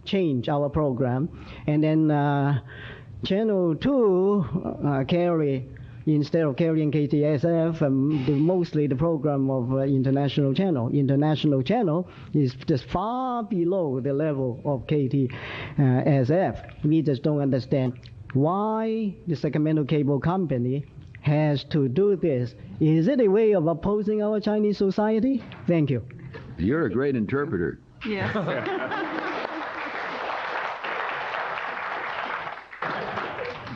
changed our program, and then Channel 2 carry instead of carrying KTSF, mostly the program of international channel. International channel is just far below the level of KTSF. We just don't understand why the Sacramento Cable Company has to do this. Is it a way of opposing our Chinese society? Thank you. You're a great interpreter. Yes.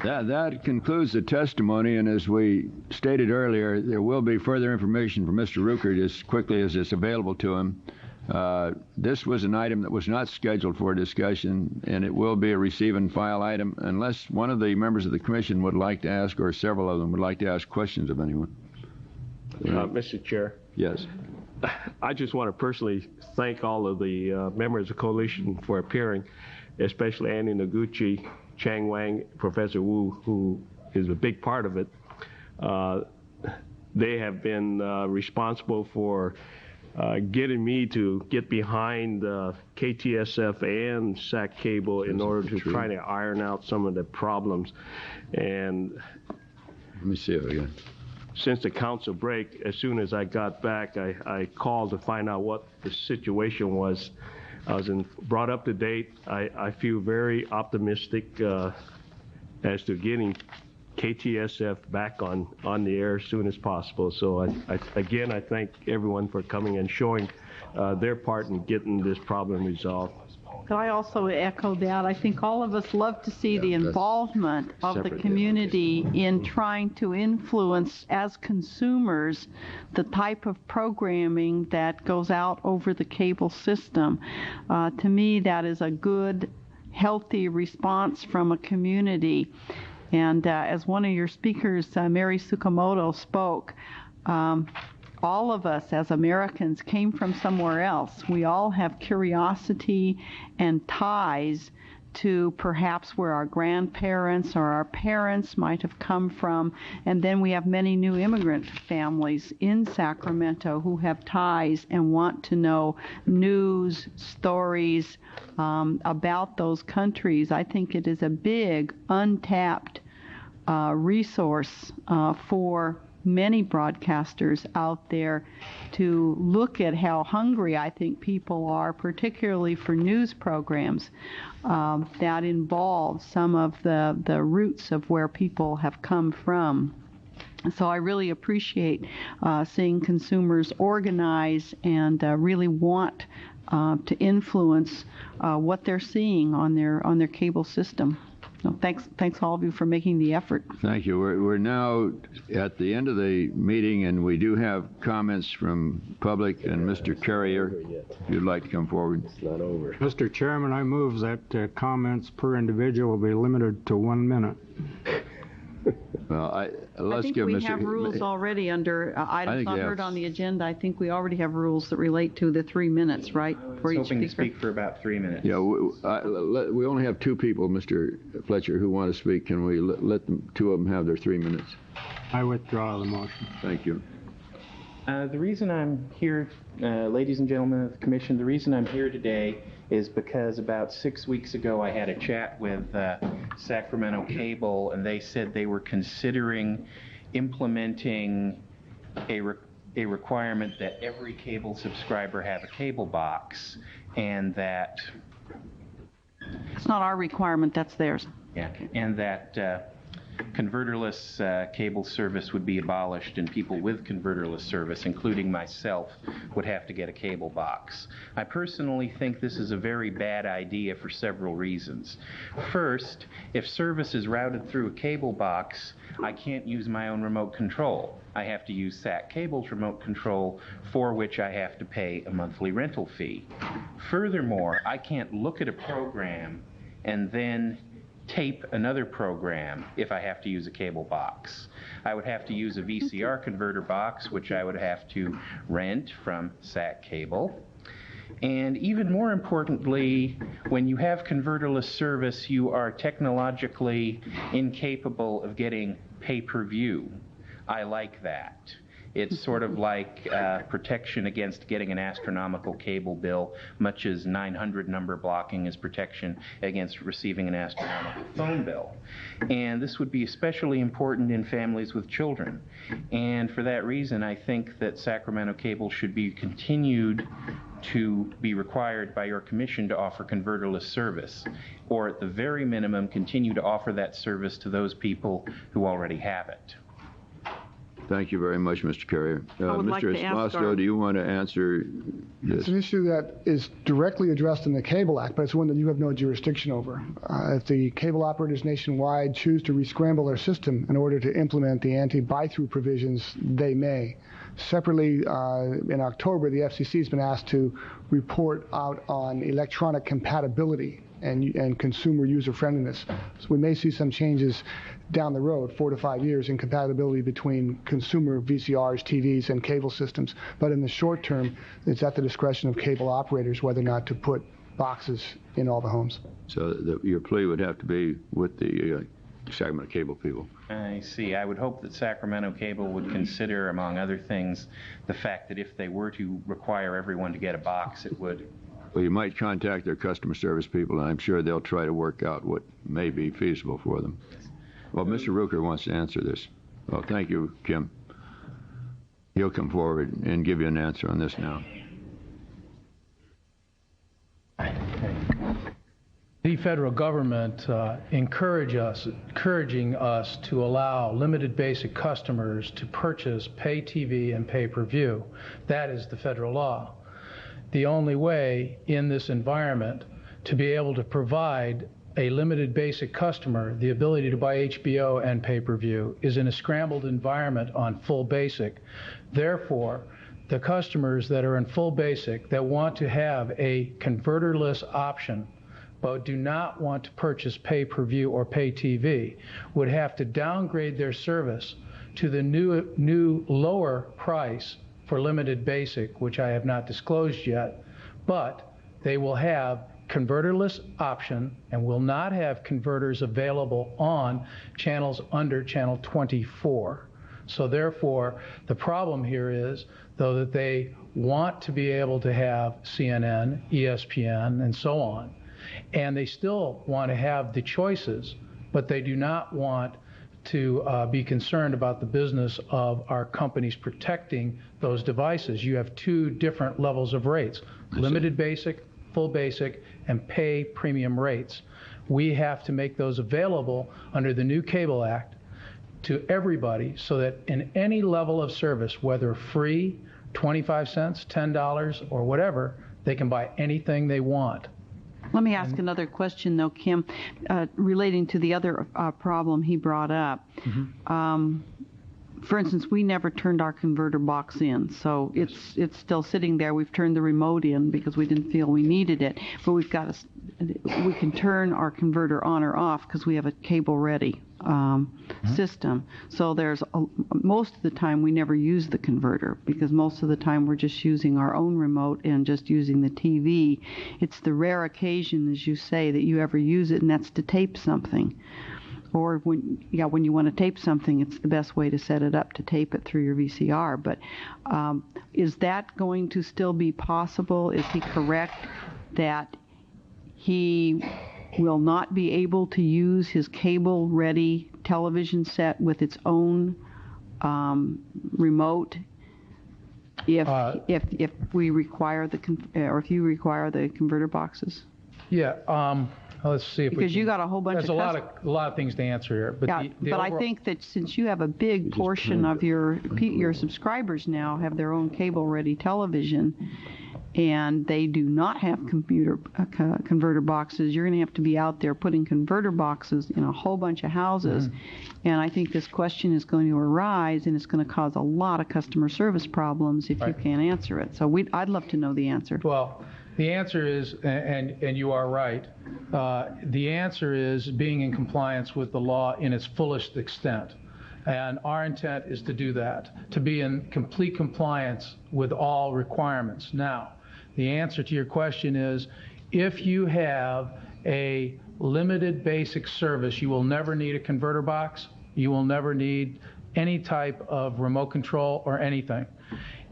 That concludes the testimony, and as we stated earlier, there will be further information from Mr. Ruckert as quickly as it's available to him. This was an item that was not scheduled for discussion, and it will be a receive and file item unless one of the members of the Commission would like to ask, or several of them would like to ask questions of anyone. Mr. Chair. Yes. I just want to personally thank all of the members of the coalition for appearing, especially Annie Noguchi, Chang Wang, Professor Wu, who is a big part of it. They have been responsible for getting me to get behind KTSF and SAC Cable in order to try to iron out some of the problems. And let me see it again. Since the council break, as soon as I got back, I called to find out what the situation was. I was brought up to date. I feel very optimistic as to getting KTSF back on the air as soon as possible. So again, I thank everyone for coming and showing their part in getting this problem resolved. I also echo that. I think all of us love to see the involvement of the community in trying to influence, as consumers, the type of programming that goes out over the cable system. To me, that is a good, healthy response from a community. And as one of your speakers, Mary Tsukamoto, spoke, all of us as Americans came from somewhere else. We all have curiosity and ties to perhaps where our grandparents or our parents might have come from. And then we have many new immigrant families in Sacramento who have ties and want to know news, stories about those countries. I think it is a big, untapped resource for many broadcasters out there to look at how hungry I think people are, particularly for news programs that involve some of the roots of where people have come from. So I really appreciate seeing consumers organize and really want to influence what they're seeing on their cable system. So thanks all of you for making the effort. Thank you. We're now at the end of the meeting, and we do have comments from public. And Mr. Carrier, if you'd like to come forward. It's not over. Mr. Chairman, I move that comments per individual will be limited to 1 minute. Well, let's I think give we Mr. have rules already under items not heard on the agenda. I think we already have rules that relate to the 3 minutes, right? For each hoping to speaker. speak for about 3 minutes. Yeah, we only have 2 people, Mr. Fletcher, who want to speak. Can we let them, 2 of them have their 3 minutes? I withdraw the motion. Thank you. The reason I'm here, ladies and gentlemen of the Commission, the reason I'm here today is because about 6 weeks ago I had a chat with Sacramento Cable, and they said they were considering implementing a requirement that every cable subscriber have a cable box, and that... It's not our requirement, that's theirs. Yeah, and that converterless cable service would be abolished, and people with converterless service, including myself, would have to get a cable box. I personally think this is a very bad idea for several reasons. First, if service is routed through a cable box, I can't use my own remote control. I have to use SAC Cable's remote control, for which I have to pay a monthly rental fee. Furthermore, I can't look at a program and then tape another program if I have to use a cable box. I would have to use a VCR converter box, which I would have to rent from SAC Cable. And even more importantly, when you have converterless service, you are technologically incapable of getting pay-per-view. I like that. It's sort of like protection against getting an astronomical cable bill, much as 900 number blocking is protection against receiving an astronomical phone bill. And this would be especially important in families with children. And for that reason, I think that Sacramento Cable should be continued to be required by your commission to offer converterless service, or at the very minimum, continue to offer that service to those people who already have it. Thank you very much, Mr. Carrier. would like Mr. to ask Esposito, do you want to answer this? It's an issue that is directly addressed in the Cable Act, but it's one that you have no jurisdiction over. If the cable operators nationwide choose to rescramble their system in order to implement the anti-buy-through provisions, they may. Separately, in October, the FCC has been asked to report out on electronic compatibility and consumer user-friendliness. So we may see some changes down the road, 4 to 5 years, in compatibility between consumer VCRs, TVs, and cable systems. But in the short term, it's at the discretion of cable operators whether or not to put boxes in all the homes. So your plea would have to be with the Sacramento Cable people. I see. I would hope that Sacramento Cable would consider, among other things, the fact that if they were to require everyone to get a box, it would. Well, you might contact their customer service people, and I'm sure they'll try to work out what may be feasible for them. Well, Mr. Rooker wants to answer this. Well, thank you, Kim. He'll come forward and give you an answer on this now. The federal government encouraging us to allow limited basic customers to purchase pay TV and pay-per-view. That is the federal law. The only way in this environment to be able to provide a limited basic customer the ability to buy HBO and pay-per-view is in a scrambled environment on full basic. Therefore, the customers that are in full basic that want to have a converterless option but do not want to purchase pay-per-view or pay TV would have to downgrade their service to the new lower price for limited basic, which I have not disclosed yet, but they will have converterless option and will not have converters available on channels under channel 24. So therefore, the problem here is, though, that they want to be able to have CNN, ESPN, and so on, and they still want to have the choices, but they do not want to be concerned about the business of our companies protecting those devices. You have two different levels of rates: limited basic, full basic, and pay premium rates. We have to make those available under the new Cable Act to everybody so that in any level of service, whether free, 25 cents, $10, or whatever, they can buy anything they want. Let me ask another question, though, Kim, relating to the other problem he brought up. For instance, we never turned our converter box in, so it's still sitting there. We've turned the remote in because we didn't feel we needed it, but we can turn our converter on or off because we have a cable-ready system. So most of the time we never use the converter because most of the time we're just using our own remote and just using the TV. It's the rare occasion, as you say, that you ever use it, and that's to tape something. Or when you want to tape something, it's the best way to set it up to tape it through your VCR. But is that going to still be possible? Is he correct that he will not be able to use his cable-ready television set with its own remote if we require or if you require the converter boxes? Yeah. Let's see if because you got a whole bunch of a lot of things to answer here. But I think that since you have a big portion of your subscribers now have their own cable-ready television, and they do not have converter boxes, you're going to have to be out there putting converter boxes in a whole bunch of houses. And I think this question is going to arise, and it's going to cause a lot of customer service problems if you can't answer it. So I'd love to know the answer. Well, the answer is, and you are right, the answer is being in compliance with the law in its fullest extent. And our intent is to do that, to be in complete compliance with all requirements. Now, the answer to your question is, if you have a limited basic service, you will never need a converter box, you will never need any type of remote control or anything.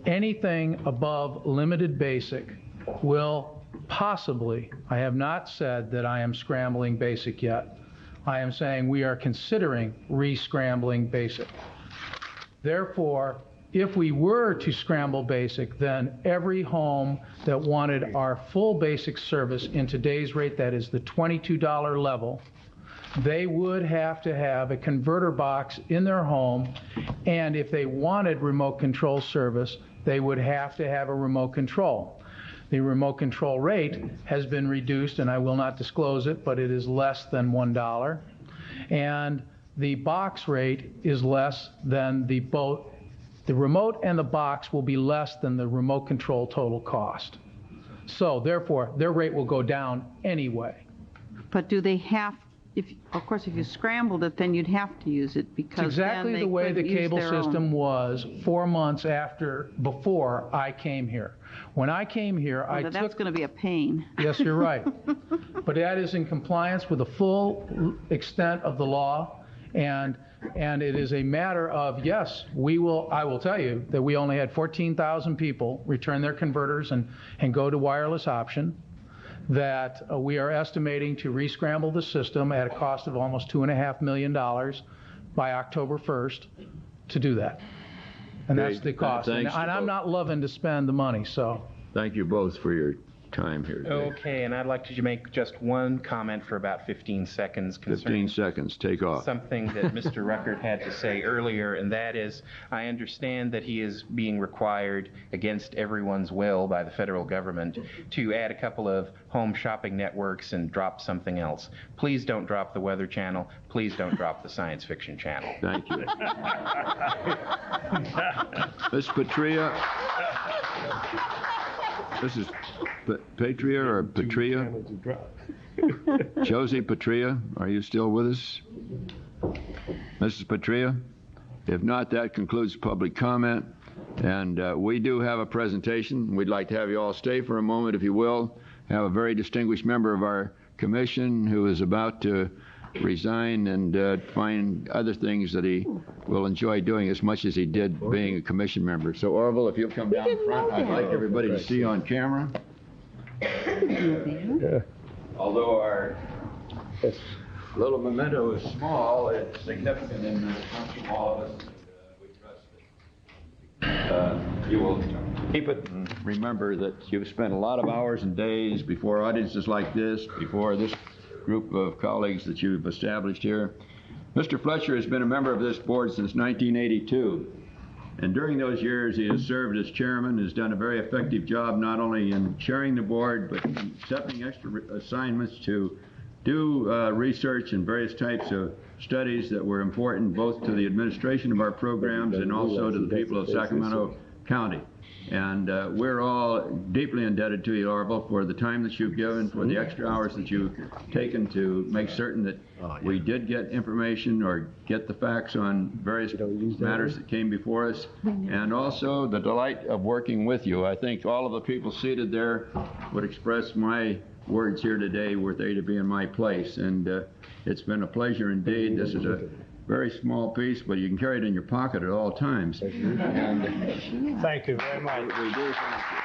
Anything above limited basic will possibly, I have not said that I am scrambling basic yet. I am saying we are considering re-scrambling basic. Therefore, if we were to scramble basic, then every home that wanted our full basic service in today's rate, that is the $22 level, they would have to have a converter box in their home, and if they wanted remote control service, they would have to have a remote control. The remote control rate has been reduced, and I will not disclose it, but it is less than $1. And the box rate is less than the both. The remote and the box will be less than the remote control total cost. So therefore, their rate will go down anyway. But do they have, of course, if you scrambled it, then you'd have to use it because It's exactly the way the cable system was 4 months before I came here. When I came here, that's going to be a pain. Yes, you're right. But that is in compliance with the full extent of the law, and it is a matter of, yes, I will tell you that we only had 14,000 people return their converters and go to wireless option, that we are estimating to re-scramble the system at a cost of almost $2.5 million by October 1st to do that. And that's the cost. And I'm not loving to spend the money, so. Thank you both for your time here today. Okay, and I'd like to make just one comment for about 15 seconds concerning 15 seconds, take off. Something that Mr. Ruckert had to say earlier, and that is, I understand that he is being required against everyone's will by the federal government to add a couple of home shopping networks and drop something else. Please don't drop the Weather Channel. Please don't drop the Science Fiction Channel. Thank you. Ms. Patria. This is Patria or Patria? Josie Patria, are you still with us? Mrs. Patria? If not, that concludes public comment. And we do have a presentation. We'd like to have you all stay for a moment, if you will. Have a very distinguished member of our commission who is about to resign and find other things that he will enjoy doing as much as he did being a commission member. So, Orville, if you'll come down front, I'd like everybody to see on camera. Although our little memento is small, it's significant in the function of all of us. We trust that you will keep it and remember that you've spent a lot of hours and days before audiences like this, before this group of colleagues that you've established here. Mr. Fletcher has been a member of this board since 1982. And during those years, he has served as chairman, has done a very effective job not only in chairing the board, but in accepting extra assignments to do research and various types of studies that were important both to the administration of our programs and also to the people of Sacramento County. And we're all deeply indebted to you, Orville, for the time that you've given, for the extra hours that you've taken to make certain that we did get information or get the facts on various matters that came before us, and also the delight of working with you. I think all of the people seated there would express my words here today were they to be in my place. And it's been a pleasure indeed. This is a very small piece, but you can carry it in your pocket at all times. And thank you very much. We do thank you.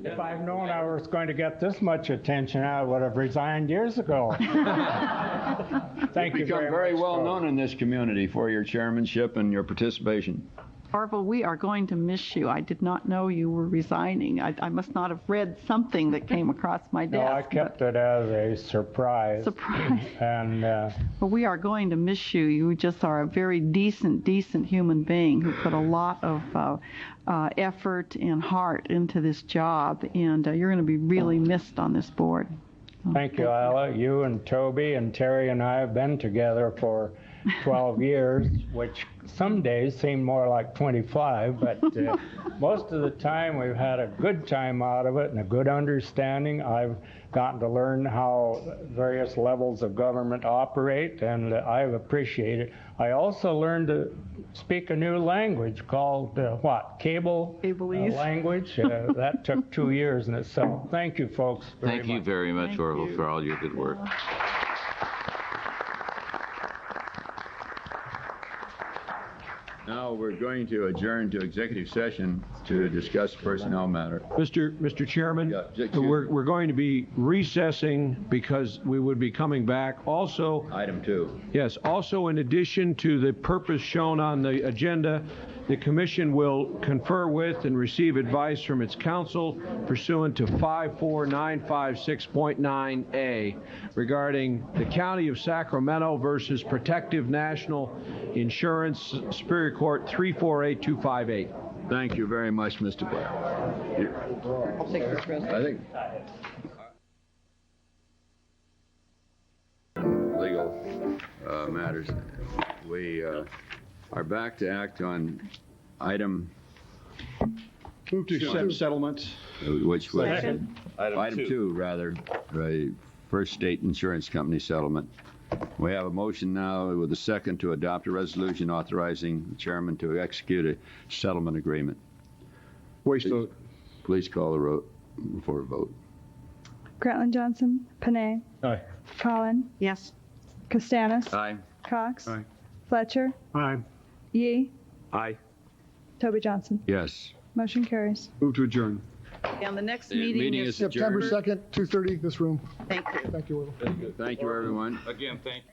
If I'd known I was going to get this much attention, I would have resigned years ago. Thank you very much. You've become very well known in this community for your chairmanship and your participation. Orville, we are going to miss you. I did not know you were resigning. I must not have read something that came across my desk. No, I kept it as a surprise. And but we are going to miss you. You just are a very decent human being who put a lot of effort and heart into this job, and you're going to be really missed on this board. Thank you, Isla. You and Toby and Terry and I have been together for 12 years, which some days seem more like 25, but most of the time we've had a good time out of it and a good understanding. I've gotten to learn how various levels of government operate, and I've appreciated it. I also learned to speak a new language called, Cableese language. That took 2 years in itself. Thank you, folks. Thank you very much, Orville, for all your good work. Now we're going to adjourn to executive session to discuss personnel matter. Mr. Chairman, we're going to be recessing because we would be coming back. Also, Item 2. yes, also in addition to the purpose shown on the agenda, the Commission will confer with and receive advice from its counsel pursuant to 54956.9A regarding the County of Sacramento versus Protective National Insurance, Superior Court 348258. Thank you very much, Mr. Blair. I'll take this rest. I think legal matters. We are back to act on item. Move to accept settlement. Which was Second. item 2, rather, right, First State Insurance Company settlement. We have a motion now with a second to adopt a resolution authorizing the chairman to execute a settlement agreement. Please call the roll for a vote. Grantland Johnson. Panay. Aye. Collin. Yes. Costanis. Aye. Cox. Aye. Fletcher. Aye. Yee. Aye. Toby Johnson. Yes. Motion carries. Move to adjourn. And the next The meeting meeting is is adjourned. September 2nd, 2:30, this room. Thank you. Thank you, Will. Thank you, everyone. Again, thank you.